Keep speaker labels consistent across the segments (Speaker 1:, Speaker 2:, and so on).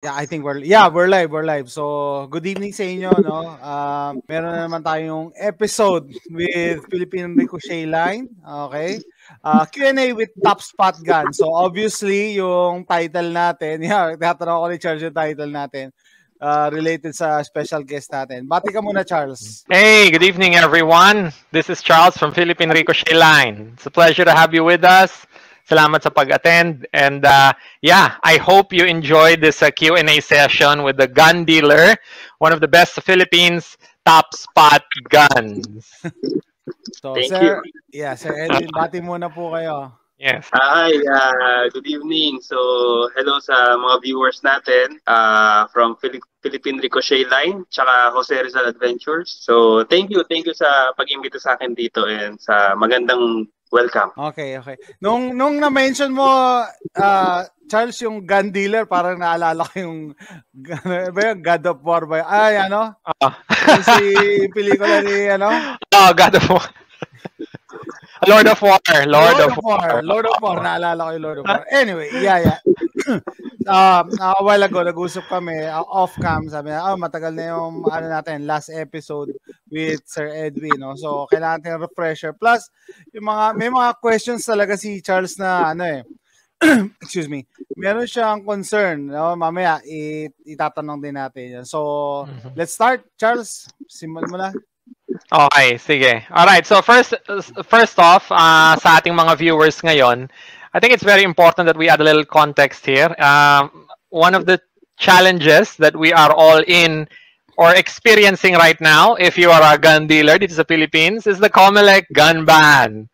Speaker 1: Yeah, I think we're live. So, good evening sa inyo, no. Meron na naman tayong episode with Philippine Ricochet Line, okay? Q&A with Top Spot Gun. So, obviously, yung title natin, tatanong ko ni Charles yung title natin. Related sa special guest natin. Bati ka muna, Charles.
Speaker 2: Hey, good evening, everyone. This is Charles from Philippine Ricochet Line. It's a pleasure to have you with us. Salamat sa pag-attend. And yeah, I hope you enjoyed this Q&A session with the gun dealer, one of the best Philippines, Top Spot Guns.
Speaker 1: So,
Speaker 3: Thank
Speaker 1: Sir,
Speaker 3: you.
Speaker 1: yeah, Sir Edwin, bati muna po kayo.
Speaker 2: Yes.
Speaker 3: Hi, good evening. So, hello sa mga viewers natin from Philippine Ricochet Line, tsaka Jose Rizal Adventures. So, thank you sa pag-imbita sa akin dito and sa magandang welcome.
Speaker 1: Okay. Nung na-mention mo, Charles, yung gun dealer, parang naalala ko yung God of War ba? Ay, ano? Si pelikula ni, ano?
Speaker 2: Oh, God of War. Lord of War.
Speaker 1: Lord of War. Naalala ko yung Lord of War. Anyway, yeah. A while ago, nag-usap kami off-cam. Sabi na, matagal na yung natin, last episode with Sir Edwin. No? So, kailangan natin refresher. Plus, may mga questions talaga si Charles na, excuse me, meron siyang concern. No? Mamaya, itatanong din natin. So, let's start. Charles, simulan mo na.
Speaker 2: Okay, sige. Alright, so first off, sa ating mga viewers ngayon, I think it's very important that we add a little context here. One of the challenges that we are all in or experiencing right now, if you are a gun dealer dito sa Philippines, is the COMELEC gun ban.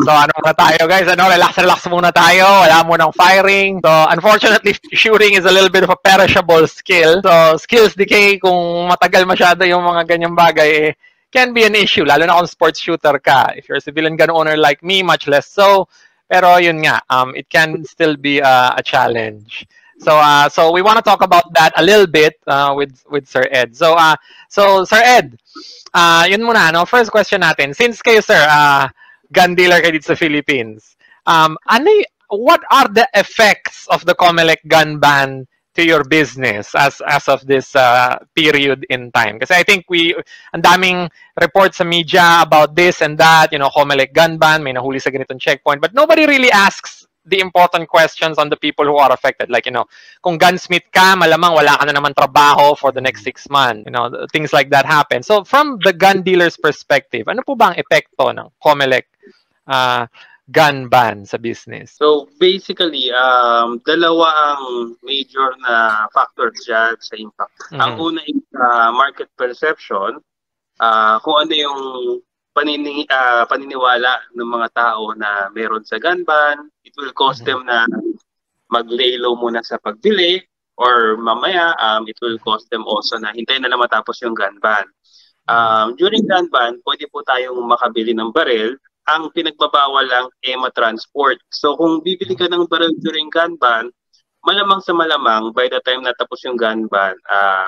Speaker 2: So ano muna tayo guys, relax muna tayo, wala munang firing. So unfortunately, shooting is a little bit of a perishable skill. So skills decay, kung matagal masyado yung mga ganyang bagay, can be an issue, lalo na kung sports shooter ka. If you're a civilian gun owner like me, much less so. Pero yun nga, it can still be a challenge. So we want to talk about that a little bit with Sir Ed. So Sir Ed, yun muna, no? First question natin. Since kayo, sir, gun dealer kayo dito sa Philippines, what are the effects of the COMELEC gun ban to your business as of this period in time? Kasi I think ang daming reports sa media about this and that, COMELEC gun ban, may nahuli sa ganitong checkpoint, but nobody really asks the important questions on the people who are affected. Like, kung gunsmith ka, malamang wala ka na naman trabaho for the next 6 months. Things like that happen. So from the gun dealer's perspective, ano po ba ang epekto ng COMELEC gun ban sa business?
Speaker 3: So, basically, dalawa ang major na factors dyan sa impact. Ang una is market perception, kung ano yung paniniwala ng mga tao na meron sa gun ban. It will cause them na mag-lay low muna sa pagbili, or mamaya, it will cause them also na hintayin na lang matapos yung gun ban. During gun ban, pwede po tayong makabili ng baril. Ang pinagbabawal lang transport. So kung bibili ka ng baril during gun ban, malamang sa malamang, by the time natapos yung gun ban,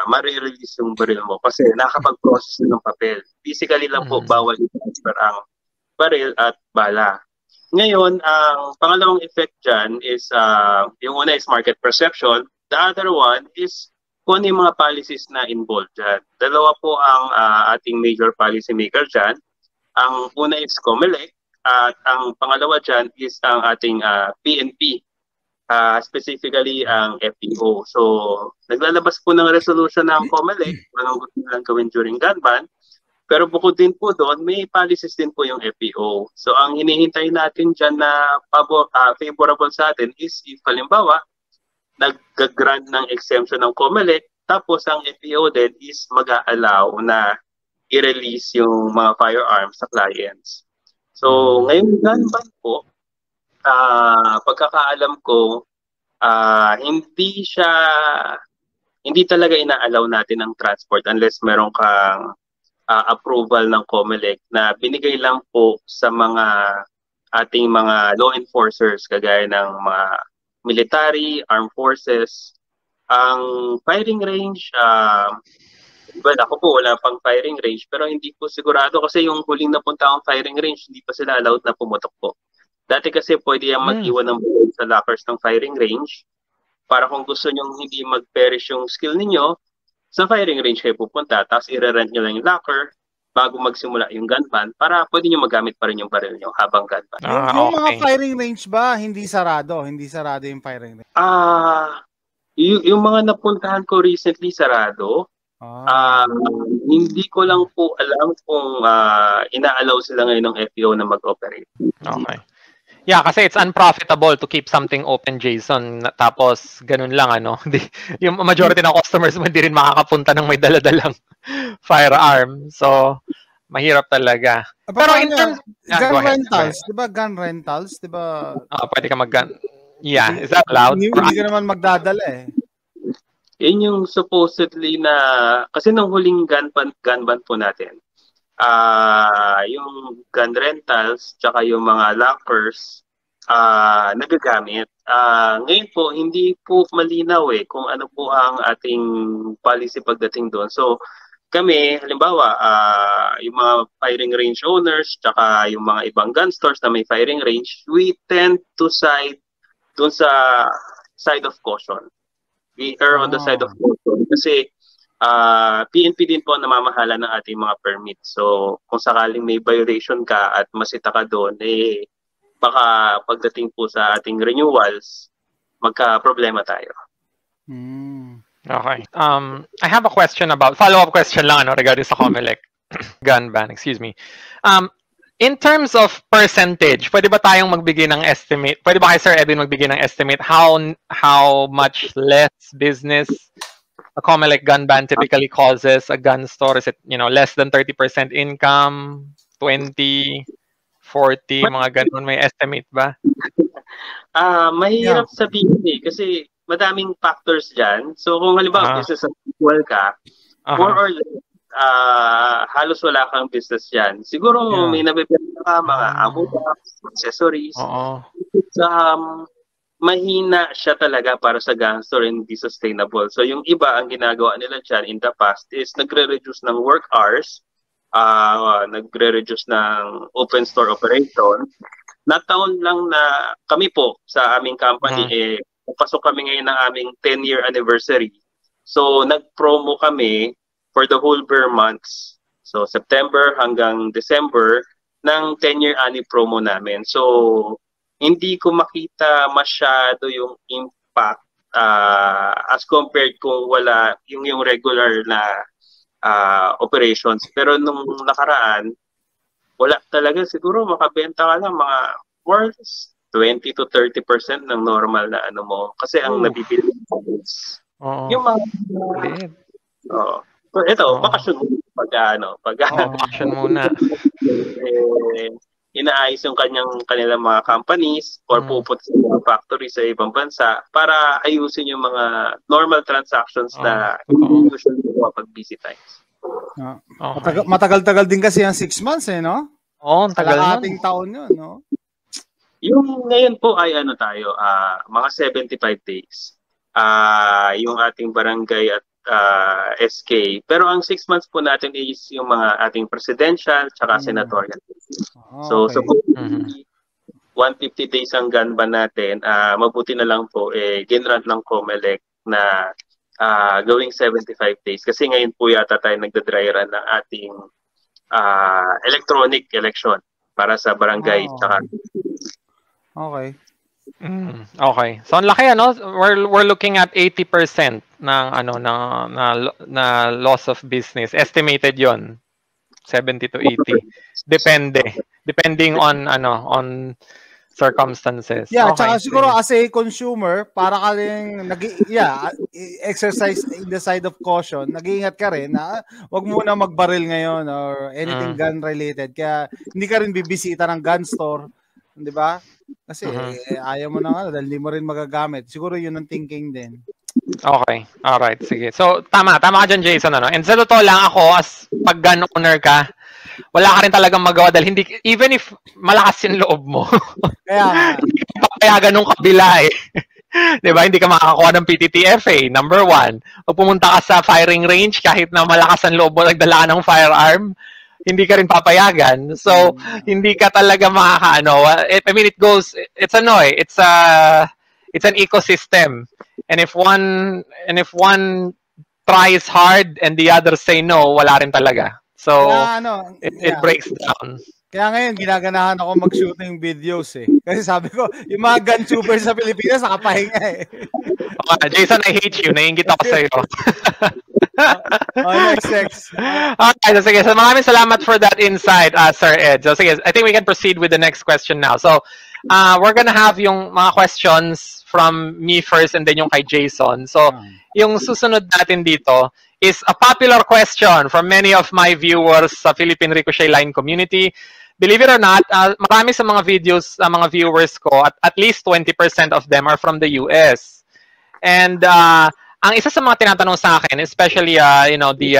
Speaker 3: marirelease yung baril mo kasi nakapag-process ng papel. Physically lang po, bawal i-transfer ang baril at bala. Ngayon, ang pangalawang effect dyan is, yung una is market perception. The other one is kung ano yung mga policies na involved dyan. Dalawa po ang ating major policy maker dyan. Ang una is COMELEC at ang pangalawa dyan is ang ating PNP, specifically ang FEO. So, naglalabas po ng resolution ng COMELEC kung anong gusto nilang gawin during gun ban. Pero bukod din po doon, may policies din po yung FEO. So, ang hinihintay natin dyan na favorable sa atin is if halimbawa, nag-grant ng exemption ng COMELEC, tapos ang FEO din is mag-a-allow na i-release yung mga firearms sa clients. So, ngayon gun ban po, pagkakaalam ko, hindi talaga ina-allow natin ang transport unless meron kang approval ng COMELEC na binigay lang po sa mga ating mga law enforcers kagaya ng mga military, armed forces. Ang firing range, well, ako po wala pang firing range pero hindi po sigurado kasi yung huling napunta akong firing range, hindi pa sila allowed na pumutok po. Dati kasi pwede yung mag-iwan ng baril sa lockers ng firing range. para kung gusto nyo hindi mag-perish yung skill ninyo, sa firing range kayo pupunta, tapos i-rent nyo lang yung locker bago magsimula yung gun ban para pwede nyo magamit pa rin yung baril nyo habang gun ban.
Speaker 1: Yung mga firing range ba, hindi sarado yung firing range?
Speaker 3: Yung mga napuntahan ko recently sarado. Hindi ko lang po alam kung ina-allow sila ngayon ng FPO na mag-operate.
Speaker 2: Okay. Yeah, kasi it's unprofitable to keep something open, Jason. Tapos, ganun lang, ano. Yung majority ng customers mo, hindi rin makakapunta ng may dala-dalang firearm. So, mahirap talaga.
Speaker 1: Pero in terms gun rentals, di ba gun rentals? Di ba?
Speaker 2: Pwede ka mag-gun. Yeah, is that allowed?
Speaker 1: Hindi ka naman magdadala eh.
Speaker 3: Yun yung supposedly na, kasi nung huling gun ban po natin, yung gun rentals tsaka yung mga lockers nagagamit. Ngayon po, hindi po malinaw kung ano po ang ating policy pagdating doon. So, kami, halimbawa, yung mga firing range owners tsaka yung mga ibang gun stores na may firing range, we tend to side doon sa side of caution. We err on the side of caution. Kasi, PNP din po namamahala ng ating mga permit. So, kung sakaling may violation ka at masita ka doon, baka pagdating po sa ating renewals, magka-problema tayo.
Speaker 2: Okay. I have a question follow-up question lang regarding sa COMELEC gun ban, excuse me. In terms of percentage, pwede ba tayong magbigay ng estimate? Pwede ba kay Sir Edwin magbigay ng estimate how much less business a COMELEC gun ban typically causes a gun store? Is it, less than 30% income, 20, 40, mga ganun? May estimate ba?
Speaker 3: Mahirap sabihin kasi madaming factors dyan. So kung halimbawa business as usual ka, more or less, halos wala kang business dyan. Siguro may nabibenta ka, mga ammo box, accessories. Mahina siya talaga para sa gun store and hindi sustainable. So yung iba, ang ginagawa nila dyan in the past is nagre-reduce ng work hours, nagre-reduce ng open store operation. Nataon lang na kami po sa aming company, pasok kami ngayon ng aming 10-year anniversary. So nag-promo kami for the whole bear months. So September hanggang December ng 10-year anni promo namin. So hindi ko makita masyado yung impact as compared kung wala yung regular na operations. Pero nung nakaraan, wala talaga. Siguro makabenta ka lang mga more 20 to 30% ng normal na ano mo. Kasi ang nabibili yung mga so ito, bakasyon
Speaker 2: bakasyon muna.
Speaker 3: Inaayos yung kanilang mga companies or pupunta sa mga factory sa ibang bansa para ayusin yung mga normal transactions na usually pag busy times.
Speaker 1: Matagal-tagal din kasi yung 6 months no?
Speaker 2: Tagal na.
Speaker 1: Ating taon yun, no?
Speaker 3: Yung ngayon po ay tayo, mga 75 days. Yung ating barangay at SK. Pero ang 6 months po natin is yung mga ating presidential tsaka senatorial. So 150 days ang gun ban natin. Mabuti na lang po ginrant ng COMELEC na gawing 75 days. Kasi ngayon po yata tayo nagda-dry run ng ating electronic election para sa barangay tsaka.
Speaker 1: Okay.
Speaker 2: Okay. So ang laki we're looking at 80% ng na loss of business. Estimated 'yon. 70 to 80. Depending on circumstances.
Speaker 1: Yeah, tsaka siguro as a consumer, para ka rin exercise in the side of caution. Nag-iingat ka rin na wag muna magbaril ngayon or anything gun related. Kaya hindi ka rin bibisita ng gun store, 'di ba? Kasi ayaw mo na dahil hindi mo rin magagamit. Siguro yun ang thinking din.
Speaker 2: Okay. Alright. Sige. So, tama ka dyan, Jason. And sa totoo lang ako, as pag gun owner ka, wala ka rin talagang magawa dahil even if malakas yung loob mo, hindi ka papayagan nung kabila Diba? Hindi ka makakakuha ng PTTFA, number 1. Pag pumunta ka sa firing range, kahit na malakas ang loob mo, nagdala ka ng firearm, hindi ka rin papayagan. So, hindi ka talaga makakaano. I mean, it's an ecosystem. And if one tries hard and the other say no, wala rin talaga. So it breaks down.
Speaker 1: Kaya ngayon, ginaganahan ako mag-shooting videos eh. Kasi sabi ko, yung mga gun-tubers sa Pilipinas, nakapahinga eh.
Speaker 2: Jason, I hate you. Naiingit ako sa'yo.
Speaker 1: Next.
Speaker 2: Okay, so sige. So maraming salamat for that insight, Sir Ed. So sige, I think we can proceed with the next question now. So we're gonna have yung mga questions from me first and then yung kay Jason. So yung susunod natin dito is a popular question from many of my viewers sa Philippine Ricochet Line community. Believe it or not, marami sa mga videos, mga viewers ko, at least 20% of them are from the US. And ang isa sa mga tinatanong sa akin, especially the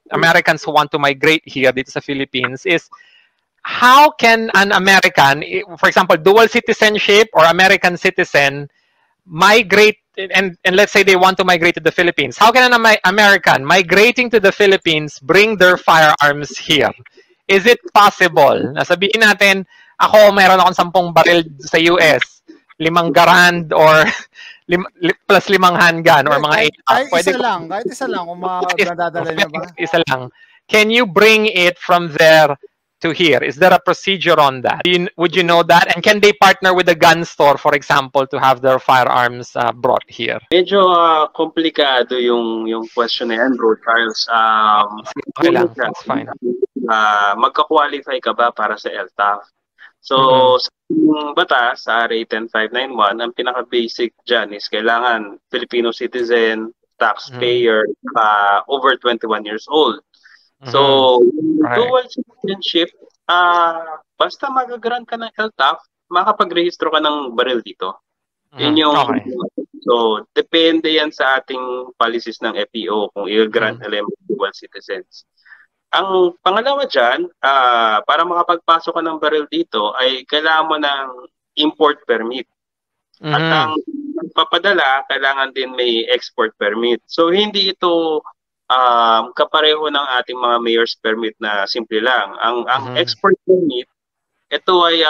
Speaker 2: Americans who want to migrate here dito sa Philippines, is how can an American, for example, dual citizenship or American citizen, migrate, and let's say they want to migrate to the Philippines. How can an American migrating to the Philippines bring their firearms here? Is it possible? Nasabihin natin, ako meron akong 10 baril sa US, 5 Garand or plus 5 handgun or mga 8.
Speaker 1: Kahit isa lang kung madadala niya ba?
Speaker 2: Isa lang. Can you bring it from there to here? Is there a procedure on that? Would you know that? And can they partner with a gun store, for example, to have their firearms brought here?
Speaker 3: Medyo komplikado yung question na yan, Bro Charles.
Speaker 2: Okay lang, that's fine.
Speaker 3: Magka-qualify ka ba para sa LTAF? So, sa batas, sa RA 10591, ang pinaka-basic dyan is kailangan Filipino citizen, taxpayer, over 21 years old. So, dual citizenship, basta mag-grant ka ng LTAF, makapag-rehistro ka ng baril dito. Yun yung, so, depende yan sa ating policies ng FEO kung i-grant nila yung dual citizens. Ang pangalawa dyan, para makapagpasok ka ng baril dito, ay kailangan mo ng import permit. At ang papadala, kailangan din may export permit. So, hindi ito kapareho ng ating mga mayor's permit na simple lang. Ang export permit, ito ay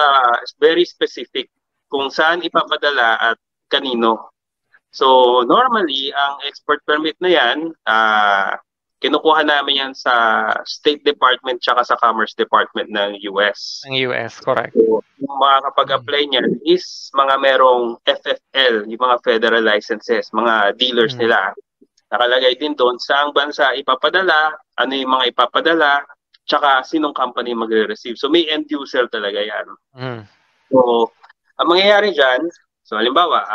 Speaker 3: very specific kung saan ipapadala at kanino. So, normally, ang export permit na yan, kinukuha namin yan sa State Department tsaka sa Commerce Department ng US.
Speaker 2: Ng US, correct.
Speaker 3: So, yung makakapag-apply niyan is mga merong FFL, yung mga federal licenses, mga dealers nila. Nakalagay din doon saang bansa ipapadala, ano yung mga ipapadala, tsaka sinong company magre-receive. So may end user talaga yan. So, ang mangyayari dyan, so halimbawa,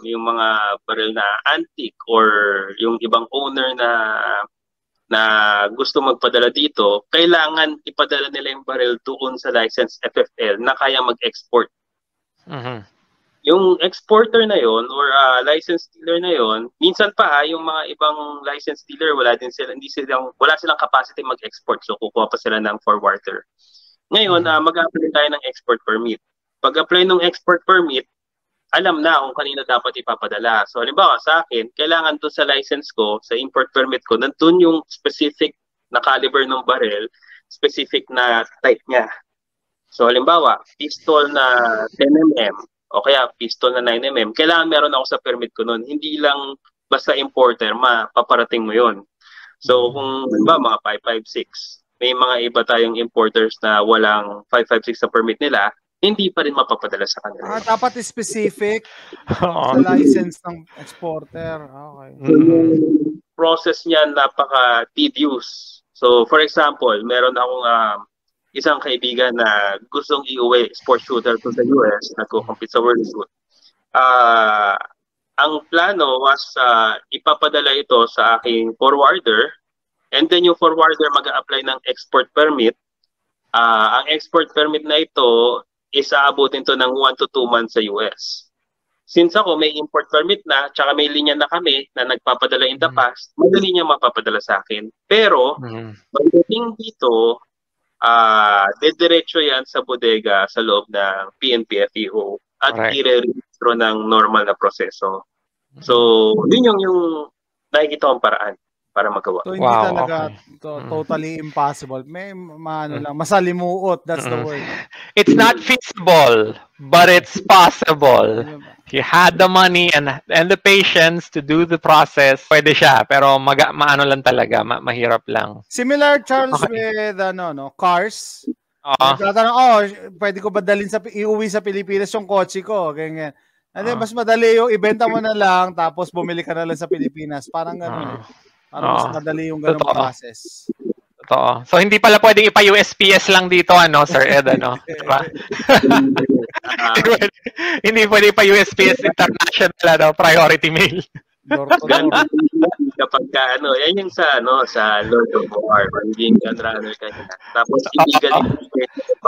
Speaker 3: yung mga baril na antique or yung ibang owner na gusto magpadala dito, kailangan ipadala nila yung baril doon sa licensed FFL na kaya mag-export. Yung exporter na yon or licensed dealer na yon, minsan pa yung mga ibang licensed dealer wala silang capacity mag-export, so kukuha pa sila ng forwarder. Ngayon, mag-apply tayo ng export permit. Pag-apply ng export permit, alam na kung kanino dapat ipapadala. So, halimbawa, sa akin, kailangan doon sa license ko, sa import permit ko, nandun yung specific na caliber ng barrel, specific na type niya. So, halimbawa, pistol na 10mm o kaya pistol na 9mm, kailangan meron ako sa permit ko nun. Hindi lang basta importer, mapaparating mo yon. So, kung halimbawa, mga 556, may mga iba tayong importers na walang 556 sa permit nila, hindi pa rin mapapadala sa kanila.
Speaker 1: Dapat specific sa license ng exporter. Okay.
Speaker 3: Process niya napaka-tedious. So, for example, meron akong isang kaibigan na gustong iuwi sports shooter to sa US, nagko-compete sa World Shoot. Ang plano was ipapadala ito sa aking forwarder, and then yung forwarder mag-a-apply ng export permit. Ang export permit na ito is aabutin to ng 1 to 2 months sa US. Since ako may import permit na, tsaka may linya na kami na nagpapadala in the past, madali niya mapapadala sa akin. Pero, pagdating dito, dediretso yan sa bodega sa loob ng PNP FEO at i-re-registro ng normal na proseso. So, yun yung nakikita kong paraan. para magawa.
Speaker 1: So hindi talaga totally impossible. May lang, masalimuot, that's the word.
Speaker 2: It's not feasible, but it's possible. If you had the money and the patience to do the process, pwede siya, pero maano lang talaga, mahirap lang.
Speaker 1: Similar, Charles, with cars. Pwede ko ba dalhin iuwi sa Pilipinas yung kotse ko, ganyan. And then, mas madali yung ibenta mo na lang, tapos bumili ka na lang sa Pilipinas. Parang gano'n. Parang mas madali yung gano'ng process.
Speaker 2: Totoo. So, hindi pala pwedeng ipa-USPS lang dito, Sir Ed, Diba? Hindi pwede ipa-USPS International, priority mail.
Speaker 3: Kapag yan yung sa Lord of War, magiging gunrunner ka niya. Tapos, illegally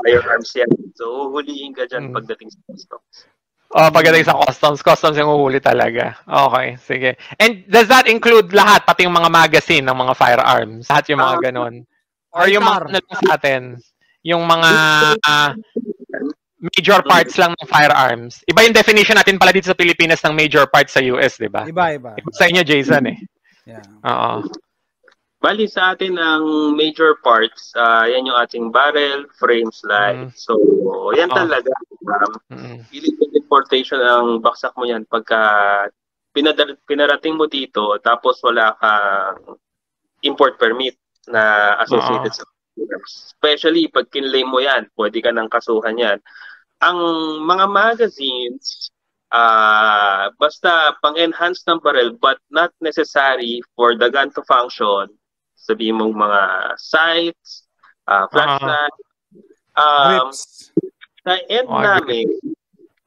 Speaker 3: firearms yan. So, huhulihin ka dyan pagdating sa customs.
Speaker 2: Pagdating sa customs yung uhuli talaga. Okay, sige. And does that include lahat, pati yung mga magazine ng mga firearms? Lahat yung mga ganon? Or yung mga sa atin? Yung mga major parts lang ng firearms. Iba yung definition natin pala dito sa Pilipinas ng major parts sa US, di ba?
Speaker 1: Iba.
Speaker 2: Sa inyo, Jason, eh.
Speaker 1: Yeah.
Speaker 2: Oo.
Speaker 3: Bali sa atin ang major parts, yan yung ating barrel, frame, slide. So, yan talaga. Illegal importation ang baksak mo yan pagka pinarating mo dito tapos wala kang import permit na associated sa firearms. Especially pag kinlaim mo yan, pwede ka nang kasuhan yan. Ang mga magazines, basta pang-enhance ng barrel but not necessary for the gun to function. Sabihin mong mga sights, flashlight, sa end namin,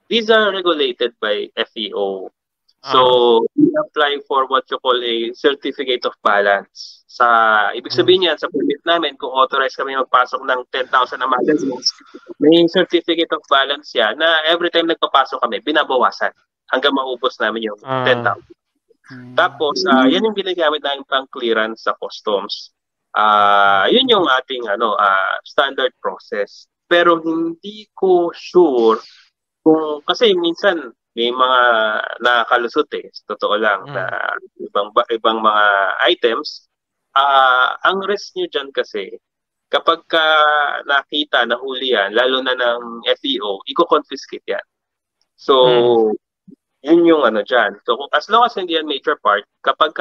Speaker 3: these are regulated by FEO. So, we apply for what you call a certificate of balance. Ibig sabihin yan, sa permit namin, kung authorized kami magpasok ng 10,000 na magazines, may certificate of balance yan na every time nagpapasok kami, binabawasan hanggang maubos namin yung 10,000. Tapos, yan yung ginagamit namin pang clearance sa customs. Yun yung ating standard process. Pero hindi ko sure kasi minsan may mga nakakalusot totoo lang na ibang mga items. Ang risk nyo dyan kasi kapag nakita, nahuli yan, lalo na ng FEO, i-confiscate yan. So, yun yung dyan. So, as long as hindi yan major part, kapag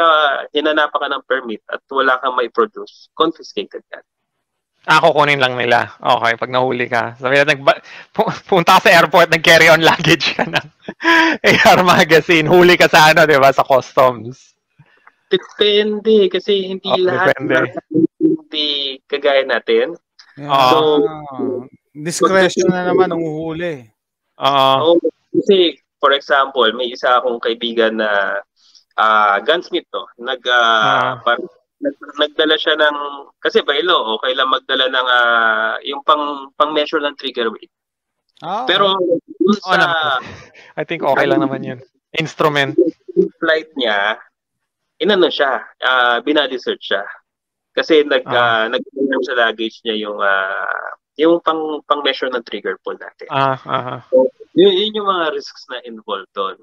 Speaker 3: hinanapan ka ng permit at wala kang may produce, confiscated yan.
Speaker 2: Kukunin lang nila. Okay, pag nahuli ka. Sabi natin, punta ka sa airport, nag-carry on luggage ka ng AR magazine. Huli ka sa di ba? Sa customs.
Speaker 3: Depende. Kasi hindi lahat hindi kagaya natin.
Speaker 1: So, discretion na naman ang uhuli.
Speaker 3: Kasi, for example, may isa akong kaibigan na gunsmith nagdala siya ng, kasi by law, okay lang magdala ng yung pang-measure ng trigger weight. Pero dun sa
Speaker 2: I think okay lang naman yun. Instrument.
Speaker 3: Flight niya, binody search siya. Kasi nag-confirm sa luggage niya yung pang-measure ng trigger pull natin. So, yun yung mga risks na involved doon.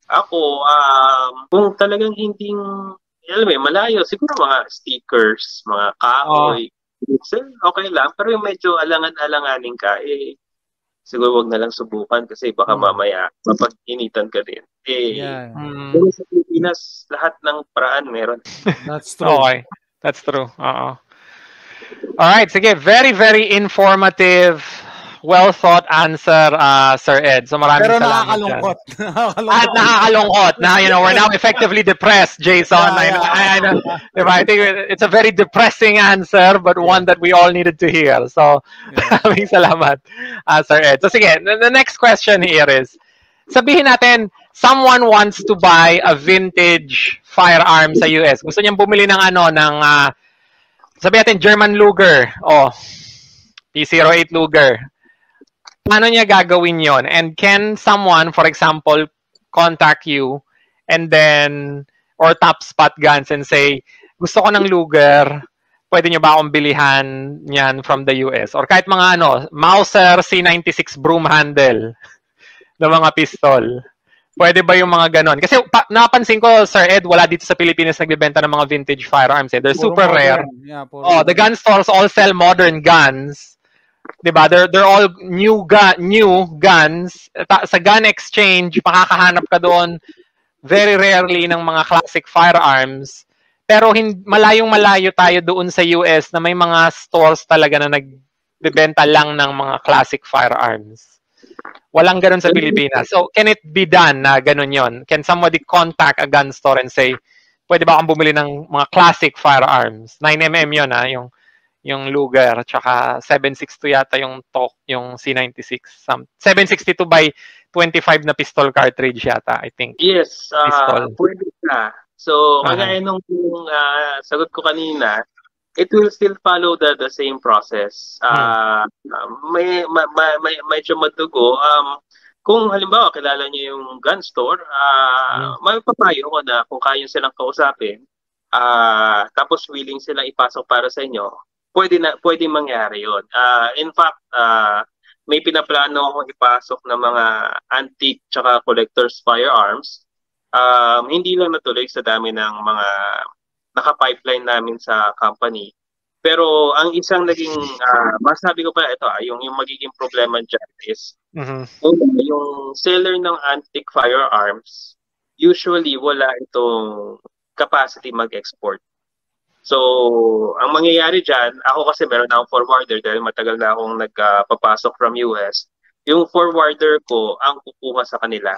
Speaker 3: Ako, kung talagang hindi malayo, siguro mga stickers, mga kahoy, okay lang. Pero yung medyo alangan-alanganin ka, siguro wag na lang subukan kasi baka mamaya mapag-initan ka din. Sa Pilipinas, lahat ng paraan meron.
Speaker 1: That's true.
Speaker 2: Okay. That's true. Alright, sige. Very, very informative, well-thought answer, Sir Ed. So maraming
Speaker 1: salamat.
Speaker 2: Pero
Speaker 1: nakakalungkot.
Speaker 2: At nakakalungkot na, we're now effectively depressed, Jason. I think it's a very depressing answer, but one that we all needed to hear. So, maraming salamat, Sir Ed. So sige, the next question here is, sabihin natin, someone wants to buy a vintage firearm sa US. Gusto niyang bumili ng sabihin natin, German Luger. P08 Luger. Paano niya gagawin yon? And can someone, for example, contact you and then, or Top Spot Guns and say, gusto ko ng Luger, pwede niyo ba akong bilihan niyan from the US? Or kahit mga Mauser C96 broom handle na mga pistol. Pwede ba yung mga ganon? Kasi napansin ko, Sir Ed, wala dito sa Pilipinas nagbebenta ng mga vintage firearms. They're super rare.
Speaker 1: Yeah,
Speaker 2: the gun stores all sell modern guns. Diba? They're all new guns. Sa gun exchange, makakahanap ka doon very rarely ng mga classic firearms. Pero malayong-malayo tayo doon sa US na may mga stores talaga na nagbebenta lang ng mga classic firearms. Walang ganun sa Pilipinas. So, can it be done na ganun yon? Can somebody contact a gun store and say, pwede ba akong bumili ng mga classic firearms? 9mm yun, yung Luger, tsaka 7.62 yata yung C96. 7.62 by 25 na pistol cartridge yata, I think.
Speaker 3: Yes, pwede na. So, kagaya nung sagot ko kanina, it will still follow the same process. Medyo madugo. Kung halimbawa, kilala niyo yung gun store, may papayo ko na kung kaya silang kausapin, tapos willing silang ipasok para sa inyo, pwede mangyari yun. In fact, may pinaplano akong ipasok ng mga antique tsaka collector's firearms. Hindi lang natuloy sa dami ng mga naka-pipeline namin sa company. Pero ang isang naging, masabi ko pala ito, yung magiging problema dyan is, yung seller ng antique firearms, usually wala itong capacity mag-export. So, ang mangyayari dyan, ako kasi meron akong forwarder dahil matagal na akong nagpapasok from US. Yung forwarder ko, ang kukuha sa kanila.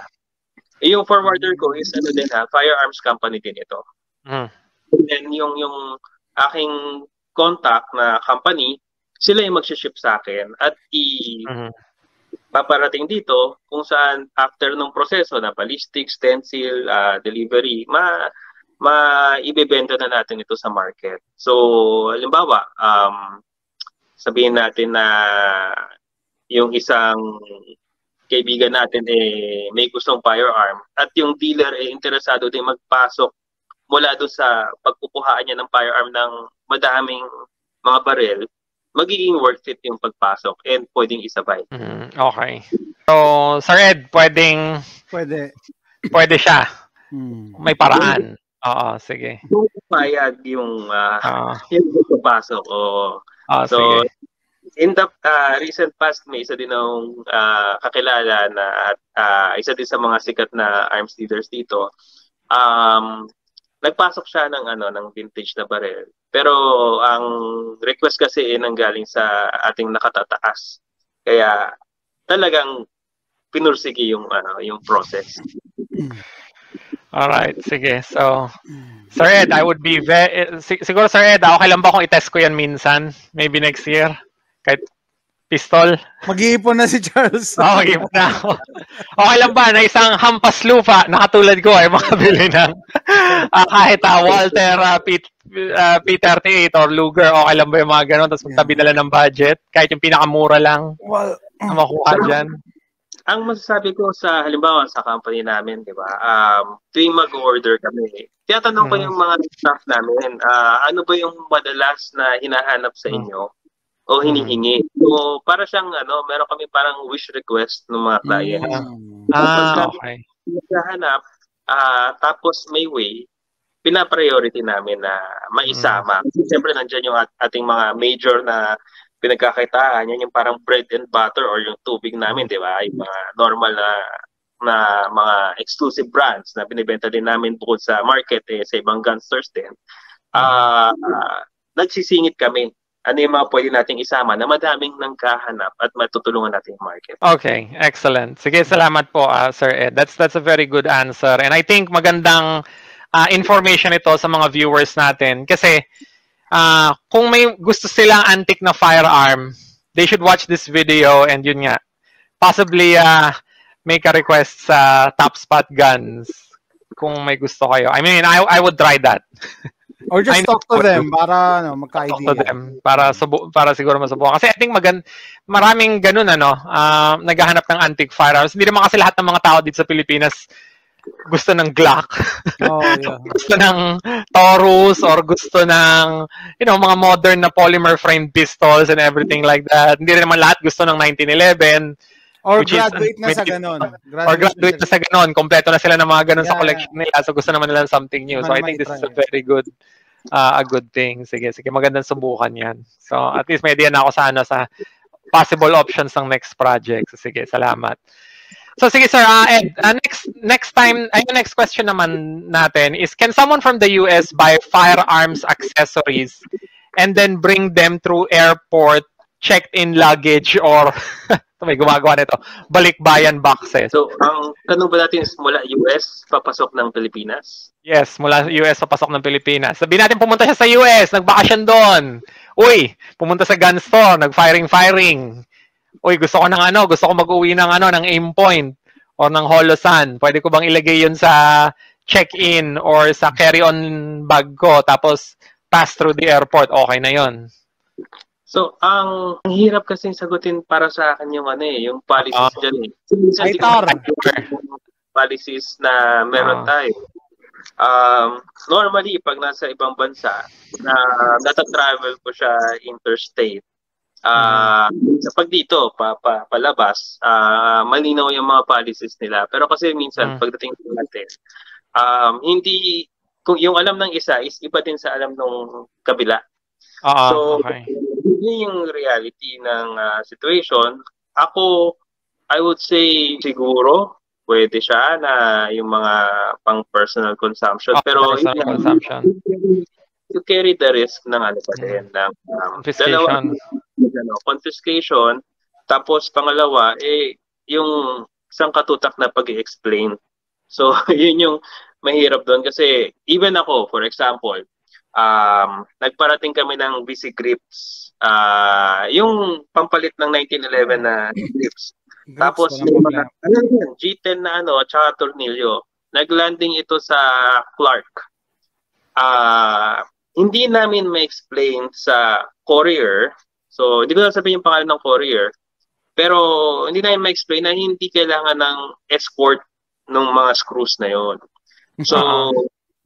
Speaker 3: Yung forwarder ko is firearms company din ito. And then yung aking contact na company, sila yung mag-ship sa akin at paparating dito kung saan after ng proseso na ballistic, stencil, delivery, ibebenta na natin ito sa market. So, halimbawa, sabihin natin na yung isang kaibigan natin may gustong firearm at yung dealer interesado din magpasok mula doon sa pagkukuhaan niya ng firearm ng madaming mga baril, magiging worth it yung pagpasok and pwedeng isabay.
Speaker 2: Okay. So, Sir Ed, pwede siya. May paraan. Oo, sige.
Speaker 3: Payag yung pagpasok. So, sige. In the recent past, may isa din akong kakilala na isa din sa mga sikat na arms dealers dito. Nagpasok siya ng vintage na baril. Pero ang request kasi nanggaling sa ating nakatataas. Kaya talagang pinursige yung process.
Speaker 2: Alright, sige. So, Sir Ed, I would be siguro Sir Ed, okay lang ba kung i-test ko yan minsan? Maybe next year? Kahit pistol?
Speaker 1: Mag-iipon na si Charles.
Speaker 2: Mag-iipon na ako. Okay lang ba na isang hampas lupa na katulad ko ay makabili ng kahit Walter P38 or Luger, okay lang ba yung mga ganun? Tapos magtabi na lang ng budget? Kahit yung pinakamura lang na makuha dyan?
Speaker 3: Ang masasabi ko sa, halimbawa, sa company namin, di ba, tuwing mag-order kami, tinatanong ko yung mga staff namin, ano ba yung madalas na hinahanap sa inyo o hinihingi. So, para siyang, meron kami parang wish request ng mga clients.
Speaker 2: Okay.
Speaker 3: Hinahanap, tapos may way, pina-priority namin na maisama. Kasi siyempre, nandyan yung ating mga major na pinagkakitaan, yan yung parang bread and butter or yung tubig namin, di ba? Yung mga normal na mga exclusive brands na binibenta din namin bukod sa market, sa ibang gun stores din. Nagsisingit kami. Ano yung mga pwede nating isama na madaming nangkahanap at matutulungan natin yung market.
Speaker 2: Okay, excellent. Sige, salamat po, Sir Ed. That's a very good answer. And I think magandang information ito sa mga viewers natin. Kasi kung may gusto silang antique na firearm, they should watch this video and yun nga, possibly make a request sa Top Spot Guns kung may gusto kayo. I mean, I would try that.
Speaker 1: Or just talk to them para magka-idea.
Speaker 2: Talk to them para siguro masubukan. Kasi I think maraming ganun naghahanap ng antique firearms. Hindi naman kasi lahat ng mga tao dito sa Pilipinas gusto ng Glock. Gusto ng Taurus or gusto ng mga modern na polymer framed pistols and everything like that. Hindi naman lahat gusto ng 1911.
Speaker 1: Or graduate na sa ganon.
Speaker 2: Or graduate na sa ganon. Kompleto na sila ng mga ganon sa collection nila. So gusto naman nila something new. So I think this is a very good a good thing. Sige, magandang subukan yan. So at least may idea na ako sa possible options ng next project. So sige, salamat. So sige sir, Ed, next question naman natin is, can someone from the US buy firearms accessories and then bring them through airport, checked-in luggage, or may gumagawa nito, balikbayan boxes?
Speaker 3: So, ang tanong ba natin is mula US, papasok ng Pilipinas?
Speaker 2: Yes, mula US, papasok ng Pilipinas. Sabihin natin pumunta siya sa US, nagbakasyon doon. Uy, pumunta sa gun store, nag-firing. Uy, gusto ko mag-uwi ng aim point or ng Holosan. Pwede ko bang ilagay yun sa check-in or sa carry-on bag ko, tapos pass through the airport, okay na yun?
Speaker 3: So, ang hirap kasing sagutin para sa akin yung policies dyan. Policies na meron tayo. Normally, pag nasa ibang bansa, nata-travel ko siya interstate. Pag dito, palabas, malinaw yung mga policies nila. Pero kasi minsan, pagdating natin, hindi, kung yung alam ng isa is iba din sa alam ng kabila. So, okay. Yun yung reality ng situation. Ako, I would say siguro pwede siya na yung mga pang personal consumption. Pero personal consumption. You carry the risk ng ng confiscation. Confiscation. Tapos pangalawa, yung isang katutak na pag-i-explain. So, yun yung mahirap doon kasi even ako, for example, nagparating kami ng BC Grips. Yung pampalit ng 1911 na grips. Tapos yung mga G10 na at saka tornilyo. Naglanding ito sa Clark. Hindi namin ma-explain sa courier. So, hindi ko na sabihin yung pangalan ng courier. Pero hindi namin ma-explain na hindi kailangan ng escort ng mga screws na yon. So,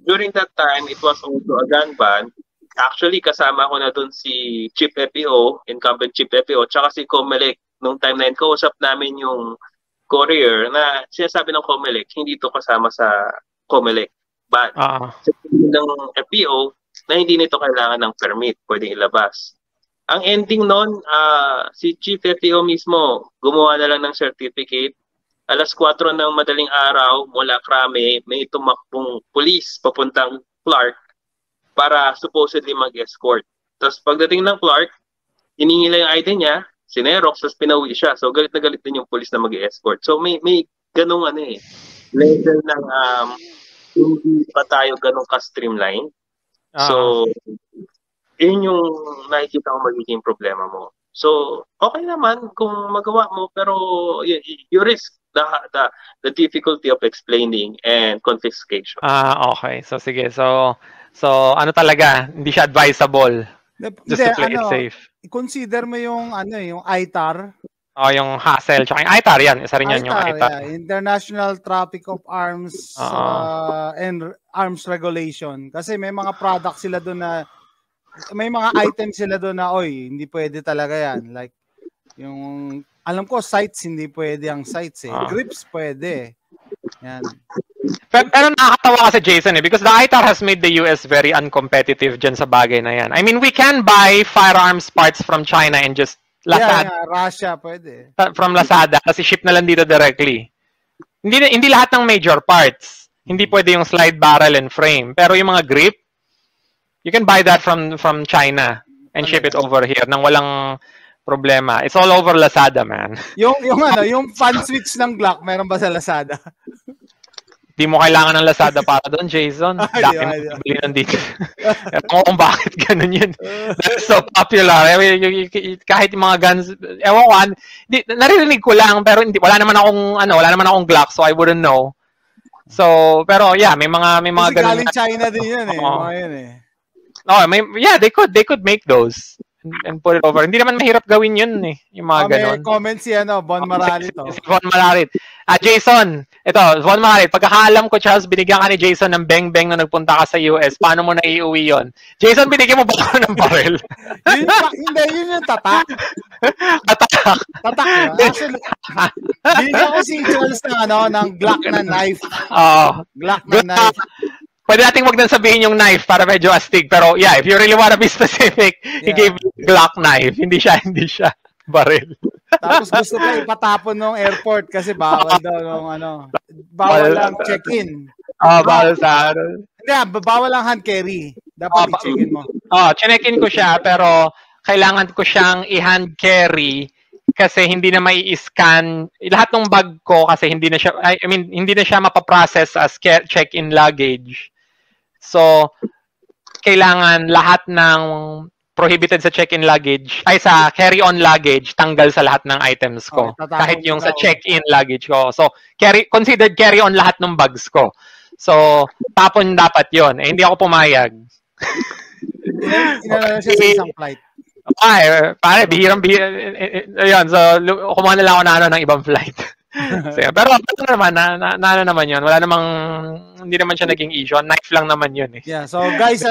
Speaker 3: during that time, it was also a gun ban. Actually, kasama ko na doon si Chief FPO, incumbent Chief FPO, tsaka si Comelec. Nung time na yun, kausap namin yung courier na sinasabi ng Comelec, hindi ito kasama sa Comelec. But, ng FPO, na hindi nito kailangan ng permit, pwedeng ilabas. Ang ending nun, si Chief FPO mismo, gumawa na lang ng certificate. Alas 4 ng madaling araw, mula Krame, may tumakbong police papuntang Clark para supposedly mag-escort. Tapos pagdating ng Clark, hiningi lang yung ID niya, sinerox, tapos pinauwi siya. So galit na galit din yung police na mag-escort. So may ganung level ng hindi pa tayo ganung ka-streamline. So yun yung nakikita ko magiging problema mo. So okay naman kung magawa mo, pero you risk the difficulty of explaining and confiscation.
Speaker 2: Okay. So sige. So ano talaga, hindi siya advisable. Just to play it safe.
Speaker 1: Consider mo yung yung ITAR.
Speaker 2: Yung hassle, tsaka yung ITAR yan. Isa rin yan yung ITAR.
Speaker 1: Yeah. International Traffic of Arms and Arms Regulation. Kasi may mga products sila doon na, may mga items sila doon na, hindi pwede talaga yan. Like, yung, alam ko, sights, hindi pwede ang sights Grips pwede. Yan.
Speaker 2: Pero nakakatawa kasi Jason because the ITAR has made the US very uncompetitive dyan sa bagay na yan. I mean, we can buy firearms parts from China and just Lazada.
Speaker 1: Yeah, Russia pwede.
Speaker 2: From Lazada kasi ship na lang dito directly. Hindi lahat ng major parts. Hindi pwede yung slide barrel and frame. Pero yung mga grip, you can buy that from China and ship it over here nang walang problema. It's all over Lazada, man.
Speaker 1: Yung fan switch ng Glock, meron ba sa Lazada?
Speaker 2: Di mo kailangan ng Lazada para doon, Jason. Dati mo bili nandito. Ewan ko kung bakit ganun yun. That's so popular. Kahit yung mga guns, ewan ko, naririnig ko lang, pero wala naman akong Glock, so I wouldn't know. So, pero yeah, may mga ganun.
Speaker 1: Kasi galing China din yan
Speaker 2: they could make those and put it over. Hindi naman mahirap gawin yun yung mga ganon.
Speaker 1: May comment si Bon Maralit.
Speaker 2: Si Bon Maralit. Jason, ito, one mga pagkakaalam ko, Charles, binigyan ka ni Jason ng beng-beng na nagpunta ka sa US. Paano mo na iuwi yon? Jason, binigyan mo ba ako ng baril?
Speaker 1: Yun yung tatak.
Speaker 2: Tatak.
Speaker 1: Tatak yun. Actually, binigyan ko si Charles ng Glock na knife. Glock na knife.
Speaker 2: Pwede nating wag nang sabihin yung knife para medyo astig. Pero yeah, if you really wanna be specific, he gave Glock knife. Hindi siya baril.
Speaker 1: Tapos gusto ko ipatapon ng airport kasi bawal daw bawal lang check-in.
Speaker 2: Bawal sa
Speaker 1: Hindi, bawal lang hand carry. Dapat i-check-in mo.
Speaker 2: Check-in ko siya pero kailangan ko siyang i-hand carry kasi hindi na mai-scan lahat ng bag ko kasi hindi na siya mapaprocess as check-in luggage. So kailangan lahat ng prohibited sa check-in luggage, ay sa carry-on luggage, tanggal sa lahat ng items ko. Kahit yung sa check-in luggage ko. So, considered carry-on lahat ng bags ko. So, tapon dapat yon. Hindi ako pumayag.
Speaker 1: Inala siya sa isang flight.
Speaker 2: Pare, bihirang-bihira. Ayun, so, kumuha na lang ako ng ibang flight. So, pero naman yun. Wala namang, hindi naman siya naging issue. Knife lang naman yun eh.
Speaker 1: Yeah, so guys,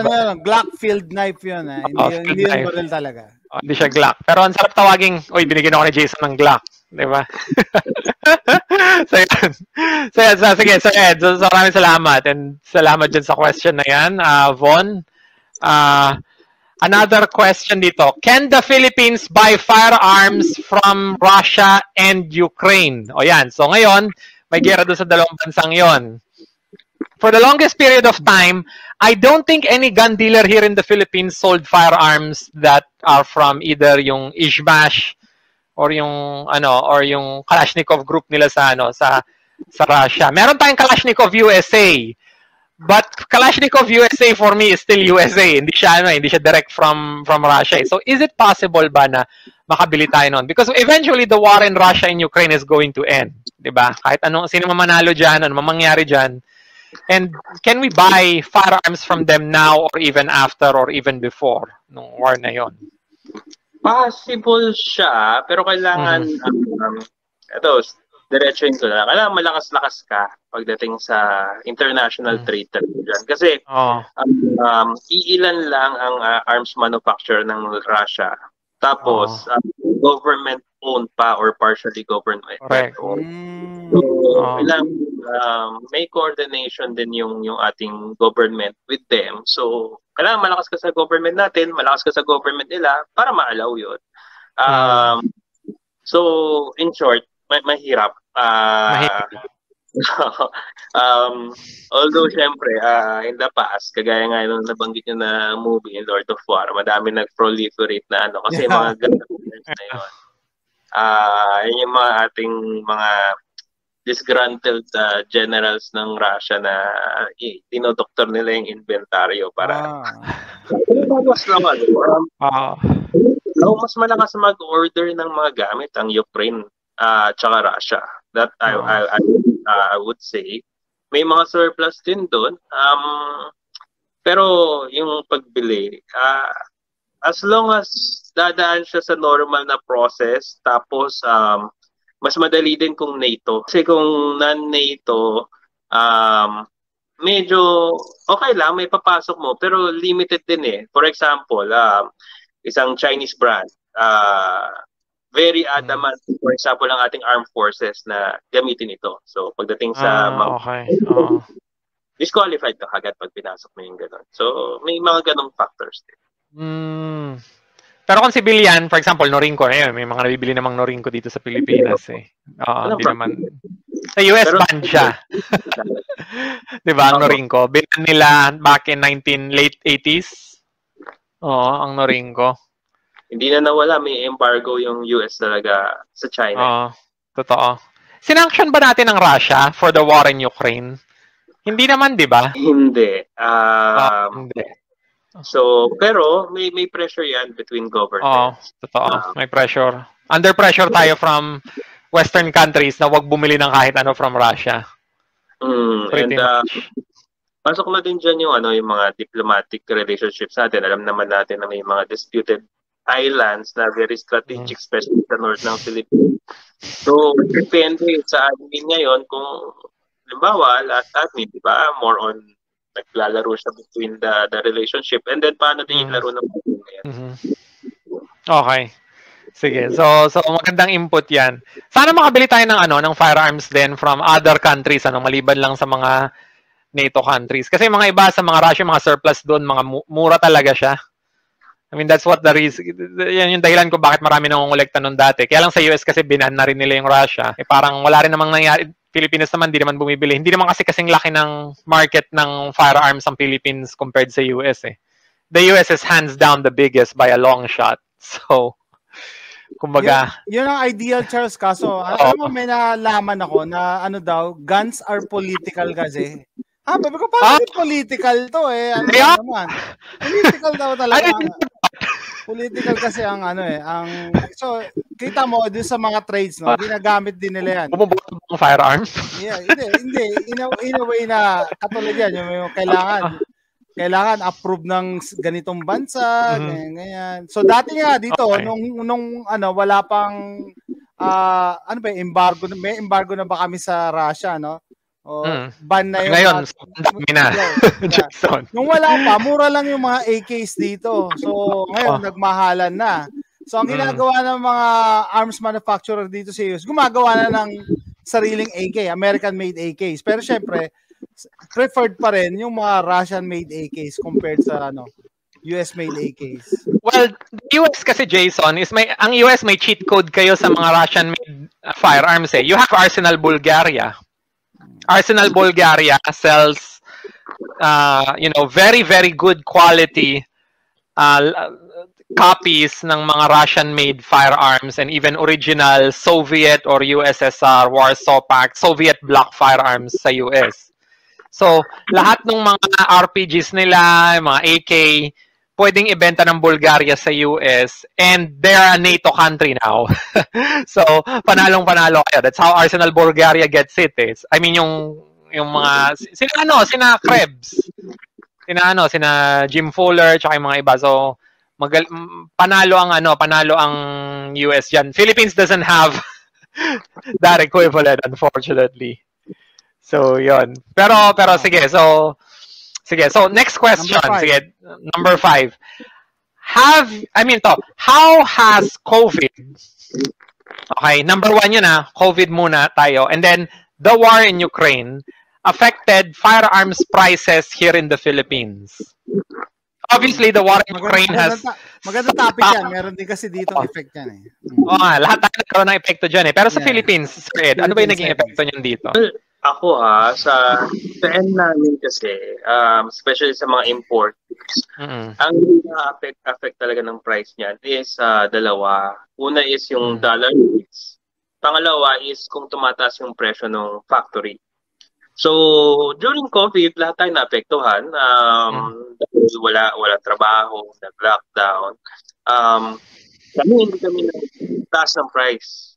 Speaker 1: Glock field knife yun eh. Hindi yun baril talaga.
Speaker 2: Hindi siya Glock. Pero ang sarap tawaging, binigyan ako ni Jason ng Glock. Di ba? So sige, so Ed, so maraming salamat. And salamat dyan sa question na yan. Von, another question dito. Can the Philippines buy firearms from Russia and Ukraine? O yan. So ngayon, may gera doon sa dalawang bansang yon. For the longest period of time, I don't think any gun dealer here in the Philippines sold firearms that are from either yung Izhmash or yung Kalashnikov group nila sa Russia. Meron tayong Kalashnikov USA. But Kalashnikov USA for me is still USA. Hindi siya direct from Russia. So is it possible ba na makabili tayo noon? Because eventually the war in Russia and Ukraine is going to end, 'di ba? Kahit sino manalo diyan, ano mangyari diyan. And can we buy firearms from them now or even after or even before nung war na 'yon?
Speaker 3: Possible siya, pero kailangan diretsuhin ko na. Kailangan malakas-lakas ka pagdating sa international trade dyan. Kasi iilan lang ang arms manufacturer ng Russia. Tapos, government-owned pa or partially government-owned. So, kailangan may coordination din yung ating government with them. So, kailangan malakas ka sa government natin, malakas ka sa government nila para ma-allow yun. So, in short, mahirap. Although syempre in the past, kagaya nga nung nabanggit nyo na movie in Lord of War, madami nag-proliferate na kasi mga governments na yun. Yun yung mga ating mga disgruntled generals ng Russia na dinodoktor nila yung inventaryo para mas malakas mag-order ng mga gamit ang Ukraine tsaka Russia. That I would say. May mga surplus din doon. Pero yung pagbili, as long as dadaan siya sa normal na process, tapos mas madali din kung NATO. Kasi kung non-NATO, medyo okay lang, may papasok mo, pero limited din eh. For example, isang Chinese brand, very adamant, for example, ang ating armed forces na gamitin ito. So, pagdating sa disqualified ka agad pag pinasok mo yung gano'n. So, may mga ganong factors din.
Speaker 2: Pero kung civilian, for example, Norinco, may mga nabibili namang Norinco dito sa Pilipinas eh. Hindi naman. Sa US ban siya. Diba, ang Norinco? Binan nila back in late 80s. Ang Norinco.
Speaker 3: Hindi na nawala, may embargo yung US talaga sa China.
Speaker 2: Totoo. Sinanction ba natin ang Russia for the war in Ukraine? Hindi naman, di ba?
Speaker 3: Hindi.
Speaker 2: Hindi.
Speaker 3: So, pero may pressure yan between governments.
Speaker 2: Totoo. May pressure. Under pressure tayo from Western countries na wag bumili ng kahit ano from Russia.
Speaker 3: And pasok na din dyan yung mga diplomatic relationships natin. Alam naman natin na may mga disputed islands na very strategic, especially sa north ng Philippines. So, depende sa admin ngayon kung, halimbawa, last admin, di ba, more on naglalaro siya between the relationship and then paano din yung laro ng admin ngayon.
Speaker 2: Okay. Sige. So magandang input 'yan. Sana makabili tayo ng firearms din from other countries maliban lang sa mga NATO countries. Kasi mga iba sa mga Russia, mga surplus doon, mga mura talaga siya. I mean, that's what the reason. Yan yung dahilan ko bakit marami nangongolekta noon dati. Kaya lang sa US kasi binan na rin nila yung Russia. Parang wala rin namang nangyari. Philippines naman, di naman bumibili. Hindi naman kasing laki ng market ng firearms ang Philippines compared sa US The US is hands down the biggest by a long shot. So, kumbaga.
Speaker 1: Yun ang ideal, Charles. Kaso, alam mo, may nalaman ako na guns are political kasi. Babi ko, parang political to naman. Political daw talaga. Political kasi ang so kita mo din sa mga trades ginagamit din nila yan.
Speaker 2: Bumubuto ng firearms?
Speaker 1: Yeah, hindi in a way na katulad yan yung kailangan approve ng ganitong bansa, ganyan. So dati nga dito nung wala pang embargo, may embargo na ba kami sa Russia, no? Ban na yung
Speaker 2: ngayon, dami na.
Speaker 1: Nung wala pa, mura lang yung mga AKs dito. So, ngayon, nagmahalan na. So, ang ginagawa ng mga arms manufacturer dito sa US, gumagawa na ng sariling AK, American-made AKs. Pero syempre, preferred pa rin yung mga Russian-made AKs compared sa US-made AKs.
Speaker 2: Well, the US kasi, Jason, ang US may cheat code kayo sa mga Russian-made firearms You have Arsenal Bulgaria. Arsenal Bulgaria sells, very, very good quality copies ng mga Russian-made firearms and even original Soviet or USSR, Warsaw Pact, Soviet bloc firearms sa US. So, lahat ng mga RPGs nila, mga AK, pwedeng ibenta ng Bulgaria sa US and they're a NATO country now. So, panalong-panalo kayo. That's how Arsenal Bulgaria gets it. I mean, yung mga sina Krebs. Sina Jim Fuller tsaka yung mga iba. So, panalo ang US diyan. Philippines doesn't have that equivalent, unfortunately. So, yon. Pero sige. So next question. Sige, number 5. How has COVID, okay, number 1 yun COVID muna tayo, and then the war in Ukraine affected firearms prices here in the Philippines. Obviously, the war in Ukraine has...
Speaker 1: Magandang topic yan. Meron din kasi dito effect yan
Speaker 2: lahat tayo nagkaroon ng epekto dyan Pero sa Philippines, Sir Ed, ano ba yung naging epekto nyan dito?
Speaker 3: Ako sa end namin kasi, especially sa mga imports, ang affect talaga ng price niyan is dalawa. Una is yung dollar rates. Pangalawa is kung tumataas yung presyo ng factory. So, during COVID, lahat tayo naapektuhan. Dahil wala trabaho, nag-lockdown. Hindi kami nagtaas ng price.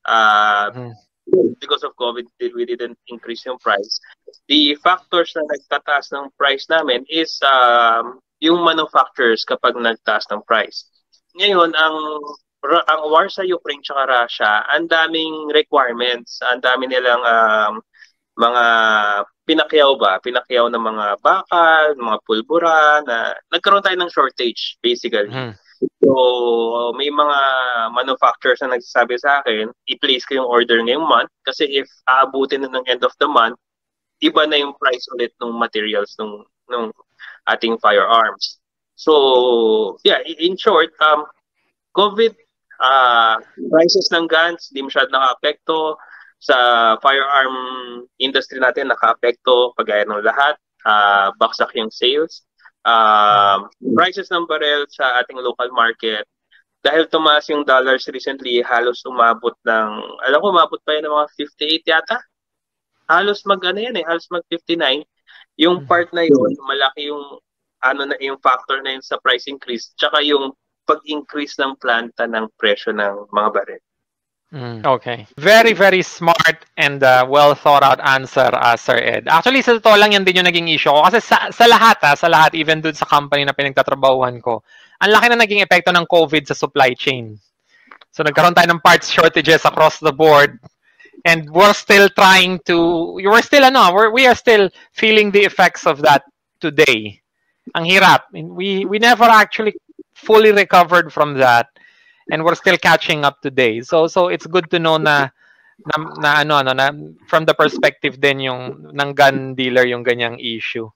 Speaker 3: Because of COVID, we didn't increase yung price. The factors na nagtataas ng price namin is yung manufacturers kapag nagtaas ng price. Ngayon, ang war sa Ukraine at Russia, ang daming requirements, ang dami nilang mga pinakyaw ng mga bakal, mga pulbura, na nagkaroon tayo ng shortage, basically. So, may mga manufacturers na nagsasabi sa akin, i-place ko yung order ngayong month kasi if aabutin na ng end of the month, iba na yung price ulit ng materials ng ating firearms. So, yeah, in short, COVID, prices ng guns, di masyadong naka-apekto. Sa firearm industry natin, naka-apekto, pagaya ng lahat, baksak yung sales. Prices ng barrel sa ating local market, dahil tumaas yung dollars recently, halos umabot ng, umabot pa yan ng mga 58 yata. Halos halos mag 59. Yung part na yun, malaki yung yung factor na yun sa price increase, tsaka yung pag-increase ng planta ng presyo ng mga barrel.
Speaker 2: Okay. Very, very smart and well thought out answer, Sir Ed. Actually, sa totoo lang yan din yung naging issue ko. Kasi sa lahat, even dun sa company na pinagtatrabahuhan ko, ang laki na naging epekto ng COVID sa supply chain. So nagkaroon tayo ng parts shortages across the board. And we are still feeling the effects of that today. Ang hirap. We never actually fully recovered from that. And we're still catching up today. So it's good to know na from the perspective din yung ng gun dealer yung ganyang issue.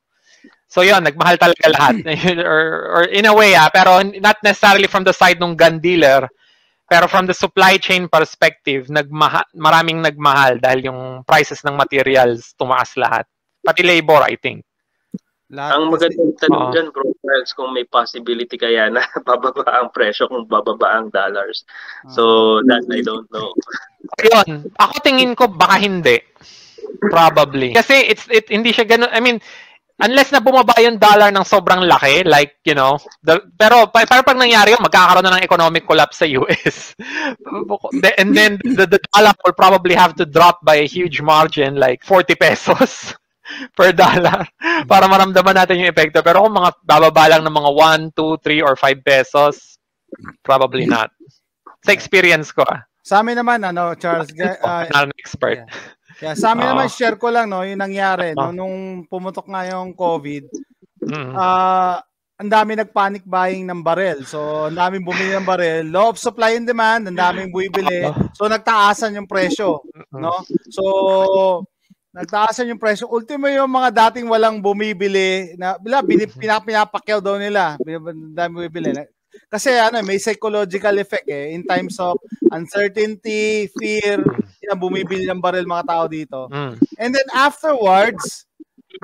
Speaker 2: So yun, nagmahal talaga lahat. or in a way, pero not necessarily from the side ng gun dealer, pero from the supply chain perspective, maraming nagmahal dahil yung prices ng materials tumaas lahat. Pati labor, I think.
Speaker 3: Ang magandang tanong dyan, bro, kung may possibility kaya na bababa ang presyo kung bababa ang dollars. So, that I don't know.
Speaker 2: Ayun. Ako tingin ko baka hindi. Probably. Kasi hindi siya ganun. I mean, unless na bumaba yung dollar ng sobrang laki, like, pero pag nangyari yun, magkakaroon na ng economic collapse sa US. And then the dollar will probably have to drop by a huge margin, like 40 pesos. Per dollar para maramdaman natin yung epekto. Pero kung mga bababa lang ng mga 1, 2, 3, or 5 pesos, probably not. Sa experience ko.
Speaker 1: Sa amin naman, Charles,
Speaker 2: not an expert.
Speaker 1: Yeah, sa amin naman, share ko lang, yung nangyari, nung pumutok nga yung COVID, ang dami nagpanic buying ng barrel. So, ang daming bumili ng barrel. Law of supply and demand, ang daming bumibili. So, nagtaasan yung presyo. No? So, nagtaasan yung presyo. Ultimo yung mga dating walang bumibili na pinapakyaw daw nila. Dami bumibili. Kasi may psychological effect in times of uncertainty, fear, bumibili ng baril mga tao dito. And then afterwards,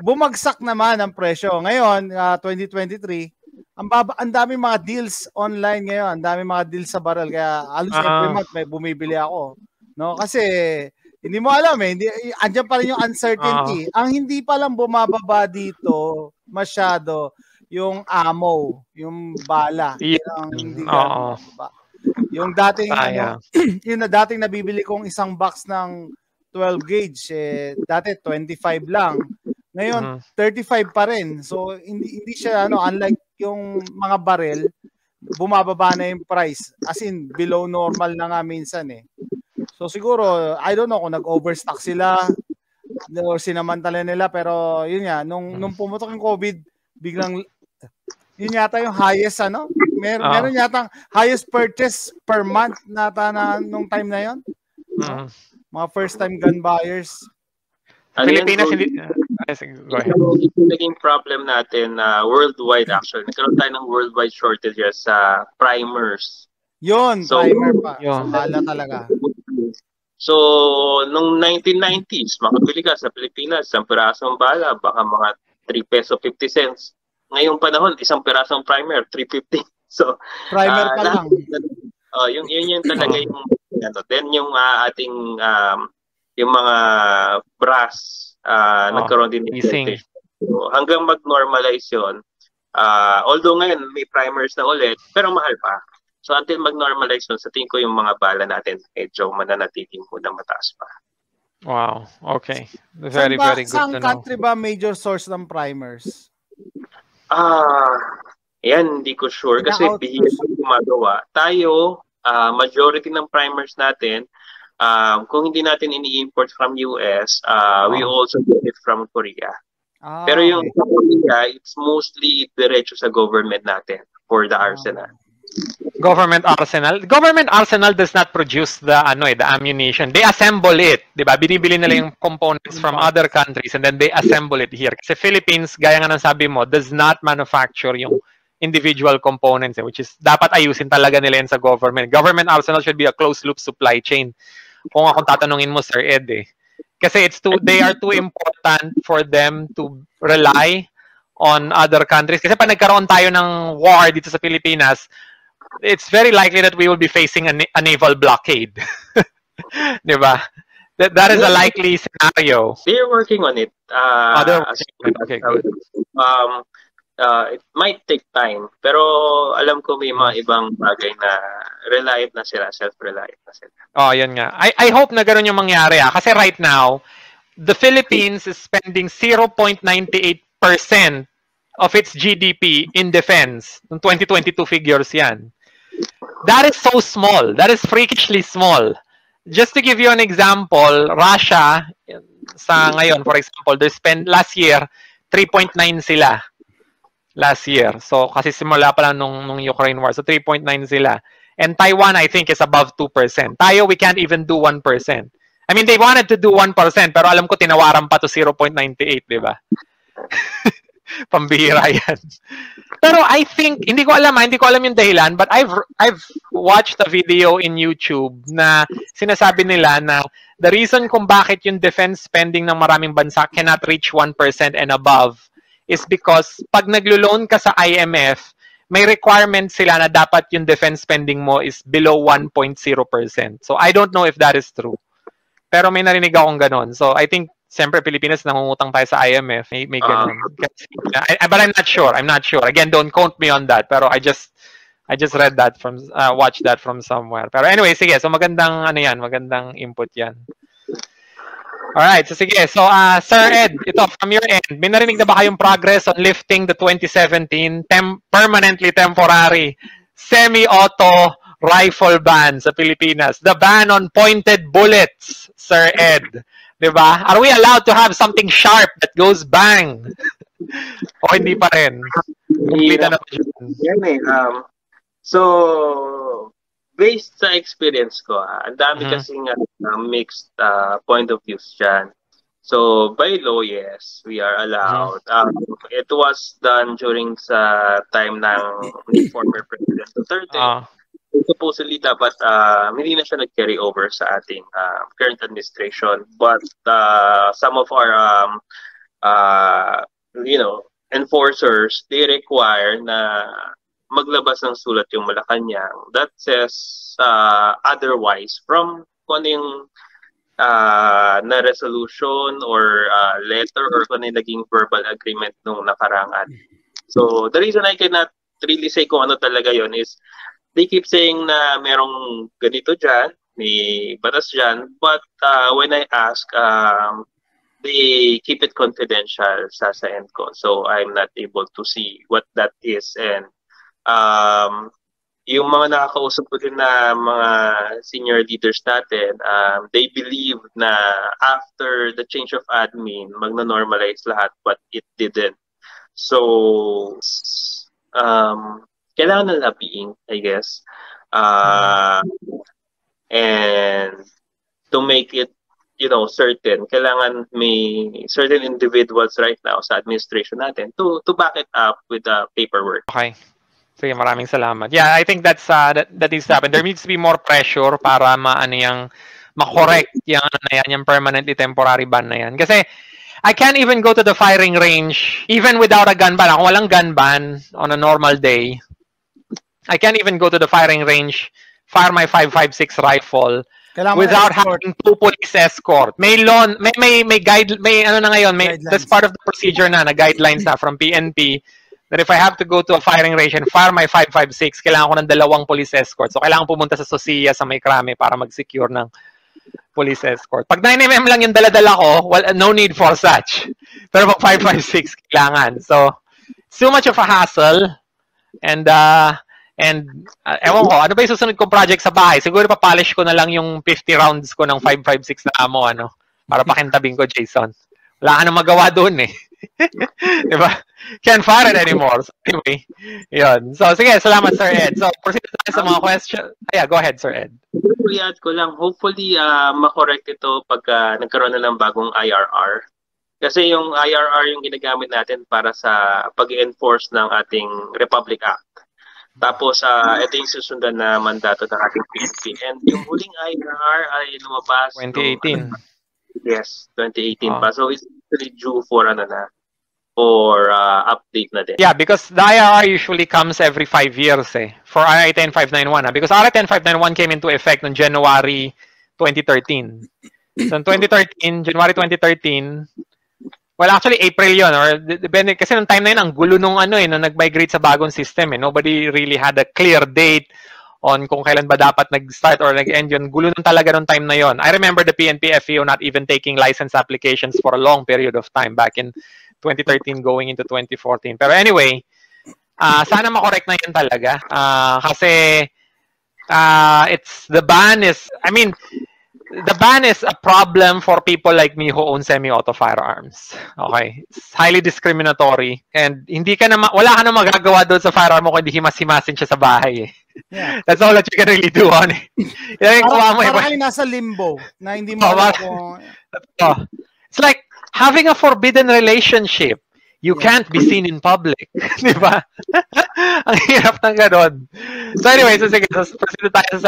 Speaker 1: bumagsak naman ang presyo. Ngayon, 2023, ang daming mga deals online ngayon. Ang daming mga deals sa baril. Kaya halos every month may bumibili ako. No? Kasi hindi mo alam andyan pa rin yung uncertainty. Ang hindi pa lang bumababa dito masyado yung ammo, yung bala. Ang hindi bumababa. Yung dating yung dating nabibili kong isang box ng 12 gauge dati 25 lang. Ngayon 35 pa rin. So hindi siya unlike yung mga barrel, bumababa na yung price. As in below normal na nga minsan So siguro, I don't know kung nag-overstock sila or sinamantala nila, pero yun nga, nung pumutok yung COVID, biglang, yun yata yung highest, meron yata highest purchase per month nata nung time na yun. Mga first-time gun buyers.
Speaker 2: Pilipinas, hindi.
Speaker 3: Go ahead. Ito naging problem natin worldwide actually. Nagkaroon tayo ng worldwide shortages sa primers.
Speaker 1: Yun, primer pa. Bala talaga.
Speaker 3: So, nung 1990s, makabili ka sa Pilipinas, isang pirasong bala, baka mga 3 peso 50 cents. Ngayong panahon, isang pirasong primer, 350. So,
Speaker 1: primer pa lang.
Speaker 3: Yun talaga yung, then yung ating, yung mga brass, nagkaroon din ng so, hanggang mag-normalize yun. Although ngayon, may primers na ulit, pero mahal pa. So until mag-normalize yun, sa tingin ko yung mga bala natin, medyo mananatiling muna mataas pa.
Speaker 2: Wow, okay. Very good to know.
Speaker 1: Saan country ba major source ng primers?
Speaker 3: Yan, hindi ko sure. Kasi bihira gumagawa. Tayo, majority ng primers natin, kung hindi natin ini-import from US, we also get it from Korea. Pero yung sa Korea, it's mostly diretso sa government natin for the arsenal.
Speaker 2: Government arsenal does not produce the ammunition. They assemble it, 'di ba? Binibili nila yung components from other countries and then they assemble it here. Kasi Philippines, gaya nga ng sabi mo, does not manufacture yung individual components, which is dapat ayusin talaga nila yan sa government. Government arsenal should be a closed loop supply chain. Kung akong tatanungin mo, Sir Ed, kasi they are too important for them to rely on other countries. Kasi pag nagkaroon tayo ng war dito sa Pilipinas, it's very likely that we will be facing a naval blockade. Diba? That is a likely scenario.
Speaker 3: They're working on it.
Speaker 2: Okay, good.
Speaker 3: it might take time. Pero alam ko may mga ibang bagay na reliant na sila, self-reliant na sila.
Speaker 2: Oh, yun nga. I hope na ganun yung mangyari. Kasi right now, the Philippines is spending 0.98% of its GDP in defense. Ng 2022 figures yan. That is so small. That is freakishly small. Just to give you an example, Russia, sa ngayon, for example, they spent last year, 3.9 sila. Last year. So, kasi simula pa lang nung Ukraine war. So, 3.9 sila. And Taiwan, I think, is above 2%. Tayo, we can't even do 1%. I mean, they wanted to do 1%, pero alam ko, tinawaran pa to 0.98, di ba? Pambihira yan. Pero I think, hindi ko alam yung dahilan, but I've watched a video in YouTube na sinasabi nila na the reason kung bakit yung defense spending ng maraming bansa cannot reach 1% and above is because pag naglo-loan ka sa IMF, may requirement sila na dapat yung defense spending mo is below 1.0%. So I don't know if that is true. Pero may narinig akong ganon. So I think siyempre, Pilipinas, nangungutang tayo sa IMF. May ganun. But I'm not sure. Again, don't quote me on that. Pero I just read that from, watched that from somewhere. Pero anyway, sige. So magandang, magandang input yan. Alright, so sige. So, Sir Ed, ito, from your end, may narinig na ba kayong progress on lifting the 2017 permanently temporary semi-auto rifle ban sa Pilipinas? The ban on pointed bullets, Sir Ed. Diba? Are we allowed to have something sharp that goes bang? O hindi pa rin?
Speaker 3: So, based sa experience ko, ang dami kasing mixed point of views dyan. So, by law, yes, we are allowed. It was done during sa time ng former President Duterte. Supposedly, dapat hindi na siya nag-carry over sa ating current administration. But some of our, enforcers, they require na maglabas ng sulat yung Malacanang that says otherwise from kung ano yung na resolution or letter or kung ano yung naging verbal agreement nung nakarangan. So, the reason I cannot really say kung ano talaga yon is they keep saying na merong ganito dyan, may batas dyan, but when I ask, they keep it confidential sa ENCO. So, I'm not able to see what that is. And yung mga nakakausap ko din na mga senior leaders natin, they believe na after the change of admin, magna-normalize lahat, but it didn't. So, kailangan ng lobbying, I guess. And to make it, certain, kailangan may certain individuals right now sa administration natin to back it up with the paperwork.
Speaker 2: Okay. Sige, maraming salamat. Yeah, I think that needs to happen. There needs to be more pressure para ma-correct yung permanently temporary ban na yan. Kasi I can't even go to the firing range even without a gun ban. Kung walang gun ban on a normal day, I can't even go to the firing range, fire my 5.56 rifle without having 2 police escort. May that's part of the procedure na guidelines na from PNP that if I have to go to a firing range and fire my 5.56, kailangan ko ng 2 police escort. So kailangan pumunta sa Sosia sa May Krame para mag-secure ng police escort. Pag 9mm lang yung dala-dala ko, well, no need for such. Pero pag 5.56 kailangan. So it's too much of a hassle. And ewan ko, ano ba yung susunod kong project sa bahay? Siguro papolish ko na lang yung 50 rounds ko ng 5.56 na ammo, para pakintabing ko, Jason. Wala ka na magawa doon eh. Diba? Can't fire it anymore. So, anyway, yun. So, sige, salamat, Sir Ed. So, proceed tayo sa mga questions. Yeah, go ahead, Sir Ed.
Speaker 3: I-add ko lang, hopefully, makorekt ito pag nagkaroon na ng bagong IRR. Kasi yung IRR yung ginagamit natin para sa pag-enforce ng ating Republic Act. Tapos, ito yung susundan na mandato ng ating PNP. And yung huling IRR ay lumabas
Speaker 2: 2018.
Speaker 3: Yes, 2018 pa. So, it's really due for update na din.
Speaker 2: Yeah, because the IRR usually comes every 5 years for RA 10591. Because RA 10591 came into effect on January 2013. So, in January 2013, Well, actually, April yun. Or, depende, kasi nung time na yun, ang gulo nung nung nag-migrate sa bagong system. Nobody really had a clear date on kung kailan ba dapat nag-start or nag-end yun. Gulo nung talaga nung time na yun. I remember the PNP FEO not even taking license applications for a long period of time back in 2013 going into 2014. Pero anyway, sana makorek na yun talaga. Kasi the ban is a problem for people like me who own semi-auto firearms. Okay? It's highly discriminatory and wala ka na magagawa doon sa firearm mo kung hindi himas-himasin siya sa bahay.
Speaker 1: Yeah.
Speaker 2: That's all that you can really do on it.
Speaker 1: Parang kayo nasa limbo na hindi mo
Speaker 2: It's like having a forbidden relationship. You can't be seen in public. Di ba? Ang hirap ng ganon. So anyway, sige. Proceed tayo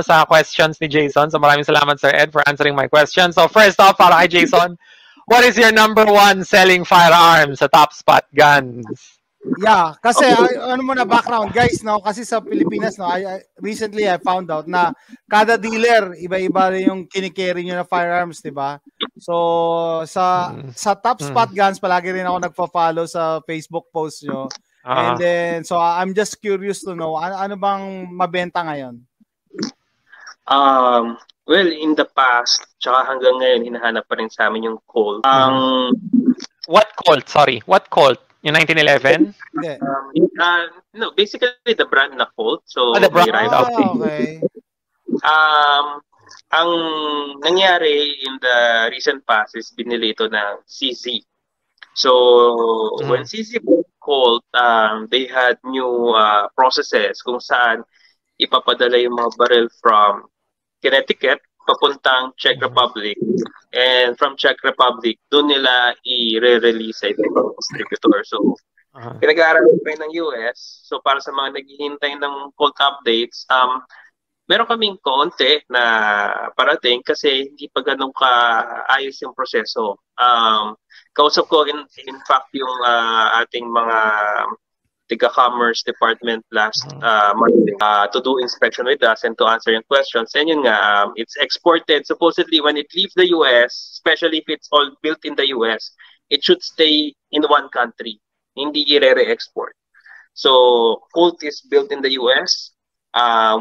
Speaker 2: sa questions ni Jason. So maraming salamat, Sir Ed, for answering my question. So first off, para kay Jason, what is your number one selling firearm sa Top Spot Guns?
Speaker 1: Yeah, kasi background guys, kasi sa Pilipinas recently I found out na kada dealer iba-iba yung kinikerry nyo na firearms, 'di ba? So sa Top Spot Guns palagi rin ako nagfo-follow sa Facebook post nyo. And then so I'm just curious to know ano bang mabenta ngayon?
Speaker 3: Well, in the past, tsaka hanggang ngayon hinahanap pa rin sa amin yung Colt.
Speaker 2: What Colt? Sorry, what Colt? Yung 1911?
Speaker 3: No, basically the brand na Colt. So
Speaker 2: the brand.
Speaker 1: Okay.
Speaker 3: Ang nangyari in the recent past is binili ito ng CZ. So when CZ bought Colt, they had new processes kung saan ipapadala yung mga barrel from Connecticut papuntang Czech Republic, and from Czech Republic doon nila i-re-release sa ibang distributor. So pinag-aaralan pa ng US. So para sa mga naghihintay ng Colt updates, meron kaming konti na parating kasi hindi pa ganun kaayos yung proseso. Kausap ko in fact yung ating mga Commerce Department last Monday to do inspection with us and to answer yung questions. And yun nga, it's exported. Supposedly, when it leaves the US, especially if it's all built in the US, it should stay in one country. Hindi i-re-export. So, Colt is built in the US.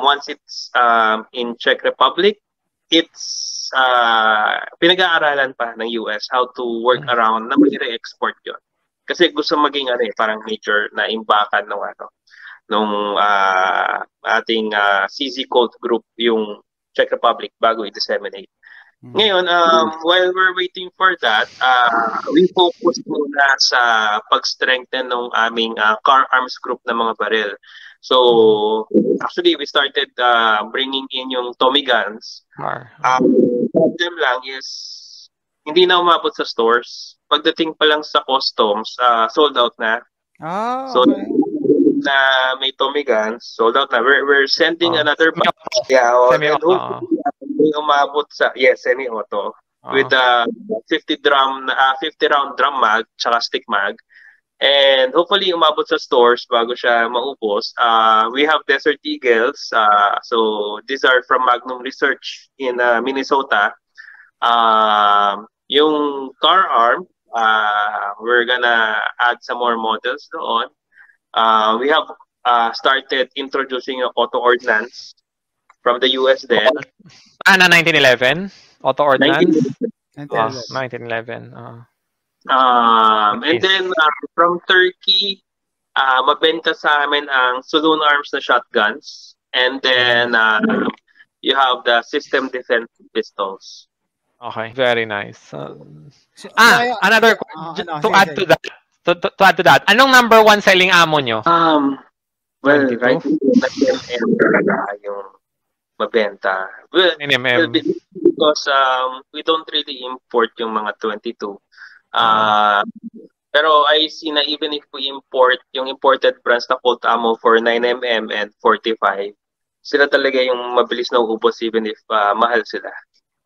Speaker 3: Once it's in Czech Republic, it's pinag-aaralan pa ng US how to work around na mag-re-export yun. Kasi gusto maging parang major na imbakan nung ating CZ Colt group yung Czech Republic bago i-disseminate. Ngayon, while we're waiting for that, we focus muna sa pag-strengthen ng aming car arms group na mga baril. So, actually, we started bringing in yung Tommy guns. Problem lang is hindi na umabot sa stores. Pagdating pa lang sa customs, sold out na. So, na may Tommy guns, sold out na. We're sending another batch. Semi-auto. Umabot sa, semi-auto. With 50 round drum mag, tsaka stick mag. And hopefully, umabot sa stores bago siya maubos. We have Desert Eagles. So, these are from Magnum Research in Minnesota. Yung car arm, we're gonna add some more models doon. We have started introducing auto ordnance from the US then.
Speaker 2: Na 1911? Auto ordnance?
Speaker 1: 1911.
Speaker 2: 1911.
Speaker 3: And then from Turkey, mabenta sa amin ang Saloon Arms na shotguns. And then you have the system defense pistols.
Speaker 2: Okay, very nice. Another to add to that. Anong number one selling ammo nyo?
Speaker 3: Well, right yung mabenta. Well, because we don't really import yung mga 22. Pero I see na even if we import yung imported brands na Colt ammo for 9mm and 45, sila talaga yung mabilis na ubos even if mahal sila.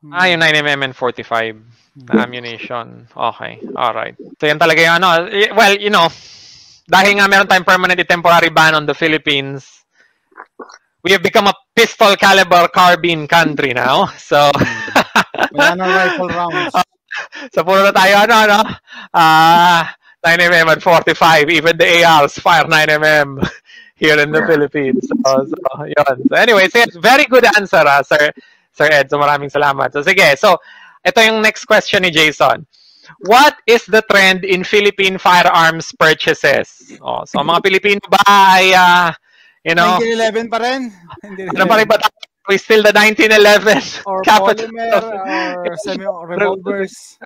Speaker 2: Yung 9mm and 45 na ammunition. Okay. Alright. So yan talaga yung well, dahil nga meron tayong permanent and temporary ban on the Philippines, we have become a pistol caliber carbine country now. So
Speaker 1: wala na rifle rounds.
Speaker 2: So puro na tayo, 9mm at 45. Even the ARs fire 9mm here in the Philippines. So yun. So anyway, very good answer, Sir Ed. So maraming salamat. So sige, so ito yung next question ni Jason. What is the trend in Philippine firearms purchases? So mga Pilipino ba ay,
Speaker 1: 1911 pa rin?
Speaker 2: Ano pa rin ba? We still the 1911
Speaker 1: or
Speaker 2: capital.
Speaker 1: polymer or semi-revolvers.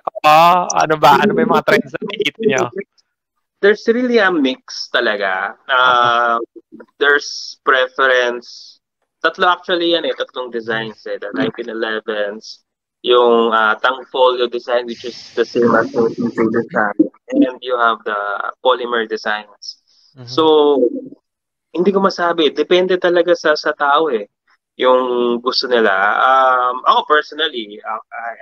Speaker 2: Ano ba yung mga trends na nakikita nyo?
Speaker 3: There's really a mix talaga. There's preference. Tatlo actually yan tatlong designs The 1911s, yung tang folio design which is the same as the design, and you have the polymer designs. So hindi ko masabi, depende talaga sa tao yung gusto nila. Ako personally,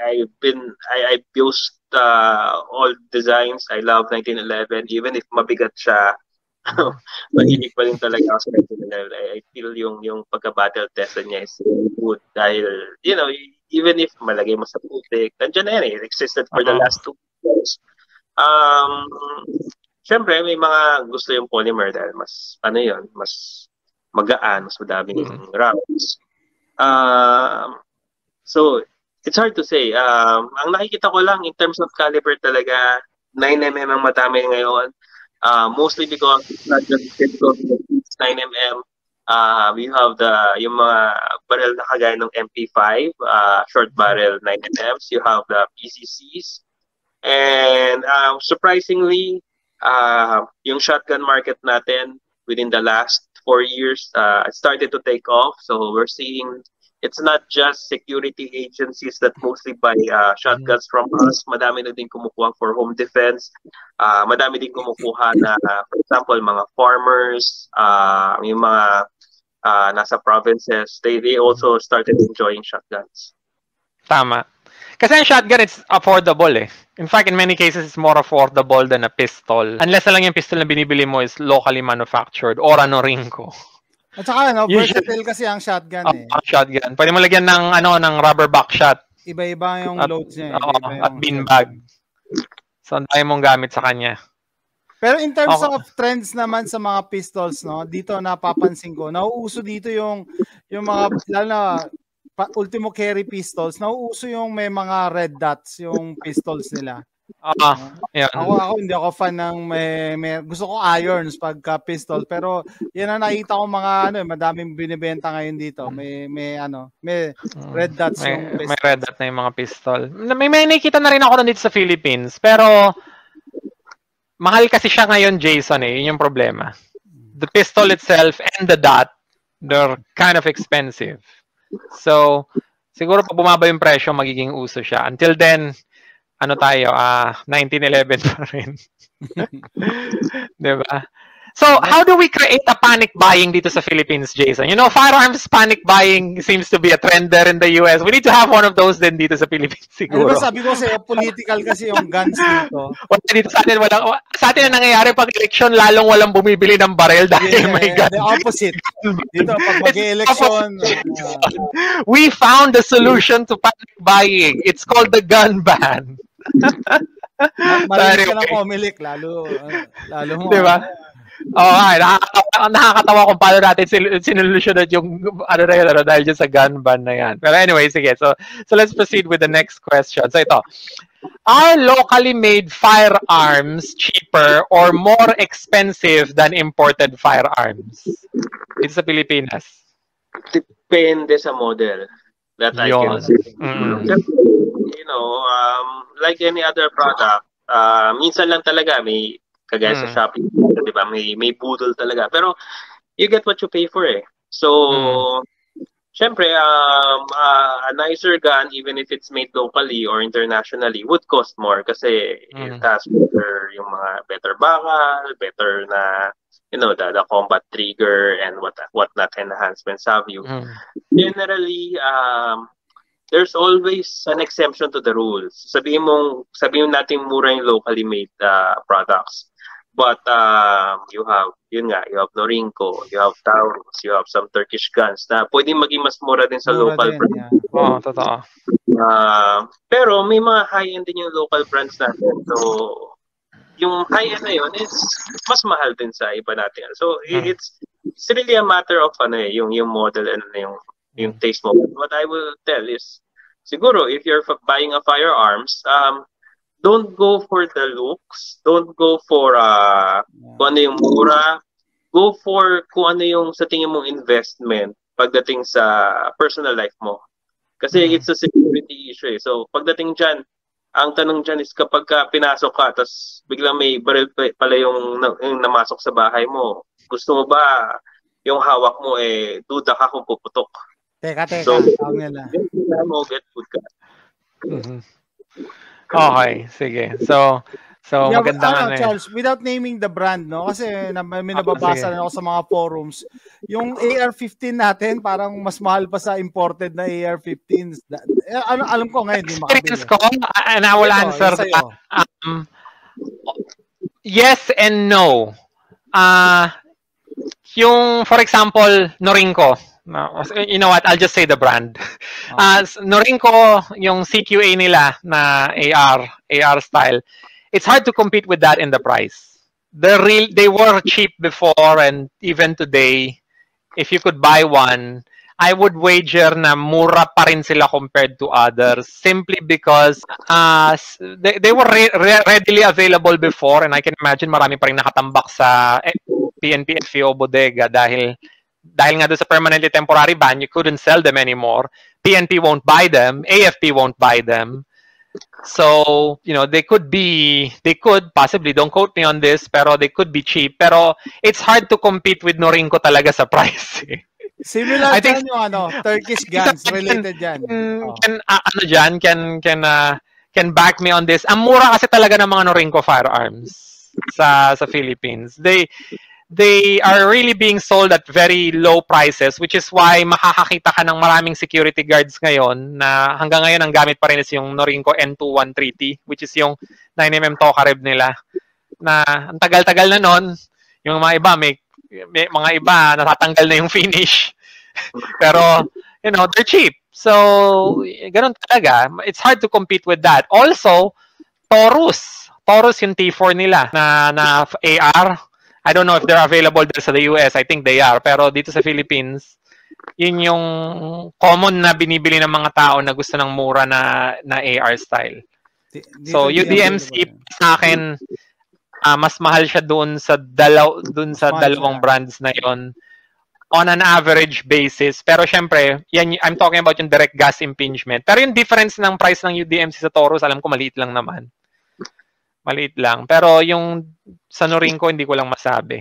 Speaker 3: I've used all designs. I love 1911 even if mabigat siya. Mahilig pa rin talaga ako sa 1911. I feel yung pagka-battle test niya is really good dahil, even if malagay mo sa putik, nandiyan na yan It existed for the last 2 years. Siyempre, may mga gusto yung polymer dahil mas, mas magaan, mas madaming rounds. So, it's hard to say. Ang nakikita ko lang in terms of caliber talaga, 9mm ang madami ngayon. Mostly because it's not just typical 9mm. We have yung mga barrel na kagaya ng MP5, short barrel 9mm. You have the PCCs. And surprisingly, yung shotgun market natin within the last 4 years started to take off. So we're seeing it's not just security agencies that mostly buy shotguns from us. Madami na din kumukuha for home defense. Madami din kumukuha na, for example, mga farmers, yung mga nasa provinces, they also started enjoying shotguns.
Speaker 2: Tama. Kasi ang shotgun, it's affordable In fact, in many cases, it's more affordable than a pistol. Unless lang yung pistol na binibili mo is locally manufactured or Rinco.
Speaker 1: At saka, versatile kasi ang shotgun
Speaker 2: Ang shotgun. Pwede mo lagyan ng rubber buckshot.
Speaker 1: Iba-iba yung loads niya.
Speaker 2: At beanbag. So, ang dami mong gamit sa kanya.
Speaker 1: Pero in terms of trends naman sa mga pistols, dito napapansin ko, nauuso dito yung mga, lalo na, ultimo carry pistols, nauuso yung may mga red dots yung pistols nila.
Speaker 2: Yeah.
Speaker 1: Ako hindi ako fan ng may gusto ko irons pagka pistol, pero yan ang nakita ko mga madaming binibenta ngayon dito. May red dots yung pistols.
Speaker 2: May red dot na yung mga pistol. May nakita na rin ako dito sa Philippines, pero mahal kasi siya ngayon, Jason yun yung problema. The pistol itself and the dot, they're kind of expensive. So, siguro pag bumaba yung presyo, magiging uso siya. Until then, 1911 pa rin. Diba? So, how do we create a panic buying dito sa Philippines, Jason? Firearms panic buying seems to be a trend there in the US. We need to have one of those din dito sa Philippines siguro.
Speaker 1: Sabi ko sa'yo, political kasi yung guns dito.
Speaker 2: Dito sa atin ang nangyayari pag election, lalong walang bumibili ng barel dahil may guns.
Speaker 1: The opposite. Dito, pag mag-election.
Speaker 2: We found the solution to panic buying. It's called the gun ban.
Speaker 1: Marinig ka na pumilik, lalo mo.
Speaker 2: Diba? Nakakatawa kung paano natin sinulusyonan yung dahil dyan sa gun ban na yan. Pero anyway, sige. So let's proceed with the next question. So ito, are locally made firearms cheaper or more expensive than imported firearms? It's sa Pilipinas.
Speaker 3: Depende sa model that I can say. Like any other product, minsan lang talaga may kagaya sa Shopee, di ba? May budol talaga. Pero you get what you pay for So, syempre, a nicer gun, even if it's made locally or internationally, would cost more kasi it has yung mga better bakal, better na, the combat trigger and whatnot enhancements have you. Generally, there's always an exemption to the rules. Sabihin natin mura yung locally made products. But you have Norinco, you have Taurus, you have some Turkish guns na pwedeng maging mas mura din sa
Speaker 1: Mura
Speaker 3: local
Speaker 1: din,
Speaker 3: brands.
Speaker 1: yeah.
Speaker 2: Oo, totoo.
Speaker 3: Pero may mga high-end din yung local brands natin. So, yung high-end na yun is mas mahal din sa iba natin. So, it's really a matter of yung model and yung taste mo. What I will tell is, siguro, if you're buying a firearms, don't go for the looks. Don't go for kung ano yung mura. Go for kung ano yung sa tingin mong investment pagdating sa personal life mo. Kasi it's a security issue. So, pagdating dyan, ang tanong dyan is kapag pinasok ka, tapos biglang may baril pala yung namasok sa bahay mo, gusto mo ba yung hawak mo, duda ka kung puputok.
Speaker 1: Teka.
Speaker 3: So,
Speaker 1: get
Speaker 3: food ka.
Speaker 2: Okay, sige. So magandang
Speaker 1: Charles, without naming the brand, no? Kasi may nababasa na ako sa mga forums. Yung AR-15 natin, parang mas mahal pa sa imported na AR-15s. Alam ko ngayon, hindi makabili.
Speaker 2: Experience ko, and I will answer that. Yes and no. Yung, for example, Norinco. You know what? I'll just say the brand. Norinco, yung CQA nila na AR style. It's hard to compete with that in the price. They were cheap before, and even today, if you could buy one, I would wager na mura pa rin sila compared to others, simply because they were readily available before, and I can imagine marami pa rin nakatambak sa PNP FEO bodega dahil nga doon sa permanently temporary ban, you couldn't sell them anymore. PNP won't buy them. AFP won't buy them. So, they could possibly, don't quote me on this, pero they could be cheap. Pero it's hard to compete with Norinco talaga sa price.
Speaker 1: Similar dyan yung Turkish guns related dyan.
Speaker 2: Can back me on this. Ang mura kasi talaga ng mga Norinco firearms sa Philippines. They are really being sold at very low prices, which is why makakakita ka ng maraming security guards ngayon na hanggang ngayon ang gamit pa rin is yung Norinco N213T, which is yung 9mm Tokarev nila. Na ang tagal-tagal na nun, yung mga iba, may mga iba natatanggal na yung finish. Pero, they're cheap. So, ganun talaga. It's hard to compete with that. Also, Taurus yung T4 nila na AR. I don't know if they're available there sa the US. I think they are. Pero dito sa Philippines, yun yung common na binibili ng mga tao na gusto ng mura na AR style. So, UDMC sa akin, mas mahal siya doon sa dalawang brands na yon on an average basis. Pero syempre, I'm talking about yung direct gas impingement. Pero yung difference ng price ng UDMC sa Taurus, alam ko maliit lang naman. Maliit lang. Pero yung sa Norinco, hindi ko lang masabi.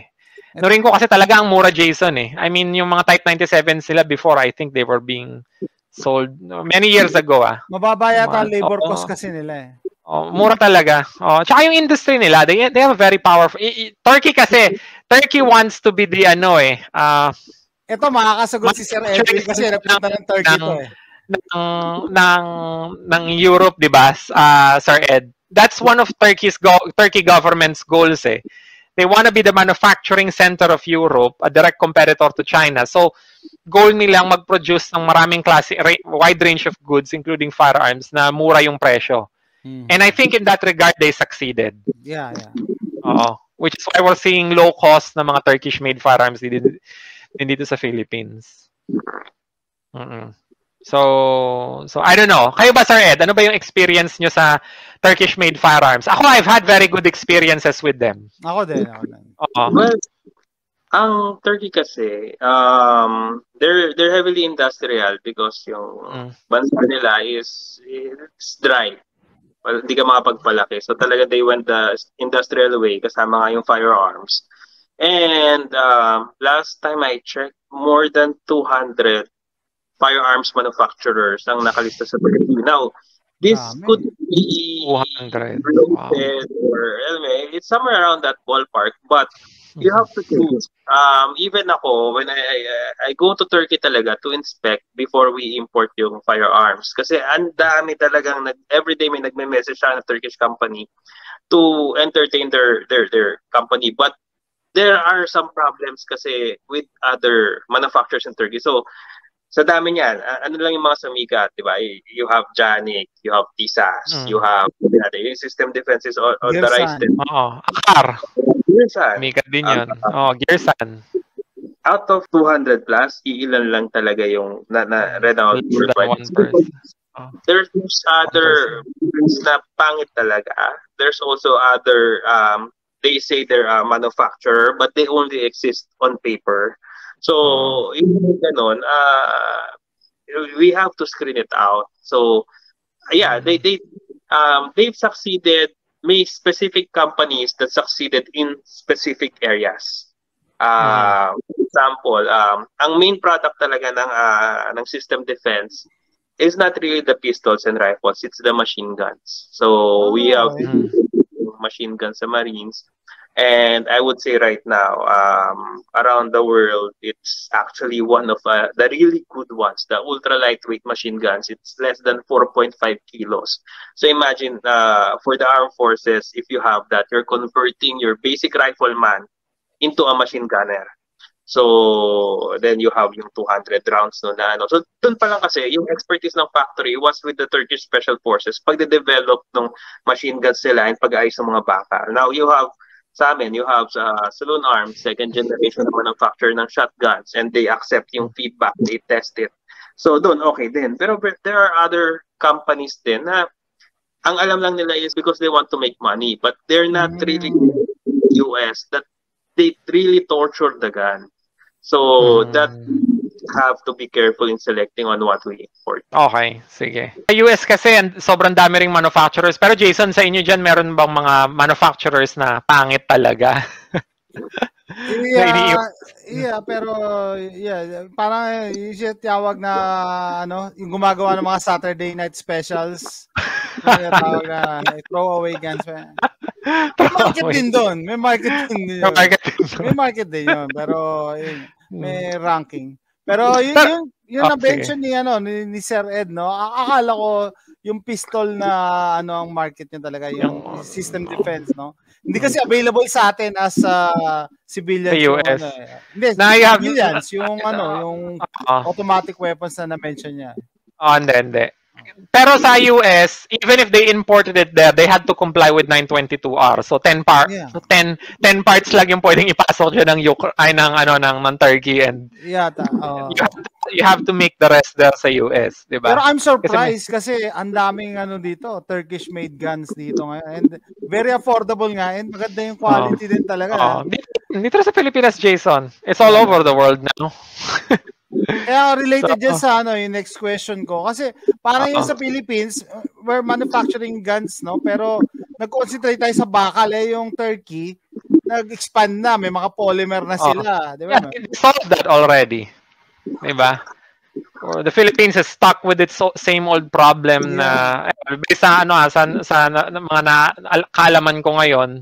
Speaker 2: Norinco kasi talaga ang mura, Jason eh. I mean, yung mga Type 97 sila before, I think they were being sold many years ago.
Speaker 1: Mababa yata ang labor cost kasi nila eh.
Speaker 2: Mura talaga. Tsaka yung industry nila, they have a very powerful... Turkey wants to be the
Speaker 1: ito, makakasagot si Sir Edwin kasi napunta ng Turkey to eh.
Speaker 2: ng Europe, di ba, Sir Ed? That's one of Turkey government's goals eh. They want to be the manufacturing center of Europe, a direct competitor to China. So, goal nilang mag-produce ng maraming klase, wide range of goods, including firearms, na mura yung presyo. And I think in that regard, they succeeded.
Speaker 1: Yeah.
Speaker 2: Which is why we're seeing low cost na mga Turkish-made firearms dito sa Philippines. So I don't know. Kayo ba, Sir Ed? Ano ba yung experience nyo sa Turkish-made firearms? Ako, I've had very good experiences with them.
Speaker 1: Ako din.
Speaker 3: Well, ang Turkey kasi, they're heavily industrial because yung bansa nila it's dry. Well, hindi ka makapagpalaki. So talaga they went the industrial way kasama nga yung firearms. And last time I checked, more than 200 firearms manufacturers ang nakalista sa Turkey. Now, this could be
Speaker 2: 200.
Speaker 3: Wow. Or it's somewhere around that ballpark. But You have to choose. Even ako, when I go to Turkey talaga to inspect before we import yung firearms. Kasi ang dami talagang, everyday may nagme-message sa Turkish company to entertain their company. But there are some problems kasi with other manufacturers in Turkey. So, sa dami niyan, ano lang yung mga sumikat, di ba? You have Janik, you have Tisas, you have yung system defenses on the rise din.
Speaker 2: Oo, Akar.
Speaker 3: Gearsan.
Speaker 2: Sumikat din yun. Gearsan.
Speaker 3: Out of 200 plus, iilan lang talaga yung na read out worldwide. There's other na pangit talaga. There's also other, they say they're a manufacturer, but they only exist on paper. So, yung ganon, we have to screen it out. So, yeah, they've succeeded. May specific companies that succeeded in specific areas. For example, ang main product talaga ng system defense is not really the pistols and rifles, it's the machine guns. So, we have machine guns sa Marines. And I would say right now, around the world, it's actually one of the really good ones, the ultra lightweight machine guns. It's less than 4.5 kilos. So imagine, for the armed forces, if you have that, you're converting your basic rifleman into a machine gunner. So then you have yung 200 rounds no na ano. So dun pa lang kasi yung expertise ng factory was with the Turkish Special Forces pag-develop ng machine guns nila and pag-aayos ng mga baka. Now you have sa amin, you have Saloon Arms, second generation na manufacturer ng shotguns, and they accept yung feedback, they test it. So doon, okay din. Pero there are other companies din na ang alam lang nila is because they want to make money, but they're not really US, that they really torture the gun. So that have to be careful in selecting on what we import.
Speaker 2: Okay, sige. Sa US kasi sobrang dami ring manufacturers. Pero Jason, sa inyo dyan, meron bang mga manufacturers na pangit talaga?
Speaker 1: Pero parang yung tawag na yung gumagawa ng mga Saturday night specials. Tawag na throwaway guns. May market din doon. May market din yun. Pero may ranking. Pero yun na-mention ni Sir Ed, no? Akala ko yung pistol na ang market niya talaga, yung system defense, no? Hindi kasi available sa atin as civilians.
Speaker 2: Sa US.
Speaker 1: Hindi, civilians, yung automatic weapons na na-mention niya.
Speaker 2: Hindi. Pero sa US, even if they imported it there, they had to comply with 922R. So 10 parts lang yung pwedeng ipasok dyan ng Turkey, and you have to make the rest there sa US, di ba?
Speaker 1: Pero I'm surprised kasi ang daming dito, Turkish made guns dito ngayon, and very affordable nga, and maganda yung quality din talaga.
Speaker 2: Dito sa Pilipinas, Jason, it's all over the world now.
Speaker 1: Kaya related dyan sa yung next question ko. Kasi parang yung sa Philippines, we're manufacturing guns, no? Pero nag-concentrate tayo sa bakal, yung Turkey, nag-expand na. May mga polymer na sila. Di ba?
Speaker 2: Yeah, it solved that already. Di ba? The Philippines is stuck with its same old problem na, based sa mga kaalaman ko ngayon,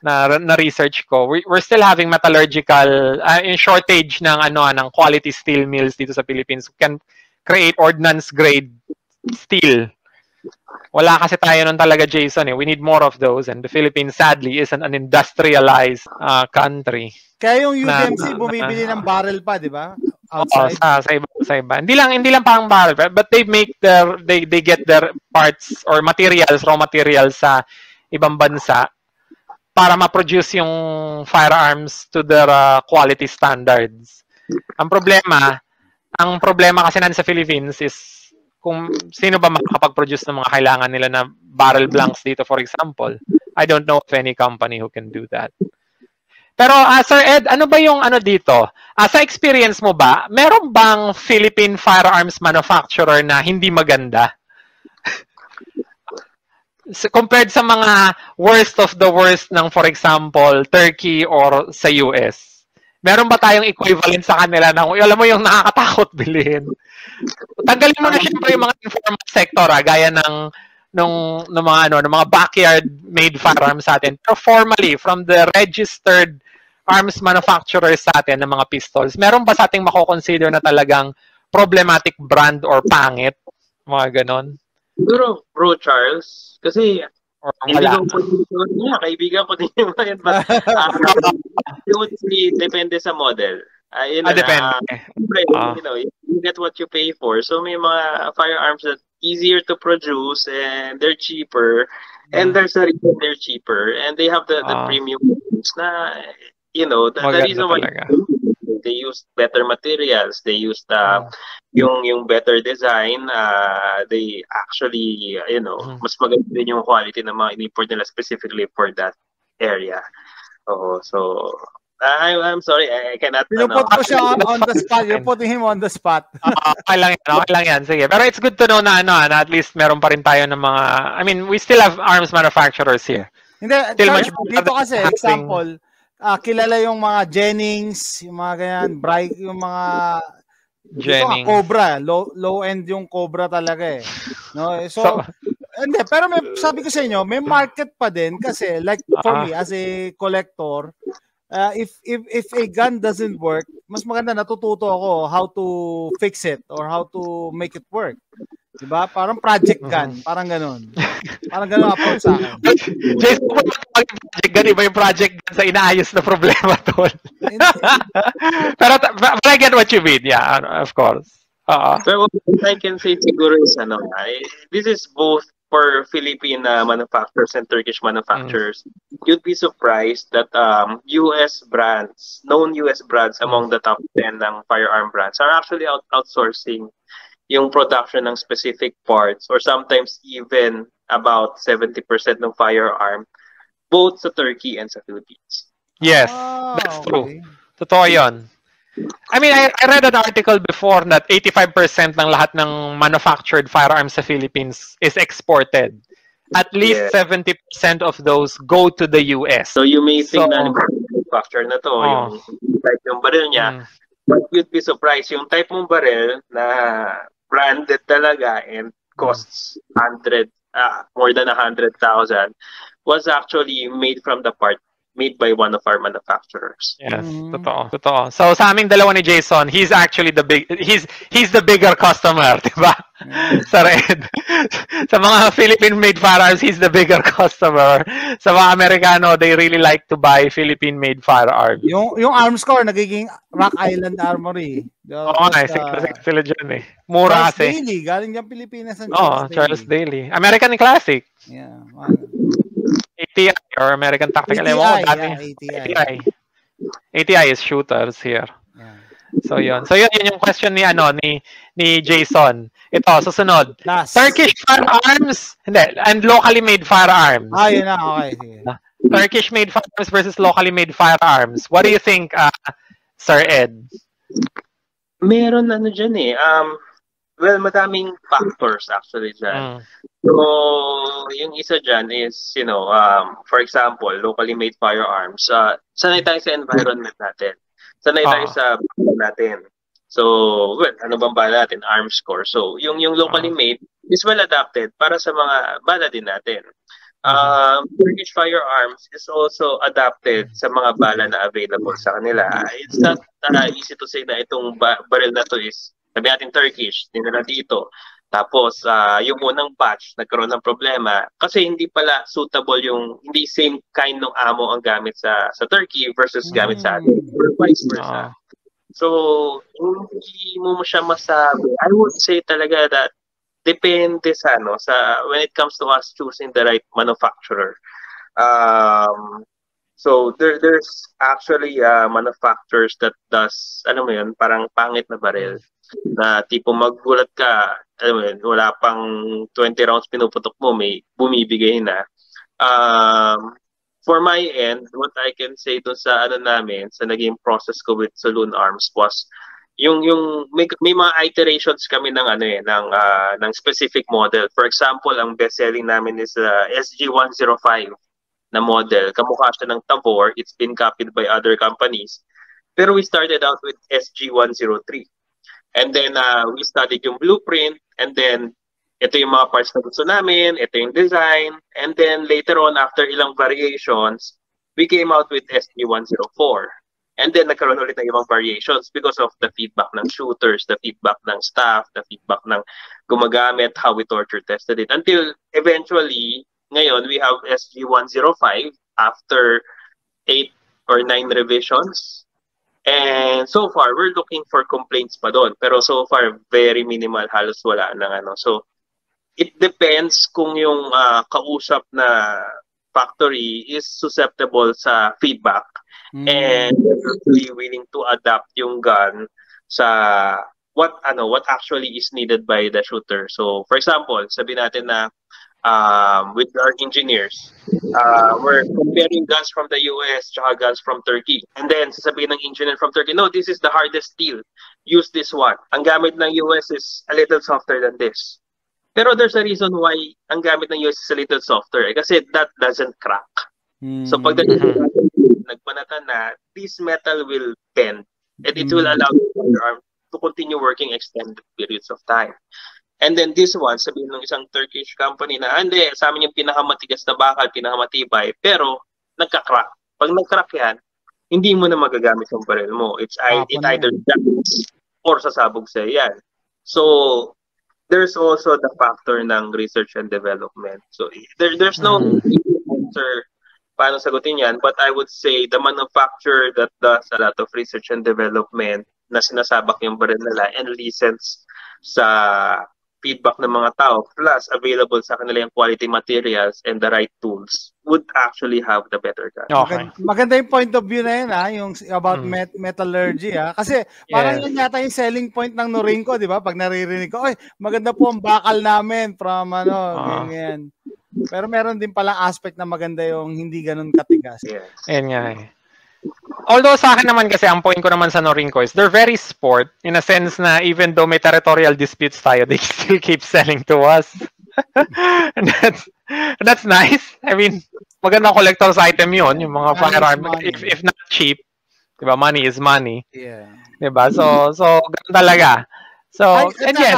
Speaker 2: na research ko, we're still having metallurgical shortage ng quality steel mills dito sa Philippines who can create ordnance grade steel. Wala kasi tayo nun talaga, Jason. We need more of those, and the Philippines sadly is an industrialized country.
Speaker 1: Kaya yung UDMC bumibili ng barrel pa, di ba?
Speaker 2: Outside. Sa iba. Hindi lang parang barrel, but they get their parts or raw materials sa ibang bansa para ma-produce yung firearms to their quality standards. Ang problema kasi sa Philippines is kung sino ba makakapag-produce ng mga kailangan nila na barrel blanks dito, for example. I don't know of any company who can do that. Pero Sir Ed, ano ba yung dito? Sa experience mo ba, meron bang Philippine firearms manufacturer na hindi maganda? Compared sa mga worst of the worst ng, for example, Turkey or sa US, meron ba tayong equivalent sa kanila na, alam mo yung nakakatakot bilhin? Tanggalin mo na syempre yung mga informal sector, gaya ng mga backyard made firearms sa atin. Pero formally, from the registered arms manufacturers sa atin ng mga pistols, meron ba sa ating mako-consider na talagang problematic brand or pangit? Mga ganon?
Speaker 3: Siguro, Bro Charles, kasi
Speaker 2: Or
Speaker 3: hindi
Speaker 2: wala?
Speaker 3: ko po niya, kaibigan ko din yung yan. But, I would say, depende sa model. Yun na
Speaker 2: Depende.
Speaker 3: you know, you get what you pay for. So, may mga firearms that easier to produce and they're cheaper. And there's a reason they're cheaper. And they have the premium ones na, you know, the reason why they use better materials, they use yung better design, they actually, you know, mas maganda din yung quality ng mga in-import nila specifically for that area. So I'm sorry, I cannot.
Speaker 1: Pinuput ko siya on the spot. You're putting him on the spot.
Speaker 2: Okay lang yan. Sige. Pero it's good to know na na at least meron pa rin tayo ng mga, I mean, we still have arms manufacturers here.
Speaker 1: Hindi, Charles, dito kasi, example, kilala yung mga Jennings, yung mga ganyan, Bright, yung mga
Speaker 2: Jennings.
Speaker 1: Cobra, low end yung Cobra talaga eh. No, so hindi, pero sabi ko sa inyo, may market pa din kasi like for me as a collector, if a gun doesn't work, mas maganda natututo ako how to fix it or how to make it work. Diba? Parang project gun. Parang ganun. Parang ganun approach sa akin.
Speaker 2: Jason, project gun, iba yung project gun sa inaayos na problema, tol. But I get what you mean. Yeah, of course.
Speaker 3: Pero what I can say siguro is, this is both for Philippine manufacturers and Turkish manufacturers. You'd be surprised that US brands, known US brands among the top 10 ng firearm brands are actually outsourcing yung production ng specific parts or sometimes even about 70% ng firearm both sa Turkey and sa Philippines.
Speaker 2: Yes, that's true. Totoo yun. I mean, I read an article before that 85% ng lahat ng manufactured firearms sa Philippines is exported. At least 70% of those go to the US.
Speaker 3: So you may think na manufacture na to, yung type yung baril niya, but you'd be surprised, yung type mong baril na branded talaga and costs more than 100,000 was actually made from the part made by one of our manufacturers.
Speaker 2: Yes, totoo. So sa aming dalawa ni Jason, he's actually he's the bigger customer, di ba? Sa Red. Sa mga Philippine-made firearms, he's the bigger customer. Sa mga Amerikano, they really like to buy Philippine-made firearms.
Speaker 1: Yung arms core nagiging Rock Island Armory.
Speaker 2: Sila dyan eh. Mura kasi.
Speaker 1: Charles Daly, galing yung Pilipinas ang
Speaker 2: Charles Daly. American Classic.
Speaker 1: Yeah.
Speaker 2: ATI or American Tactical.
Speaker 1: ATI.
Speaker 2: ATI is shooters here.
Speaker 1: Yeah.
Speaker 2: So yun yung question ni ni Jason. Ito susunod.
Speaker 1: Last.
Speaker 2: Turkish firearms and locally made firearms.
Speaker 1: Yun na, okay. Sige.
Speaker 2: Turkish made firearms versus locally made firearms. What do you think, Sir Ed?
Speaker 3: Meron dyan eh. Well, madaming factors actually dyan. So, yung isa dyan is, for example, locally made firearms. Sanay tayo sa environment natin. Sanay tayo sa bala natin. So, well, ano bang bala natin? Arms core. So, yung locally made is well adapted para sa mga bala din natin. Turkish firearms is also adapted sa mga bala na available sa kanila. It's not easy to say na itong baril na to is, sabi natin Turkish, dinala dito. Tapos, yung unang batch, nagkaroon ng problema kasi hindi pala suitable hindi same kind ng ammo ang gamit sa Turkey versus gamit sa atin. Or vice versa. So, hindi mo siya masabi. I would say talaga that depende sa when it comes to us choosing the right manufacturer. So there's actually manufacturers that does parang pangit na baril na tipo maggulat ka, wala pang 20 rounds pinuputok mo, may bumibigay na. For my end, what I can say dun sa namin, sa naging process ko with Saloon Arms was yung may mga iterations kami ng ng specific model. For example, ang best selling namin is SG-105 na model. Kamukha siya ng Tavor. It's been copied by other companies. Pero we started out with SG-103. And then we studied yung blueprint, and then ito yung mga parts na gusto namin, ito yung design, and then later on after ilang variations, we came out with SG-104. And then nagkaroon ulit ng ibang variations because of the feedback ng shooters, the feedback ng staff, the feedback ng gumagamit, how we torture tested it. Until eventually, ngayon, we have SG-105 after 8 or 9 revisions. And so far, we're looking for complaints pa doon. Pero so far, very minimal, halos wala ng ano. So, it depends kung yung kausap na factory is susceptible sa feedback. And really willing to adapt yung gun sa what actually is needed by the shooter. So for example, sabihin natin na with our engineers, we're comparing guns from the US tsaka guns from Turkey. And then sasabihin ng engineer from Turkey, no, this is the hardest steel. Use this one. Ang gamit ng US is a little softer than this. Pero there's a reason why ang gamit ng US is a little softer. Kasi that doesn't crack. So pag nagpanatan na, this metal will bend and it will allow the firearm to continue working extended periods of time. And then this one, sabihin ng isang Turkish company na, hindi, sa amin yung pinakamatigas na bakal, pinakamatibay, pero nagka-crack. Pag nag-crack yan, hindi mo na magagamit yung barrel mo. It either jams or sasabog sa yan. So, there's also the factor ng research and development. So, there's no answer paano sagutin yan, but I would say the manufacturer that does a lot of research and development na sinasabak yung baril nila and listens sa feedback ng mga tao plus available sa kanila yung quality materials and the right tools would actually have the better gun.
Speaker 1: Okay. Maganda yung point of view na yun, yung about metallurgy. Kasi parang yun yata yung selling point ng Norinco, di ba? Pag naririnig ko, maganda po ang bakal namin from ganyan. Pero meron din palang aspect na maganda yung hindi ganun katigas.
Speaker 2: Ayan nga eh. Although sa akin naman kasi, ang point ko naman sa Norinco is they're very sport in a sense na even though may territorial disputes tayo, they still keep selling to us. and that's nice. I mean, magandang collector's item yun, yung mga firearm. If not cheap, diba, money is money. Yeah. Diba? So ganun talaga. So, and yes,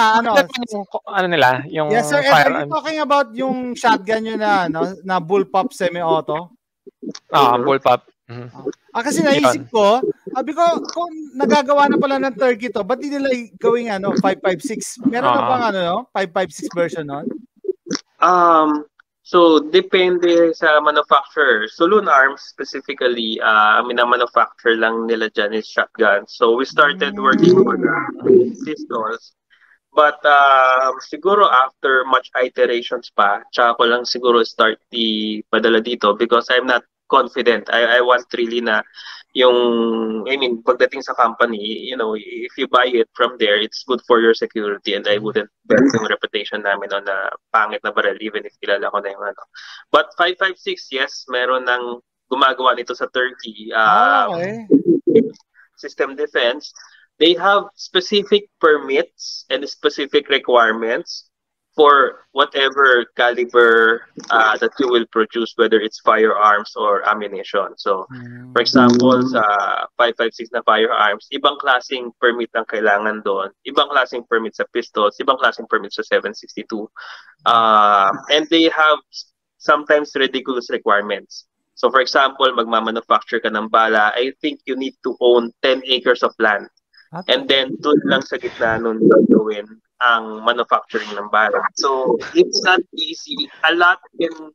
Speaker 2: yung
Speaker 1: yes, sir. Are you talking about yung shotgun yun na bullpup semi-auto?
Speaker 2: Bullpup.
Speaker 1: Kasi naisip ko, sabi ko, kung nagagawa na pala ng Turkey to, ba't di nila gawing 5.56? Meron na bang 5.56 version nun?
Speaker 3: So, depende sa manufacturer. Saloon Arms specifically, manufacture lang nila dyan is shotgun. So, we started working on pistols. But siguro after much iterations pa, tsaka ko lang siguro start padala dito because I'm not confident. I want really na pagdating sa company, if you buy it from there, it's good for your security and I wouldn't bet yung reputation namin on a pangit na barrel even if kilala ko na yung But 5.56, yes, meron ng gumagawa nito sa Turkey. System defense. They have specific permits and specific requirements for whatever caliber that you will produce, whether it's firearms or ammunition. So, for example, sa 5.56 na firearms, ibang klaseng permit ang kailangan doon, ibang klaseng permit sa pistols, ibang klaseng permit sa 7.62. And they have sometimes ridiculous requirements. So, for example, magmamanufacture ka ng bala, I think you need to own 10 acres of land. And then, doon lang sa gitna nun gawin ang manufacturing ng bala. So, it's not easy. A lot can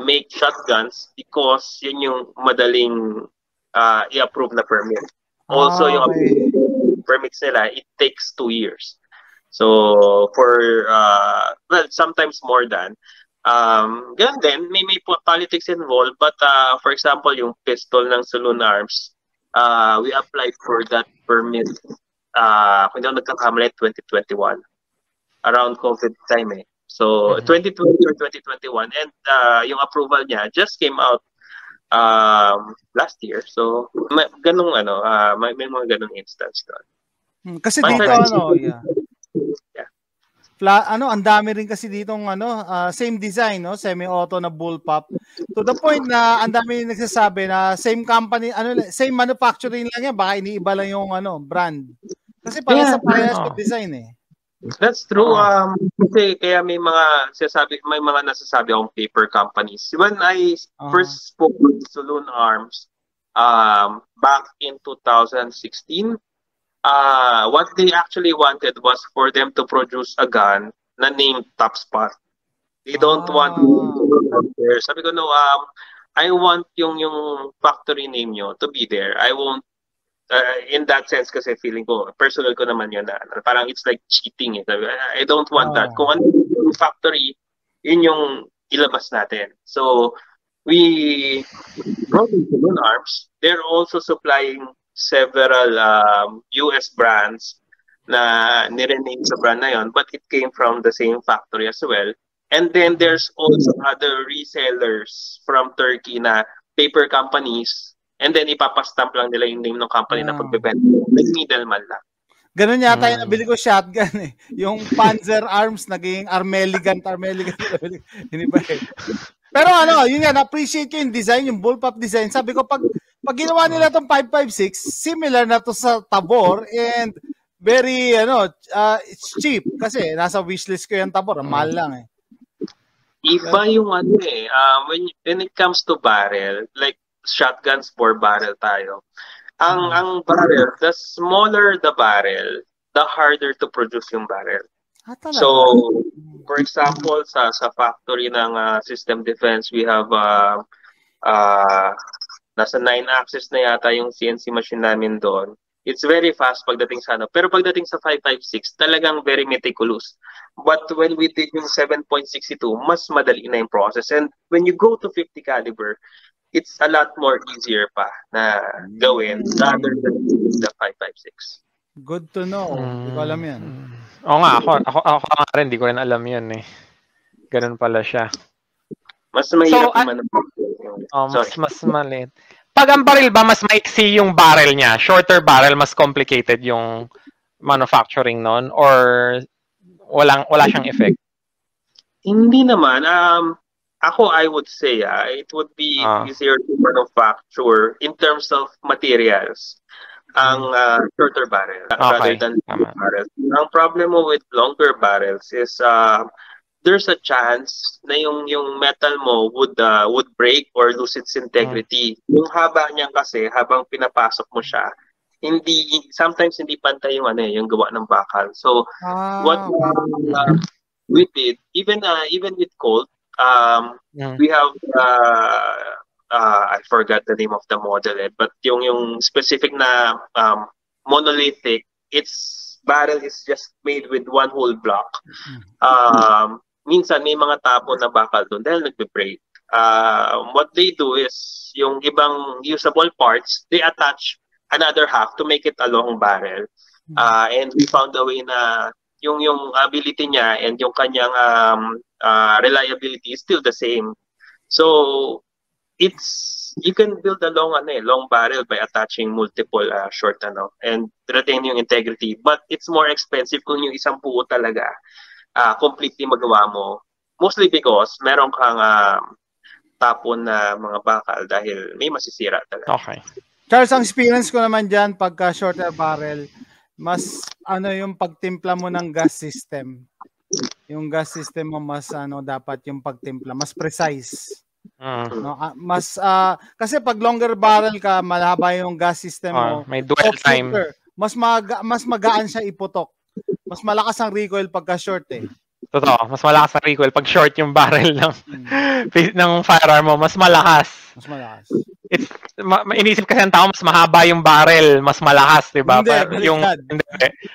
Speaker 3: make shotguns because yun yung madaling i-approve na permit. Also, yung permits nila, it takes 2 years. So, for, sometimes more than. Ganun din, may politics involved. But, for example, yung pistol ng Saloon Arms, we applied for that permit kung hindi ako nagkakamali, 2021. Around COVID time eh. So, 2020 or 2021. And yung approval niya just came out last year. So, may mga ganung instance doon.
Speaker 1: Kasi dito, ang dami rin kasi ditong same design, semi-auto na bullpup. To the point na ang dami nagsasabi na same company, same manufacturing lang yan, baka iniiba lang yung brand. Kasi parehas sa design eh.
Speaker 3: That's true. Kasi kaya may mga nasasabi akong paper companies. When I first spoke with Saloon Arms, back in 2016, what they actually wanted was for them to produce a gun na named Top Spot. They don't want there. Sabi ko, no, I want yung factory name nyo to be there. I won't, in that sense kasi feeling ko, personal ko naman yun na parang it's like cheating. I don't want that. Kung ano yung factory, yun yung ilabas natin. So, we brought in Saloon Arms. They're also supplying several US brands na nirename sa brand na yun, but it came from the same factory as well. And then there's also other resellers from Turkey na paper companies, and then ipapastamp lang nila yung name ng company na pagbebenta. Like middleman lang.
Speaker 1: Ganun yata yung nabili ko shotgun eh. Yung Panzer Arms naging Armeligan. Hindi ba eh? Pero yun nga, na-appreciate ko yung design, yung bullpup design. Sabi ko, pag ginawa nila itong 5.56, similar na to sa Tabor, and very, it's cheap. Kasi nasa wishlist ko yung Tabor. Mahal lang eh.
Speaker 3: Iba yung when it comes to barrel, like shotguns 4-barrel tayo. Ang barrel, the smaller the barrel, the harder to produce yung barrel. So, for example, sa factory ng System Defense, we have nasa 9-axis na yata yung CNC machine namin doon. It's very fast pagdating sa pero pagdating sa 5.56, talagang very meticulous. But when we did yung 7.62, mas madali na yung process. And when you go to 50 caliber, it's a lot more easier pa na gawin rather than the 5.56.
Speaker 1: Good to know. Hindi ko alam yan.
Speaker 2: Oo nga, ako nga rin, hindi ko rin alam yun eh. Ganun pala siya.
Speaker 3: Mas mahirap
Speaker 2: mas maliit. Pag ang barrel ba, mas maiksi yung barrel niya? Shorter barrel, mas complicated yung manufacturing nun? Or wala siyang effect?
Speaker 3: Hindi naman. Ako, I would say, it would be easier to manufacture in terms of materials ang shorter barrel rather than longer barrels. Ang problem mo with longer barrels is there's a chance na yung metal mo would break or lose its integrity. Yung haba niyan kasi, habang pinapasok mo siya, sometimes hindi pantay yung gawa ng bakal. So, what we did, even with Colt, we have I forgot the name of the model but yung specific na monolithic, its barrel is just made with one whole block. Minsan may mga tapo na bakal doon dahil nagbe-break. What they do is yung ibang usable parts, they attach another half to make it a long barrel. And we found a way na yung ability niya and yung kanyang reliability is still the same. So you can build a long barrel by attaching multiple short and retain yung integrity, but it's more expensive kung yung isang buo talaga completely magawa mo, mostly because meron kang tapon na mga bakal dahil may masisira talaga.
Speaker 2: Okay.
Speaker 1: Charles, ang experience ko naman dyan pagka shorter barrel, mas yung pagtimpla mo ng gas system. Yung gas system mo mas dapat yung pagtimpla, mas precise. Kasi pag longer barrel ka, malaba yung gas system mo.
Speaker 2: May dwell time.
Speaker 1: Mas magaan siya iputok. Mas malakas ang recoil pagka short eh.
Speaker 2: Totoo, mas malakas ang recoil pag short yung barrel ng firearm mo, mas malakas.
Speaker 1: Mas malakas.
Speaker 2: Inisip kasi ng tao, mas mahaba yung barrel, mas malakas, 'di ba?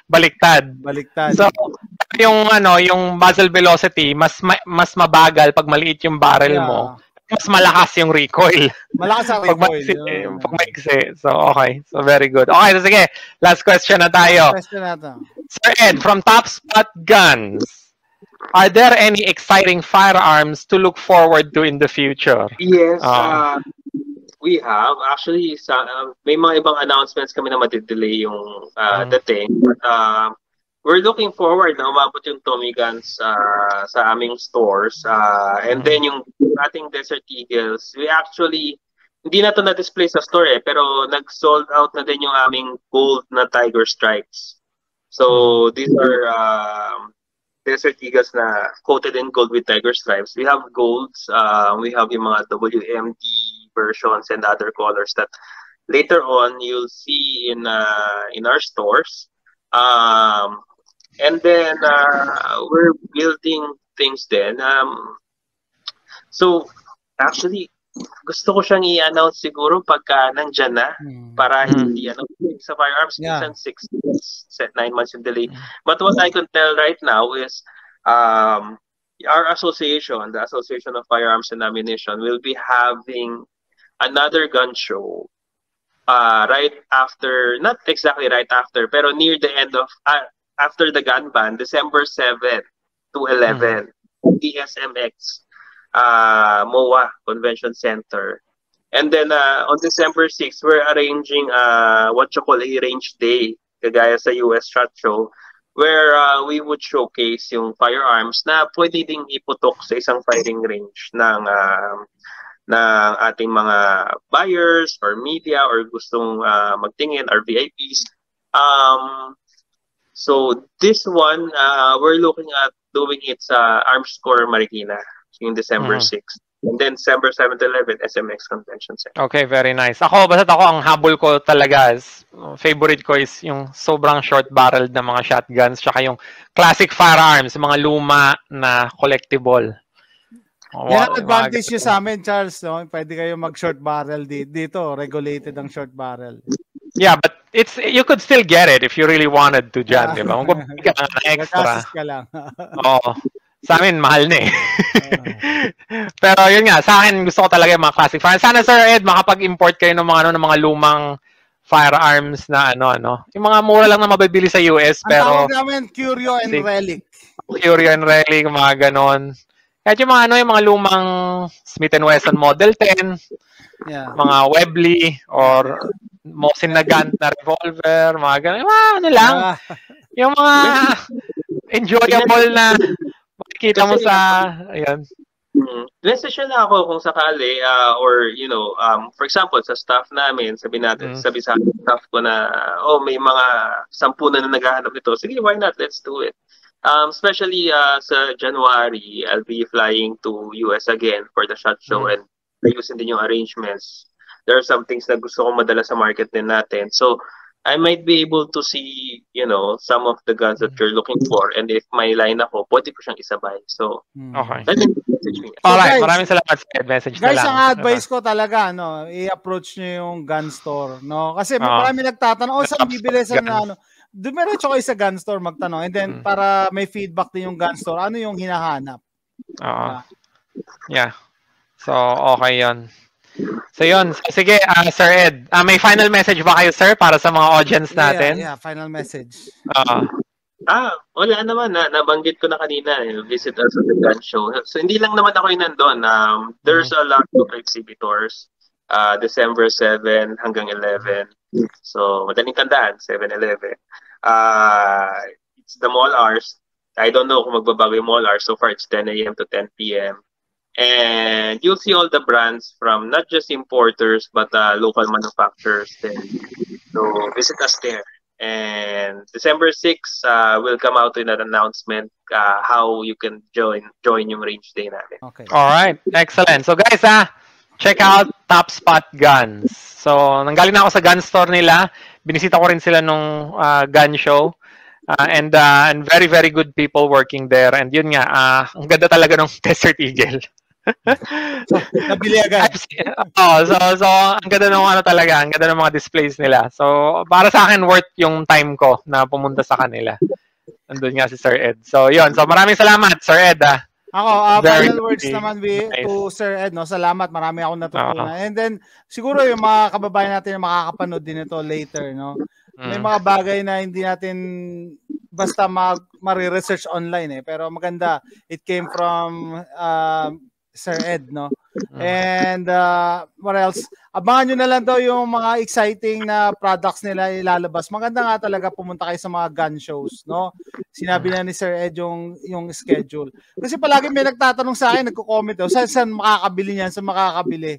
Speaker 2: Baliktad. So, yung muzzle velocity, mas mabagal pag maliit yung barrel mo. Mas malakas yung recoil.
Speaker 1: Malakas ang recoil.
Speaker 2: Pag maiksi. So, okay. So, very good. Okay, so sige. Last question na tayo. Sir Ed, from Top Spot Guns, are there any exciting firearms to look forward to in the future?
Speaker 3: Yes, we have. Actually, may mga ibang announcements kami na matidelay yung dating. But we're looking forward na umabot yung Tommy Guns sa aming stores. And then yung ating Desert Eagles, we actually, hindi na ito na-display sa store pero nag-sold out na din yung aming gold na Tiger Strikes. So these are Desert Eagles na coated in gold with tiger stripes. We have golds, we have yung mga WMD versions and other colors that later on you'll see in our stores. And then we're building things then. So actually, gusto ko siyang i-announce siguro pagka nandyan na para hindi sa firearms minsan 6 months, 9 months yung delay. But what I can tell right now is our association, the Association of Firearms and Ammunition, will be having another gun show right after, not exactly right after, pero near the end of after the gun ban, December 7 to 11, DSMX MOA Convention Center. And then on December 6, we're arranging what you call a range day, kagaya sa US SHOT Show, where we would showcase yung firearms na pwede ding iputok sa isang firing range ng ating mga buyers or media or gustong magtingin or VIPs. So this one, we're looking at doing it sa Arms Corps Marikina yung December 6. And then December 7 to 11, SMX Convention Center.
Speaker 2: Okay, very nice. Basta't ako, ang habol ko talaga is, favorite ko is yung sobrang short-barreled na mga shotguns, tsaka yung classic firearms, mga luma na collectible.
Speaker 1: Yan ang advantage nyo sa amin, Charles, no? Pwede kayo mag-short barrel dito. Regulated ang short barrel.
Speaker 2: Yeah, but you could still get it if you really wanted to dyan, di ba? Kung ka extra.
Speaker 1: Ka lang.
Speaker 2: Oo. Sa amin, mahal na eh. Pero yun nga, sa akin, gusto ko talaga yung mga classic firearms. Sana, Sir Ed, makapag-import kayo ng mga, ng mga lumang firearms na yung mga mura lang na mabibili sa US. Pero,
Speaker 1: ang tawag namin, Curio and Relic.
Speaker 2: Curio and Relic, mga ganon. Kahit yung mga yung mga lumang Smith & Wesson Model 10, mga Webley, or Mosin Nagant na revolver, mga ganon. Lang. Yung mga enjoyable na makikita mo sa, ayan.
Speaker 3: Message na ako kung sakali, or, for example, sa staff namin, sabi sa staff ko na, may mga 10 na naghahanap nito. Sige, why not? Let's do it. Especially sa January, I'll be flying to US again for the SHOT Show and ayusin din yung arrangements. There are some things na gusto kong madala sa market din natin. So, I might be able to see, some of the guns that you're looking for. And if may line ako, pwede ko siyang isabay. So,
Speaker 2: okay.
Speaker 3: Message me.
Speaker 2: Alright, maraming salamat sa message na lang.
Speaker 1: Guys, ang advice ko talaga, i-approach nyo yung gun store, Kasi marami nagtatanong, saan bibili sa dumiretso kayo sa gun store magtanong. And then, para may feedback din yung gun store, ano yung hinahanap?
Speaker 2: Yeah. So, okay yon. So yun, sige, Sir Ed, may final message ba kayo, sir, para sa mga audience natin?
Speaker 1: Yeah, final message.
Speaker 3: Wala naman, nabanggit ko na kanina, visit us at the gun show. So hindi lang naman ako yung nandun. There's a lot of exhibitors, December 7 hanggang 11. So madaling tandaan, 7-11. It's the mall hours. I don't know kung magbabago yung mall hours. So far, it's 10 a.m. to 10 p.m. And you'll see all the brands from not just importers, but local manufacturers. Then, so visit us there. And December 6, we'll come out with an announcement how you can join yung range day natin.
Speaker 2: Okay. All right. Excellent. So guys, check out Top Spot Guns. So, nanggaling na ako sa gun store nila. Binisita ko rin sila nung gun show. And very, very good people working there. And yun nga, ang ganda talaga ng Desert Eagle.
Speaker 1: Nabili agad.
Speaker 2: So ang ganda ng talaga, ang ganda ng mga displays nila. So para sa akin worth yung time ko na pumunta sa kanila. Nandun nga si Sir Ed. So yun, so maraming salamat Sir Ed.
Speaker 1: Ako, final words naman to Sir Ed, Salamat, marami akong natutunan. And then siguro yung mga kababayan natin na makakapanood din ito later, May mga bagay na hindi natin basta ma-research online pero maganda. It came from Sir Ed, And what else? Abangan nyo na lang daw yung mga exciting na products nila ilalabas. Maganda nga talaga pumunta kayo sa mga gun shows, Sinabi na ni Sir Ed yung schedule. Kasi palagi may nagtatanong sa akin, nagko-comment saan makakabili niyan, saan makakabili.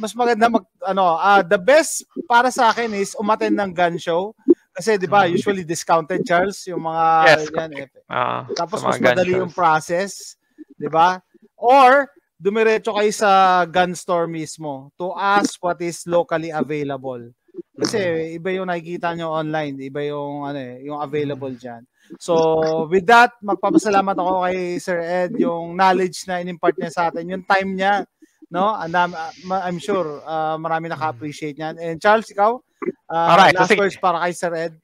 Speaker 1: Mas maganda the best para sa akin is umattend ng gun show. Kasi 'di ba, usually discounted, Charles, yung mga
Speaker 2: Yes,
Speaker 1: yan eh. Tapos
Speaker 2: sa mga
Speaker 1: mas
Speaker 2: gun
Speaker 1: madali
Speaker 2: shows.
Speaker 1: yung process, 'di ba? Or dumiretso kayo sa gun store mismo to ask what is locally available. Kasi iba yung nakikita nyo online, iba yung yung available diyan. So with that, magpapasalamat ako kay Sir Ed, yung knowledge na inimpart niya sa atin, yung time niya, no? I'm sure marami naka-appreciate niyan. And Charles, ikaw,
Speaker 2: Alright,
Speaker 1: last
Speaker 2: so
Speaker 1: words para kay Sir Ed.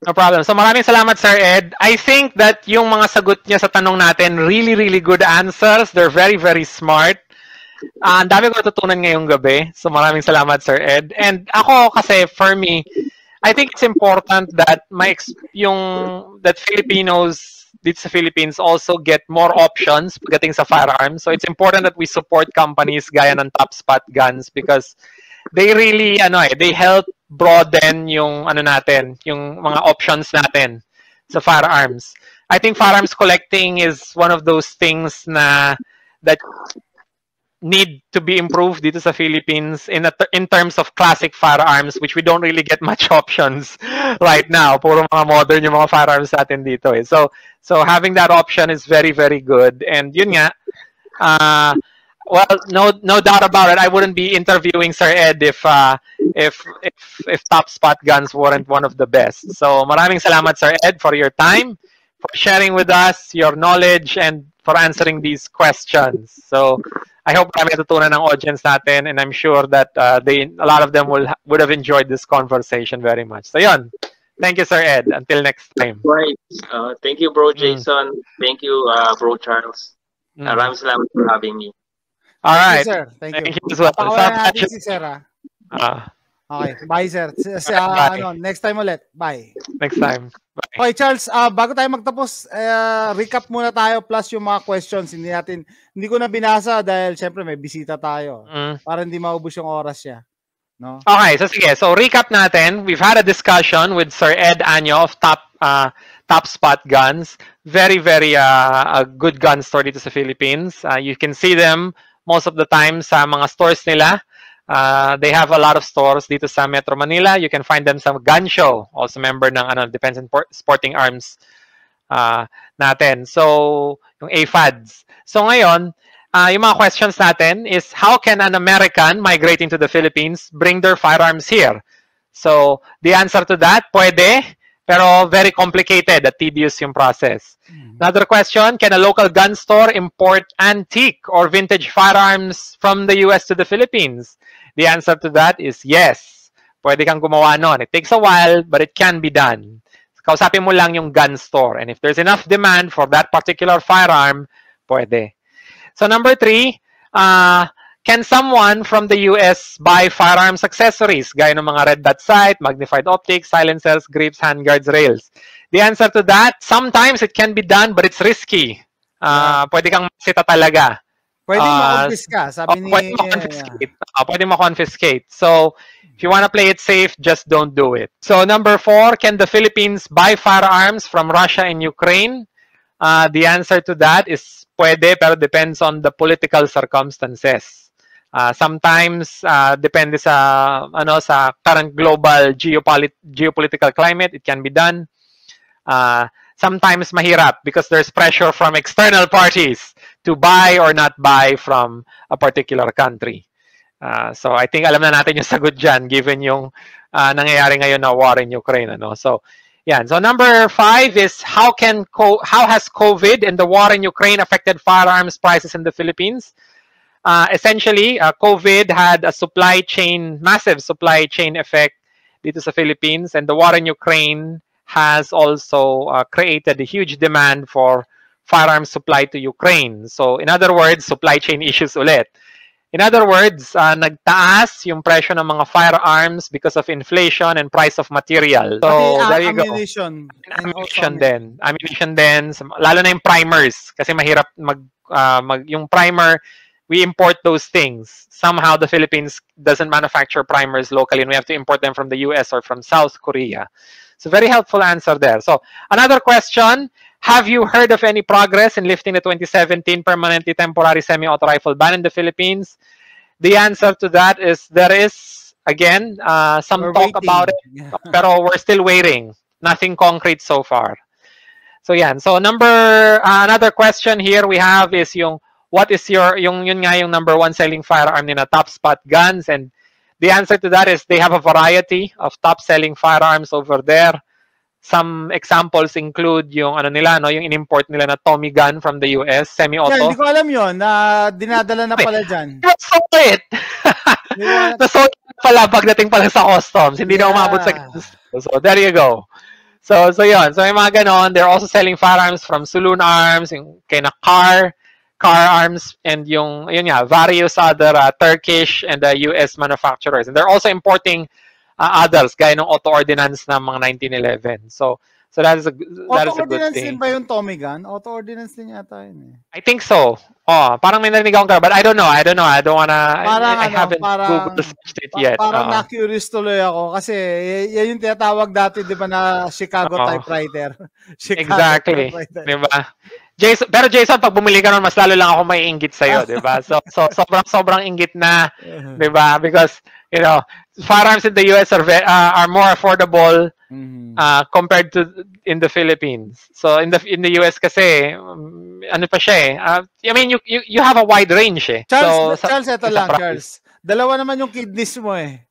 Speaker 2: No problem. So maraming salamat, Sir Ed. I think that yung mga sagot niya sa tanong natin, really, really good answers. They're very, very smart. Ang dami ko natutunan ngayong gabi. So maraming salamat, Sir Ed. And ako kasi, for me, I think it's important that that Filipinos dito sa Philippines also get more options pagdating sa firearms. So it's important that we support companies gaya ng Top Spot Guns because they really, they help broaden yung yung mga options natin sa firearms. I think firearms collecting is one of those things that need to be improved dito sa Philippines in terms of classic firearms, which we don't really get much options right now. Puro mga modern yung mga firearms natin dito eh. So having that option is very, very good. And yun nga, well, no doubt about it. I wouldn't be interviewing Sir Ed if Top Spot Guns weren't one of the best. So maraming salamat, Sir Ed, for your time, for sharing with us your knowledge, and for answering these questions. So I hope marami natutunan ng audience natin, and I'm sure that a lot of them would have enjoyed this conversation very much. So yun. Thank you, Sir Ed. Until next time.
Speaker 3: Right. Thank you, Bro Jason. Thank you, Bro Charles. Maraming salamat for having me.
Speaker 2: All right.
Speaker 1: Thank you, sir. Thank you.
Speaker 2: Thank you as well.
Speaker 1: Pakawalan natin si Sir.
Speaker 2: Okay.
Speaker 1: Bye, sir.
Speaker 2: Bye.
Speaker 1: Next time ulit. Bye.
Speaker 2: Next time. Bye.
Speaker 1: Okay, Charles, bago tayo magtapos, recap muna tayo plus yung mga questions. Hindi ko na binasa dahil syempre may bisita tayo. Para hindi maubos yung oras niya. No?
Speaker 2: Okay, so sige. So recap natin. We've had a discussion with Sir Ed Anyo of Top Spot Guns. Very, very a good gun store dito sa Philippines. You can see them most of the time sa mga stores nila. They have a lot of stores dito sa Metro Manila. You can find them sa Gun Show. Also member ng Defense and Sporting Arms natin. So, yung AFADS. So ngayon, yung mga questions natin is, how can an American migrating to the Philippines bring their firearms here? So, the answer to that, pwede, pero very complicated at tedious yung process. Another question, can a local gun store import antique or vintage firearms from the US to the Philippines? The answer to that is yes. Pwede kang gumawa nun. It takes a while, but it can be done. Kausapin mo lang yung gun store. And if there's enough demand for that particular firearm, pwede. So number 3, can someone from the US buy firearms accessories gaya ng mga red dot sight, magnified optics, silencers, grips, handguards, rails? The answer to that, sometimes it can be done, but it's risky. Pwede kang masita talaga.
Speaker 1: Pwede ma-confiscate, sabi ni...
Speaker 2: Pwede ma-confiscate. So, if you want to play it safe, just don't do it. So, number 4, can the Philippines buy firearms from Russia and Ukraine? The answer to that is pwede, pero depends on the political circumstances. Sometimes, depende sa current global geopolitical climate, it can be done. Sometimes mahirap because there's pressure from external parties to buy or not buy from a particular country. So I think alam na natin yung sagot dyan given yung nangyayari ngayon na war in Ukraine. So, yeah. So number 5 is, how has COVID and the war in Ukraine affected firearms prices in the Philippines? Essentially, COVID had a massive supply chain effect dito sa Philippines, and the war in Ukraine has also created a huge demand for firearms supply to Ukraine. So, in other words, supply chain issues ulit. In other words, nagtaas yung presyo ng mga firearms because of inflation and price of material. So, there you go. Ammunition din. Lalo na yung primers. Kasi mahirap yung primer, we import those things. Somehow, the Philippines doesn't manufacture primers locally, and we have to import them from the US or from South Korea. So, very helpful answer there. So, another question, have you heard of any progress in lifting the 2017 permanently temporary semi-auto rifle ban in the Philippines? The answer to that is there is, again, some talk about it, pero we're still waiting. nothing concrete so far. So yan. So another question here we have is what is yun nga yung number one selling firearm nila, Top Spot Guns, and the answer to that is they have a variety of top selling firearms over there. Some examples include yung yung in-import nila na Tommy gun from the US, semi-auto.
Speaker 1: Yeah, hindi ko alam yun, na dinadala na pala dyan.
Speaker 2: Nasold it! Nasold pala pagdating pala sa customs. Hindi na umabot sa customs. So there you go. So yun. So yung mga ganon, they're also selling firearms from Saloon Arms, yung kina Car Arms, and various other Turkish and US manufacturers. And they're also importing others, gaya ng auto ordinance ng mga 1911. So that is a good thing. Auto ordinance din
Speaker 1: ba yung Tommy gun? Auto ordinance din yata yun eh.
Speaker 2: I think so. Parang may narinig akong but I don't know. I don't wanna, I haven't Googled it yet.
Speaker 1: Parang na-curious tuloy ako kasi yan yung tinatawag dati, di ba, na Chicago typewriter.
Speaker 2: Exactly. Di ba? Jason, pag bumili ka nun, mas lalo lang ako may inggit sa'yo, di ba? So sobrang inggit na, di ba? Because, firearms in the US are more affordable compared to in the Philippines. So in the US kasi, ano pa siya eh. I mean, you have a wide range eh.
Speaker 1: Charles, ito lang, Charles. Dalawa naman yung kidneys mo eh.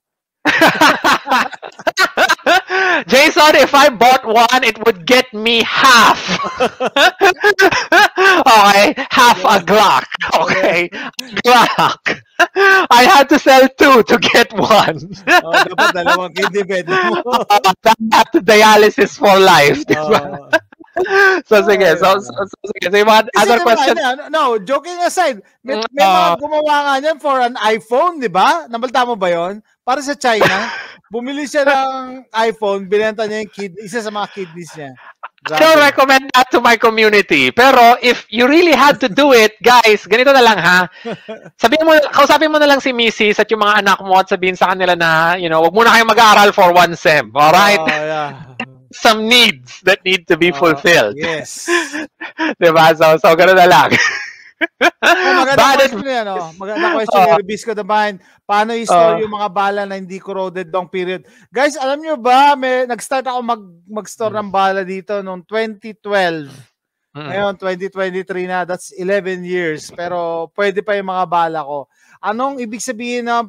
Speaker 2: Jason, if I bought one, it would get me half. Okay, half a Glock. Okay, Glock. I had to sell 2 to get 1.
Speaker 1: Dapat dalawang kidney bed mo.
Speaker 2: That's dialysis for life. So sige, so yung mga other questions.
Speaker 1: No, joking aside, may mga gumawa nga niyan for an iPhone, di ba? Nabalta mo ba yon? Para sa China, bumili siya ng iPhone, binenta niya yung isa sa mga kidneys niya.
Speaker 2: I don't recommend that to my community. Pero if you really had to do it, guys, ganito na lang ha. Kausapin mo na lang si Mrs. at yung mga anak mo at sabihin sa kanila na, wag muna kayong mag-aaral for 1 sem. Alright?
Speaker 1: Yeah.
Speaker 2: Some needs that need to be fulfilled.
Speaker 1: Yes.
Speaker 2: Diba? So ganun na lang.
Speaker 1: Maganda question yan, Maganda question. Release ko the mind. Paano i-store yung mga bala na hindi corroded long period? Guys, alam nyo ba, nag-start ako mag-store ng bala dito noong 2012. Ngayon, 2023 na. That's 11 years. Pero pwede pa yung mga bala ko. Anong ibig sabihin na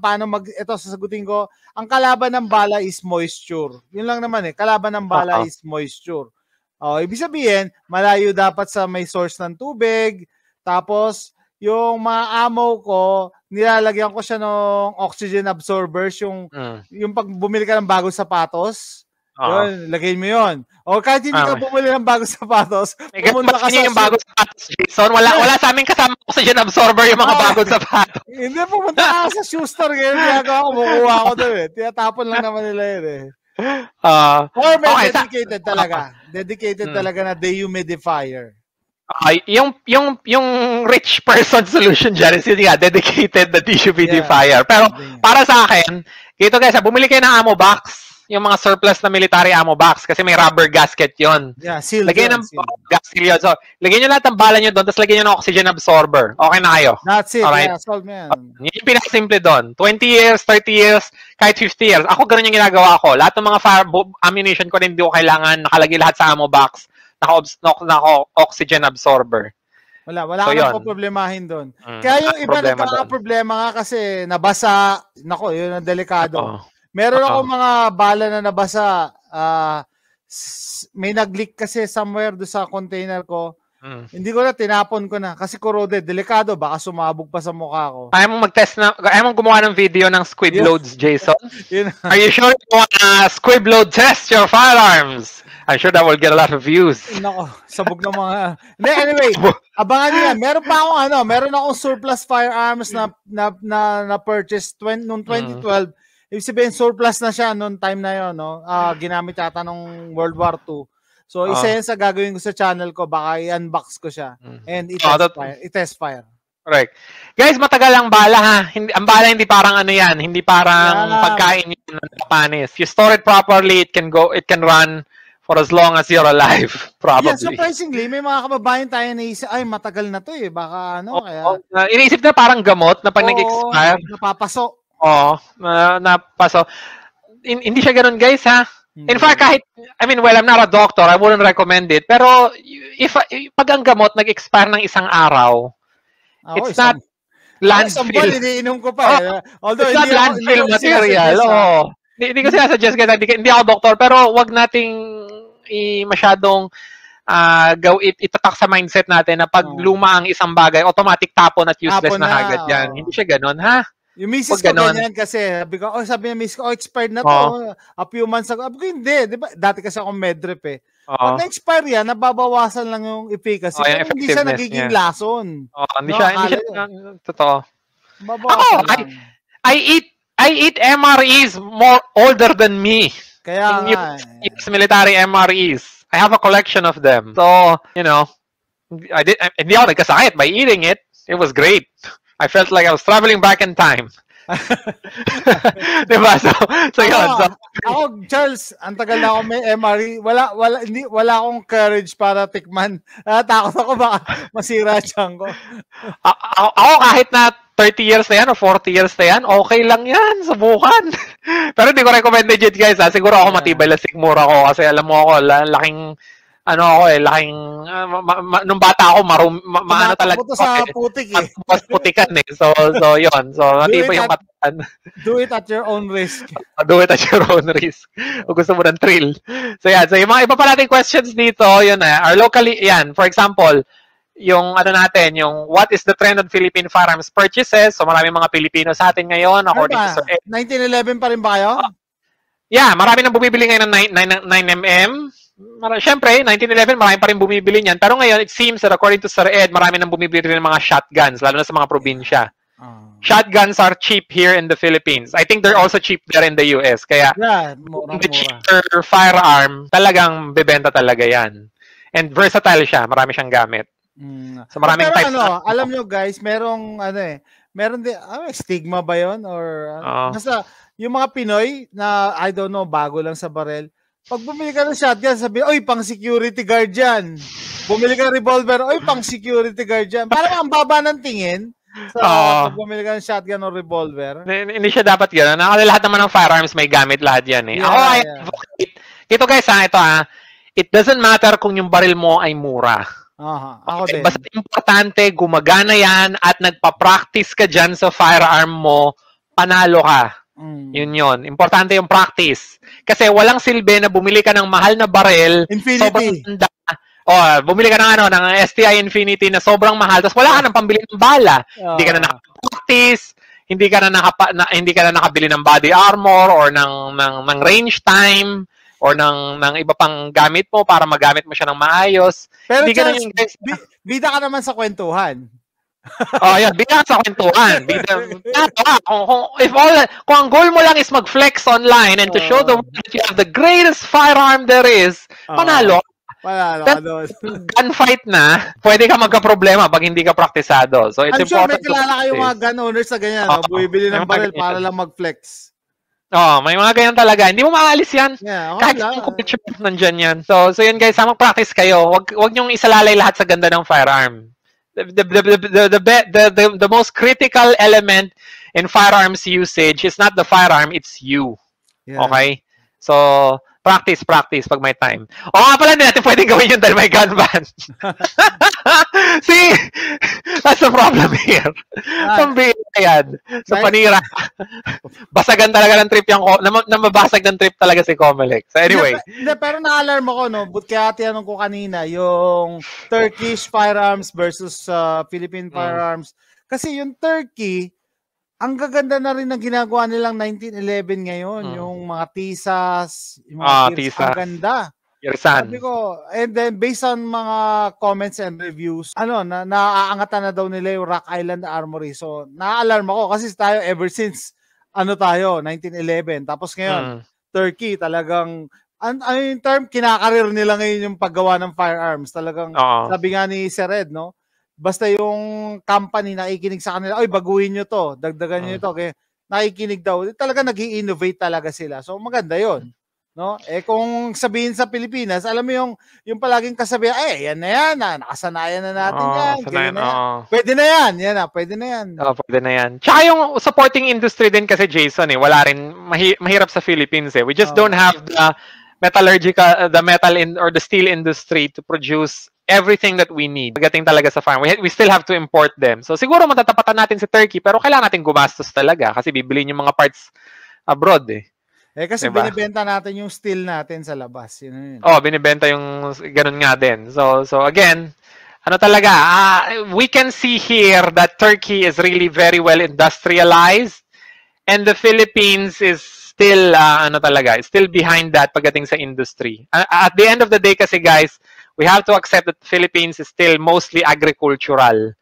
Speaker 1: ito sasagutin ko, ang kalaban ng bala is moisture. Yun lang naman eh. Kalaban ng bala is moisture. Ibig sabihin, malayo dapat sa may source ng tubig. Tapos, yung mga ammo ko, nilalagyan ko siya ng oxygen absorbers, yung pag bumili ka ng bagong sapatos, yun, lagay mo yun. O kahit hindi ka bumili ng bagong sapatos, pumunta ka sa...
Speaker 2: yung bagong sapatos, Jason. Wala sa amin kasama oxygen absorber yung mga bagong sapatos.
Speaker 1: Hindi, pumunta ka sa shoe store, ganyan ginagawa ko, kumukuha ko doon eh. Tinatapon lang naman nila yun eh. Or may dedicated talaga. Dedicated talaga na dehumidifier.
Speaker 2: Yung rich person solution dyan is yun nga, dedicated na dehumidifier. Pero para sa akin, ito guys, bumili kayo ng ammo box, yung mga surplus na military ammo box kasi may rubber gasket yon.
Speaker 1: Yeah, seal.
Speaker 2: Lagyan ng gas seal yun. So, lagyan nyo lahat ng bala nyo doon, tapos lagyan nyo ng oxygen absorber. Okay na kayo.
Speaker 1: That's it.
Speaker 2: Alright?
Speaker 1: Yeah, solve man.
Speaker 2: Yun yung pinakasimple doon. 20 years, 30 years, kahit 50 years. Ako ganun yung ginagawa ko. Lahat ng mga ammunition ko rin hindi ko kailangan nakalagay lahat sa ammo box. Naka-oxygen absorber.
Speaker 1: Wala so, ka nang problemahin doon. Kaya yung iba nagkakaproblema nga kasi nabasa. Nako, yun ang delikado. Meron ako mga bala na nabasa. May nag-leak kasi somewhere do sa container ko. Hindi ko na, tinapon ko na. Kasi corroded. Delikado. Baka sumabog pa sa mukha ko.
Speaker 2: Ayaw mong mag-test na, ayaw mong gumawa ng video ng squib loads, Jason? Are you sure you want to squib load test your firearms? I'm sure that will get a lot of views.
Speaker 1: Nako, sabog ng mga... Anyway, abangan niyo yan. Meron akong surplus firearms na purchase noong 2012. Ibig sabihin, surplus na siya noong time na yun. Ginamit yata nung World War II. So, isa yan sa gagawin ko sa channel ko. Baka i-unbox ko siya. And i-test fire.
Speaker 2: Correct. Guys, matagal ang bala ha. Ang bala hindi parang ano yan. Hindi parang pagkain yun ng panis. You store it properly, it can run for as long as you're alive, probably.
Speaker 1: Yeah, surprisingly, may mga kababayan tayo na isip, ay, matagal na to eh. Baka kaya...
Speaker 2: Iniisip na parang gamot na pag nag-expire.
Speaker 1: Napapaso.
Speaker 2: Napapaso. Hindi siya ganun, guys, ha? In fact, I'm not a doctor, I wouldn't recommend it. Pero, pag ang gamot nag-expire ng isang araw, it's not landfill.
Speaker 1: Iniinom ko pa.
Speaker 2: Although, it's not landfill material. Hindi ko sinasuggest guys, hindi ako doktor, pero wag nating masyadong itatak sa mindset natin na pag luma ang isang bagay, automatic tapon at useless na agad yan. Hindi siya ganun, ha?
Speaker 1: Yung misis ko ganyan kasi, sabi niya misis ko, expired na to. A few months ago. Sabi ko, hindi. Diba? Dati kasi akong medrep eh. Pag na-expire yan, nababawasan lang yung efficacy. Hindi siya nagiging lason.
Speaker 2: Hindi siya, totoo.
Speaker 1: Babawasan lang.
Speaker 2: I eat MREs more older than me.
Speaker 1: Kaya
Speaker 2: US military MREs. I have a collection of them. So, hindi ako nagkasakit by eating it. It was great. I felt like I was traveling back in time. Diba? So yun.
Speaker 1: Ako, Charles, ang tagal na ako may MRE. Wala akong courage para tikman. Takot ako baka masira siyang ko.
Speaker 2: Ako kahit na 30 years na yan o 40 years na yan, okay lang yan. Subukan. Pero hindi ko recommended it, guys. Siguro ako matibay lang sigmura ko kasi alam mo ako, laking nung bata ako, maano talaga.
Speaker 1: Sa putik eh.
Speaker 2: Putikan eh. So, yun. So, matibay yung katawan.
Speaker 1: Do it at your own risk.
Speaker 2: Do it at your own risk. Kung gusto mo ng thrill. So, yan. So, yung mga iba pa nating questions dito, yun are locally, yan. For example, yung yung what is the trend on Philippine firearms purchases? So, maraming mga Pilipino sa atin ngayon. According to Sir Ed.
Speaker 1: 1911 pa rin ba kayo?
Speaker 2: Yeah, marami nang bumibili ngayon ng 9mm. Siyempre, 1911, marami pa rin bumibili niyan. Pero ngayon, it seems that according to Sir Ed, marami nang bumibili rin ng mga shotguns, lalo na sa mga probinsya. Shotguns are cheap here in the Philippines. I think they're also cheap there in the US. Kaya, the cheaper firearm, talagang bebenta talaga yan. And versatile siya. Marami siyang gamit. So, maraming types.
Speaker 1: Alam nyo guys, meron din, stigma ba yun? Or, basta, yung mga Pinoy na, I don't know, bago lang sa barel, pag bumili ka ng shotgun, sabi, oy, pang security guard yan. Bumili ka ng revolver, oy, pang security guard yan. Parang ang baba ng tingin sa pag bumili ka ng shotgun o revolver.
Speaker 2: Hindi siya dapat gano'n. Lahat naman ng firearms may gamit lahat yan eh. Ito guys it doesn't matter kung yung baril mo ay mura.
Speaker 1: Ako din.
Speaker 2: Basta importante, gumagana yan at nagpa-practice ka dyan sa firearm mo, panalo ka. Yun. Importante yung practice. Kasi walang silbi na bumili ka ng mahal na baril.
Speaker 1: Infinity.
Speaker 2: Bumili ka ng ng STI Infinity na sobrang mahal, tapos wala ka nang pambili ng bala. Hindi ka na nakapag-practice, hindi ka na nakabili ng body armor or ng range time or ng iba pang gamit mo para magamit mo siya ng maayos.
Speaker 1: Pero bida ka naman sa kwentuhan.
Speaker 2: Yan, bida sa kwentuhan. Kung ang goal mo lang is mag-flex online and to show the world that you have the greatest firearm there is, panalo ka doon. Gunfight na, pwede ka magka-problema pag hindi ka praktisado. So, it's important.
Speaker 1: I'm sure may kilala kayong mga gun owners na ganyan, bumibili ng baril para lang mag-flex.
Speaker 2: May mga ganyan talaga. Hindi mo maalis yan. Kahit yung culture, nandyan yan. So yan guys, mag-practice kayo. Wag niyong isalalay lahat sa ganda ng firearm. The most critical element in firearms usage is not the firearm, it's you. Okay? So, practice pag may time. Nga pala, hindi natin pwedeng gawin yun dahil may gun ban. See? That's the problem here. Pambira yan. So, panira. Basagan talaga ng trip yung mabasag ng trip talaga si Comelec. So, anyway.
Speaker 1: Pero na-alarm ako, no? Kaya tinanong ko kanina, yung Turkish firearms versus Philippine firearms. Kasi yung Turkey, ang gaganda na rin ng ginagawa nilang 1911 ngayon. Yung mga tisas, yung mga tirs, ang ganda. Sabi ko, and then based on mga comments and reviews, naaangatan na daw nila yung Rock Island Armory. So, na-alarm ako kasi tayo ever since, 1911. Tapos ngayon, Turkey, talagang, yung term, kinakarir nila ngayon yung paggawa ng firearms. Talagang, sabi nga ni Sir Ed, no? Basta yung company nakikinig sa kanila, baguhin nyo to, dagdagan nyo ito. Kaya nakikinig daw. Talaga nag-i-innovate talaga sila. So maganda yun. No? Kung sabihin sa Pilipinas, alam mo yung palaging kasabihan, yan na yan, nakasanayan na natin yan. Pwede na yan. Pwede na yan.
Speaker 2: Pwede na yan. Tsaka yung supporting industry din kasi, Jason, wala rin, mahirap sa Philippines. We just don't have the metal or the steel industry to produce everything that we need. Pagdating talaga sa farm, we still have to import them. So siguro matatapatan natin si Turkey, pero kailangan natin gumastos talaga kasi bibilin yung mga parts abroad eh.
Speaker 1: Kasi binibenta natin yung steel natin sa labas. Yun.
Speaker 2: Binibenta yung ganun nga din. So again, we can see here that Turkey is really very well industrialized and the Philippines is still still behind that pagdating sa industry. At the end of the day kasi guys, we have to accept that the Philippines is still mostly agricultural.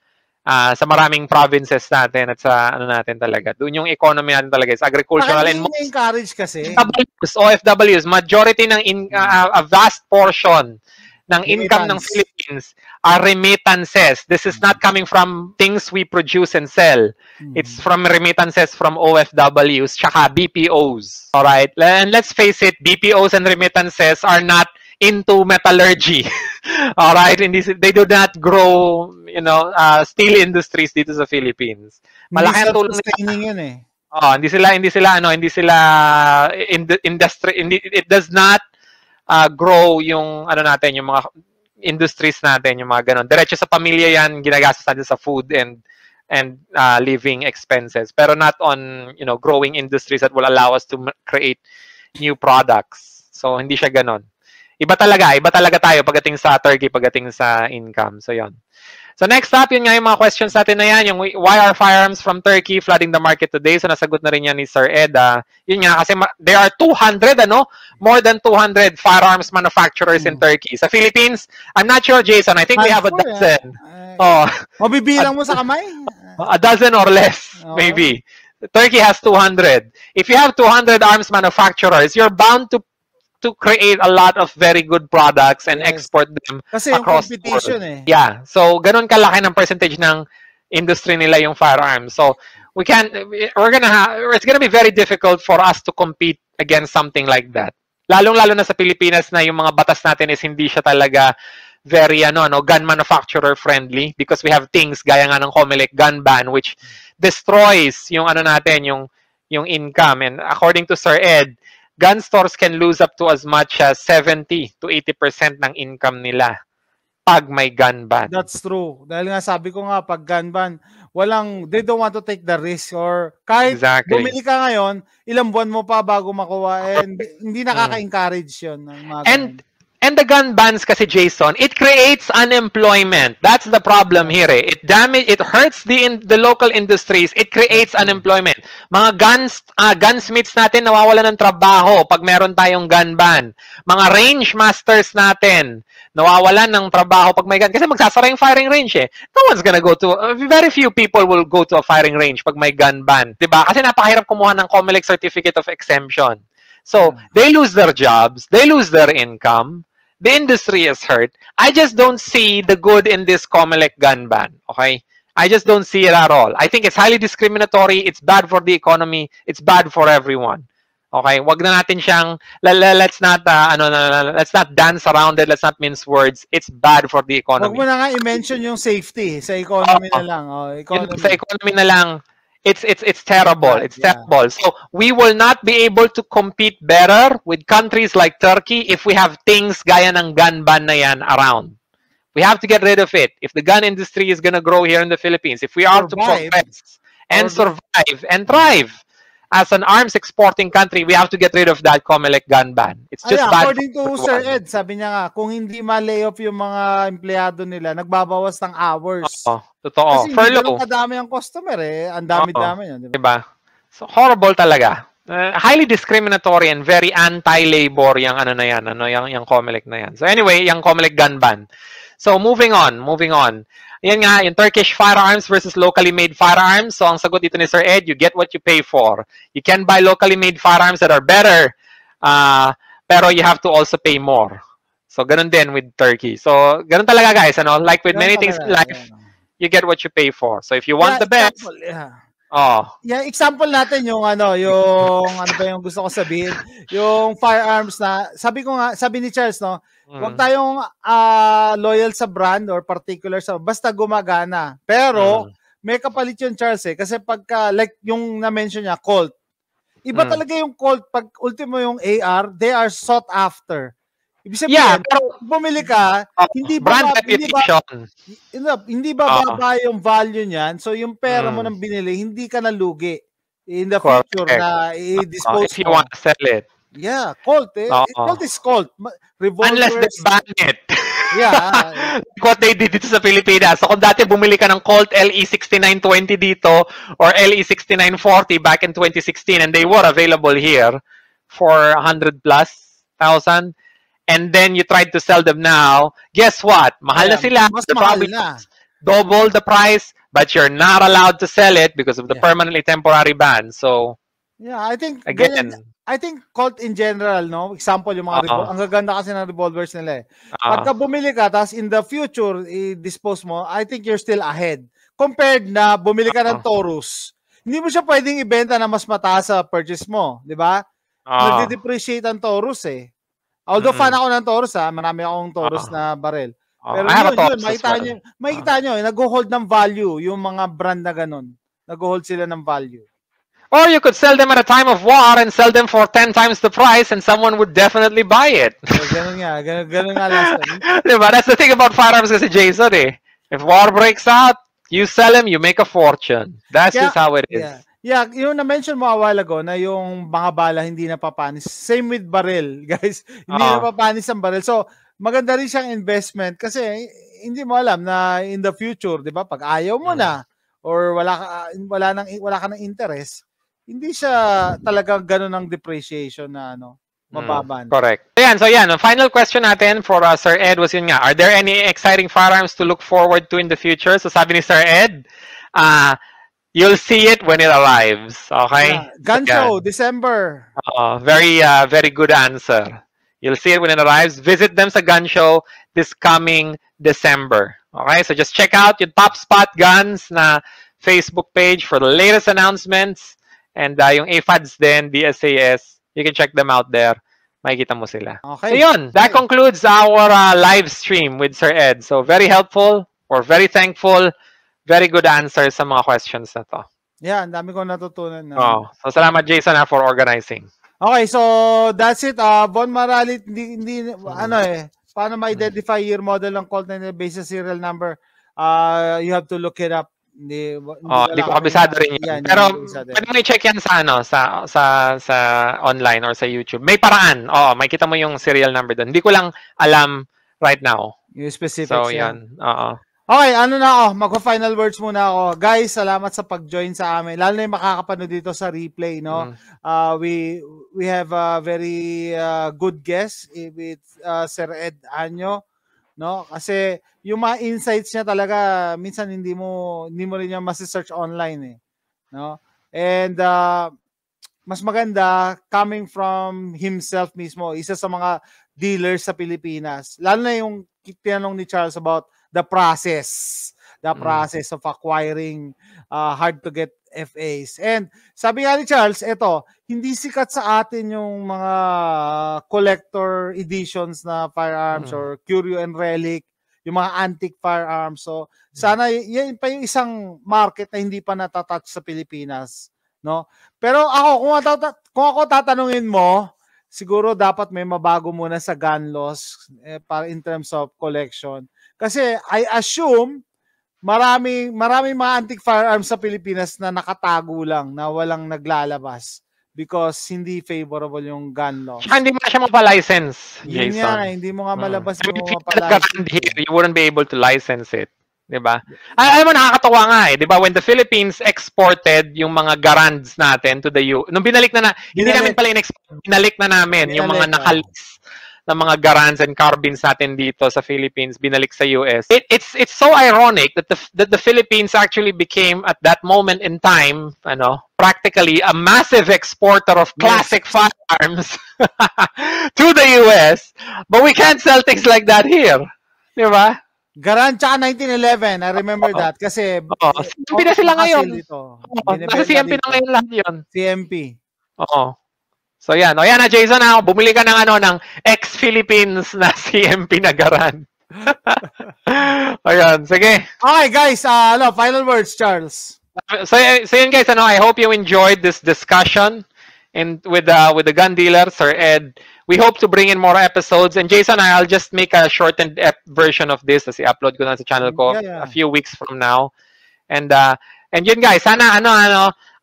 Speaker 2: Sa maraming provinces natin at sa natin talaga. Doon yung economy natin talaga is agricultural and most
Speaker 1: encourage kasi.
Speaker 2: OFWs, majority ng a vast portion ng income ng Philippines are remittances. This is not coming from things we produce and sell. It's from remittances from OFWs tsaka BPOs. All right? And let's face it, BPOs and remittances are not into metallurgy. All right? They do not grow, steel industries dito sa Philippines. Malaki ang tulong
Speaker 1: nila.
Speaker 2: It does not grow yung yung mga industries natin, yung mga ganon. Diretso sa pamilya yan, ginagastos natin sa food and living expenses. Pero not on, growing industries that will allow us to create new products. So hindi siya ganon. Iba talaga tayo pagdating sa Turkey, pagdating sa income. So yon. So next up, yun nga yung mga questions natin na yan, yung why are firearms from Turkey flooding the market today? So nasagot na rin yan ni Sir Ed. Yun nga, kasi there are 200, more than 200 firearms manufacturers in Turkey. Sa Philippines, I'm not sure, Jason, I think we have a dozen.
Speaker 1: Mabibilang mo sa kamay?
Speaker 2: A dozen or less, maybe. Turkey has 200. If you have 200 arms manufacturers, you're bound to create a lot of very good products and export them
Speaker 1: kasi
Speaker 2: across
Speaker 1: yung competition
Speaker 2: the world. Yeah. So, ganun kalaki ng percentage ng industry nila yung firearms. So, it's gonna be very difficult for us to compete against something like that. Lalong-lalo na sa Pilipinas na yung mga batas natin is hindi siya talaga very gun manufacturer friendly because we have things gaya nga ng COMELEC gun ban which destroys yung yung income. And according to Sir Ed, gun stores can lose up to as much as 70 to 80% ng income nila pag may gun ban.
Speaker 1: That's true. Dahil nga sabi ko nga, pag gun ban, they don't want to take the risk or kahit bumili ka ngayon, ilang buwan mo pa bago makuha and hindi nakaka-encourage yun.
Speaker 2: And the gun bans kasi, Jason, it creates unemployment. That's the problem here. It hurts the local industries. It creates unemployment. Mga gunsmiths natin nawawalan ng trabaho pag meron tayong gun ban. Mga range masters natin nawawalan ng trabaho pag may gun. Kasi magsasara yung firing range eh. No one's gonna go to, very few people will go to a firing range pag may gun ban. Diba? Kasi napakahirap kumuha ng COMELEC Certificate of Exemption. So, they lose their jobs, they lose their income, the industry is hurt. I just don't see the good in this COMELEC gun ban, okay? I just don't see it at all. I think it's highly discriminatory, it's bad for the economy, it's bad for everyone. Okay, wag na natin siyang let's not dance around it, let's not mince words. It's bad for the economy.
Speaker 1: Wag mo na nga i-mention yung safety sa economy na lang.
Speaker 2: Sa economy na lang. It's terrible. It's terrible. So we will not be able to compete better with countries like Turkey if we have things gaya ng gun ban na yan around. We have to get rid of it. If the gun industry is gonna grow here in the Philippines, if we are to progress and survive and thrive as an arms exporting country, we have to get rid of that COMELEC gun ban. It's just bad.
Speaker 1: According to Sir Ed, sabi niya nga, kung hindi ma-lay off yung mga empleyado nila, nagbabawas ng hours.
Speaker 2: Totoo.
Speaker 1: Kasi hindi lang kadami ang customer eh. Ang dami-dami yan.
Speaker 2: Diba? So, horrible talaga. Highly discriminatory and very anti-labor yung yung COMELEC na yan. So anyway, yung COMELEC gun ban. So moving on. Yan nga, yung Turkish firearms versus locally made firearms. So ang sagot dito ni Sir Ed, you get what you pay for. You can buy locally made firearms that are better, pero you have to also pay more. So ganun din with Turkey. So ganun talaga guys, like with many things in life, you get what you pay for. So if you want the best,
Speaker 1: example natin yung ano ba yung gusto ko sabihin, yung firearms na sabi ni Charles, no, huwag tayong loyal sa brand or particular sa basta gumagana. Pero may kapalit yun, Charles, kasi pagka like yung na-mention niya, Colt. Iba talaga yung Colt. Pag ultimo yung AR, they are sought after. Ibig sabihin,
Speaker 2: pero
Speaker 1: bumili ka, hindi ba
Speaker 2: brand reputation.
Speaker 1: Hindi ba baba yung value niyan? So yung pera mo nang binili, hindi ka nalugi in the future na i-dispose
Speaker 2: if you want to sell it.
Speaker 1: Yeah, Colt. Colt is Colt.
Speaker 2: Unless they ban it.
Speaker 1: Yeah.
Speaker 2: What they did dito sa Pilipinas. So kung dati bumili ka ng Colt LE6920 dito or LE6940 back in 2016 and they were available here for 100,000+, and then you tried to sell them now, guess what? Mahal na sila.
Speaker 1: Mas mahal na.
Speaker 2: Double the price, but you're not allowed to sell it because of the permanently temporary ban. So,
Speaker 1: yeah, I think
Speaker 2: again,
Speaker 1: I think Colt in general, no? Example, yung mga ang gaganda kasi ng revolvers nila eh. Pagka bumili ka, tapos in the future, i-dispose mo, I think you're still ahead. Compared na bumili ka ng Taurus. Hindi mo siya pwedeng ibenta na mas mataas sa purchase mo, di ba? Nag-depreciate ang Taurus eh. Although fan ako ng Taurus marami akong Taurus na barel. Pero yun, makikita nyo, nag-hold ng value yung mga brand na ganun. Nag-hold sila ng value.
Speaker 2: Or you could sell them at a time of war and sell them for 10 times the price and someone would definitely buy it.
Speaker 1: Ganun nga last time.
Speaker 2: Diba? That's the thing about firearms kasi Jason eh. If war breaks out, you sell them, you make a fortune. That's just how it is.
Speaker 1: Yeah, yung na-mention mo a while ago na yung mga bala hindi napapanis. Same with barrel, guys. Hindi napapanis ang barrel. So, maganda rin siyang investment kasi hindi mo alam na in the future, 'di ba? Pag ayaw mo na or wala ka ng interest, hindi siya talaga gano'n ang depreciation na mababan.
Speaker 2: Correct. So yan, the final question natin for Sir Ed was yun nga, are there any exciting firearms to look forward to in the future? So sabi ni Sir Ed, you'll see it when it arrives. Okay?
Speaker 1: Yeah. Gun show, December.
Speaker 2: Very good answer. You'll see it when it arrives. Visit them sa gun show this coming December. Okay? So just check out your Top Spot Guns na Facebook page for the latest announcements. And yung AFADs din, DSAS, you can check them out there. Makikita mo sila.
Speaker 1: Okay.
Speaker 2: So yun, that concludes our live stream with Sir Ed. So very helpful. We're very thankful. Very good answers sa mga questions na to.
Speaker 1: Yeah, ang dami kong natutunan.
Speaker 2: So salamat Jason for organizing.
Speaker 1: Okay, so that's it. Von Maralit, hindi paano ma-identify year model ng Colt na based sa serial number? You have to look it up. Hindi
Speaker 2: ko kabisado rin yun. Pero pwede mo i-check yan sa online or sa YouTube. May paraan. May kita mo yung serial number doon. Hindi ko lang alam right now.
Speaker 1: Yung specifics.
Speaker 2: So, yan.
Speaker 1: Okay, magpa-final words muna ako. Guys, salamat sa pag-join sa amin. Lalo na yung makakapanood dito sa replay, no? We have a very good guest with Sir Ed Anyo, no? Kasi yung mga insights niya talaga minsan hindi mo rin niya masi-search online eh, no? And mas maganda coming from himself mismo, isa sa mga dealers sa Pilipinas. Lalo na yung tinanong ni Charles about the process of acquiring hard to get FAs. And sabi nga ni Charles, hindi sikat sa atin yung mga collector editions na firearms or curio and relic, yung mga antique firearms. So sana yan pa yung isang market na hindi pa natatouch sa Pilipinas, no? Pero ako kung ako tatanungin mo, siguro dapat may mabago muna sa gun laws para in terms of collection. Kasi I assume maraming mga antique firearms sa Pilipinas na nakatago lang, na walang naglalabas because hindi favorable yung gun law.
Speaker 2: Hindi mo na siya mapalicense, Jason.
Speaker 1: Hindi mo nga malabas yung
Speaker 2: mapalicense. You wouldn't be able to license it. Diba? Alam mo, nakakatawa nga eh. Diba? When the Philippines exported yung mga Garands natin to the nung binalik na hindi namin pala in-export, binalik na namin yung mga nakalis na mga Garands and carbines natin dito sa Philippines, binalik sa US. It's so ironic that the Philippines actually became at that moment in time, practically a massive exporter of classic firearms to the US, but we can't sell things like that here. Diba?
Speaker 1: Garand tsaka 1911, I remember that kasi
Speaker 2: CMP na sila ngayon. Nasa CMP na ngayon lahat yun.
Speaker 1: CMP.
Speaker 2: So yan, na Jason, bumili ka ng ex-Philippines na CMP na Garand. Ayan, sige.
Speaker 1: Okay guys, final words, Charles.
Speaker 2: So yun guys, I hope you enjoyed this discussion and with the gun dealer, Sir Ed. We hope to bring in more episodes. And Jason, I'll just make a shortened version of this kasi upload ko na sa channel ko a few weeks from now. And yun guys, sana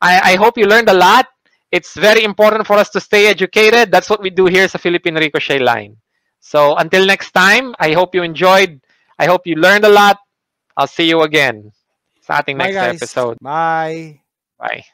Speaker 2: I hope you learned a lot. It's very important for us to stay educated. That's what we do here sa Philippine Ricochet Line. So until next time, I hope you enjoyed. I hope you learned a lot. I'll see you again sa ating next episode.
Speaker 1: Bye.
Speaker 2: Bye.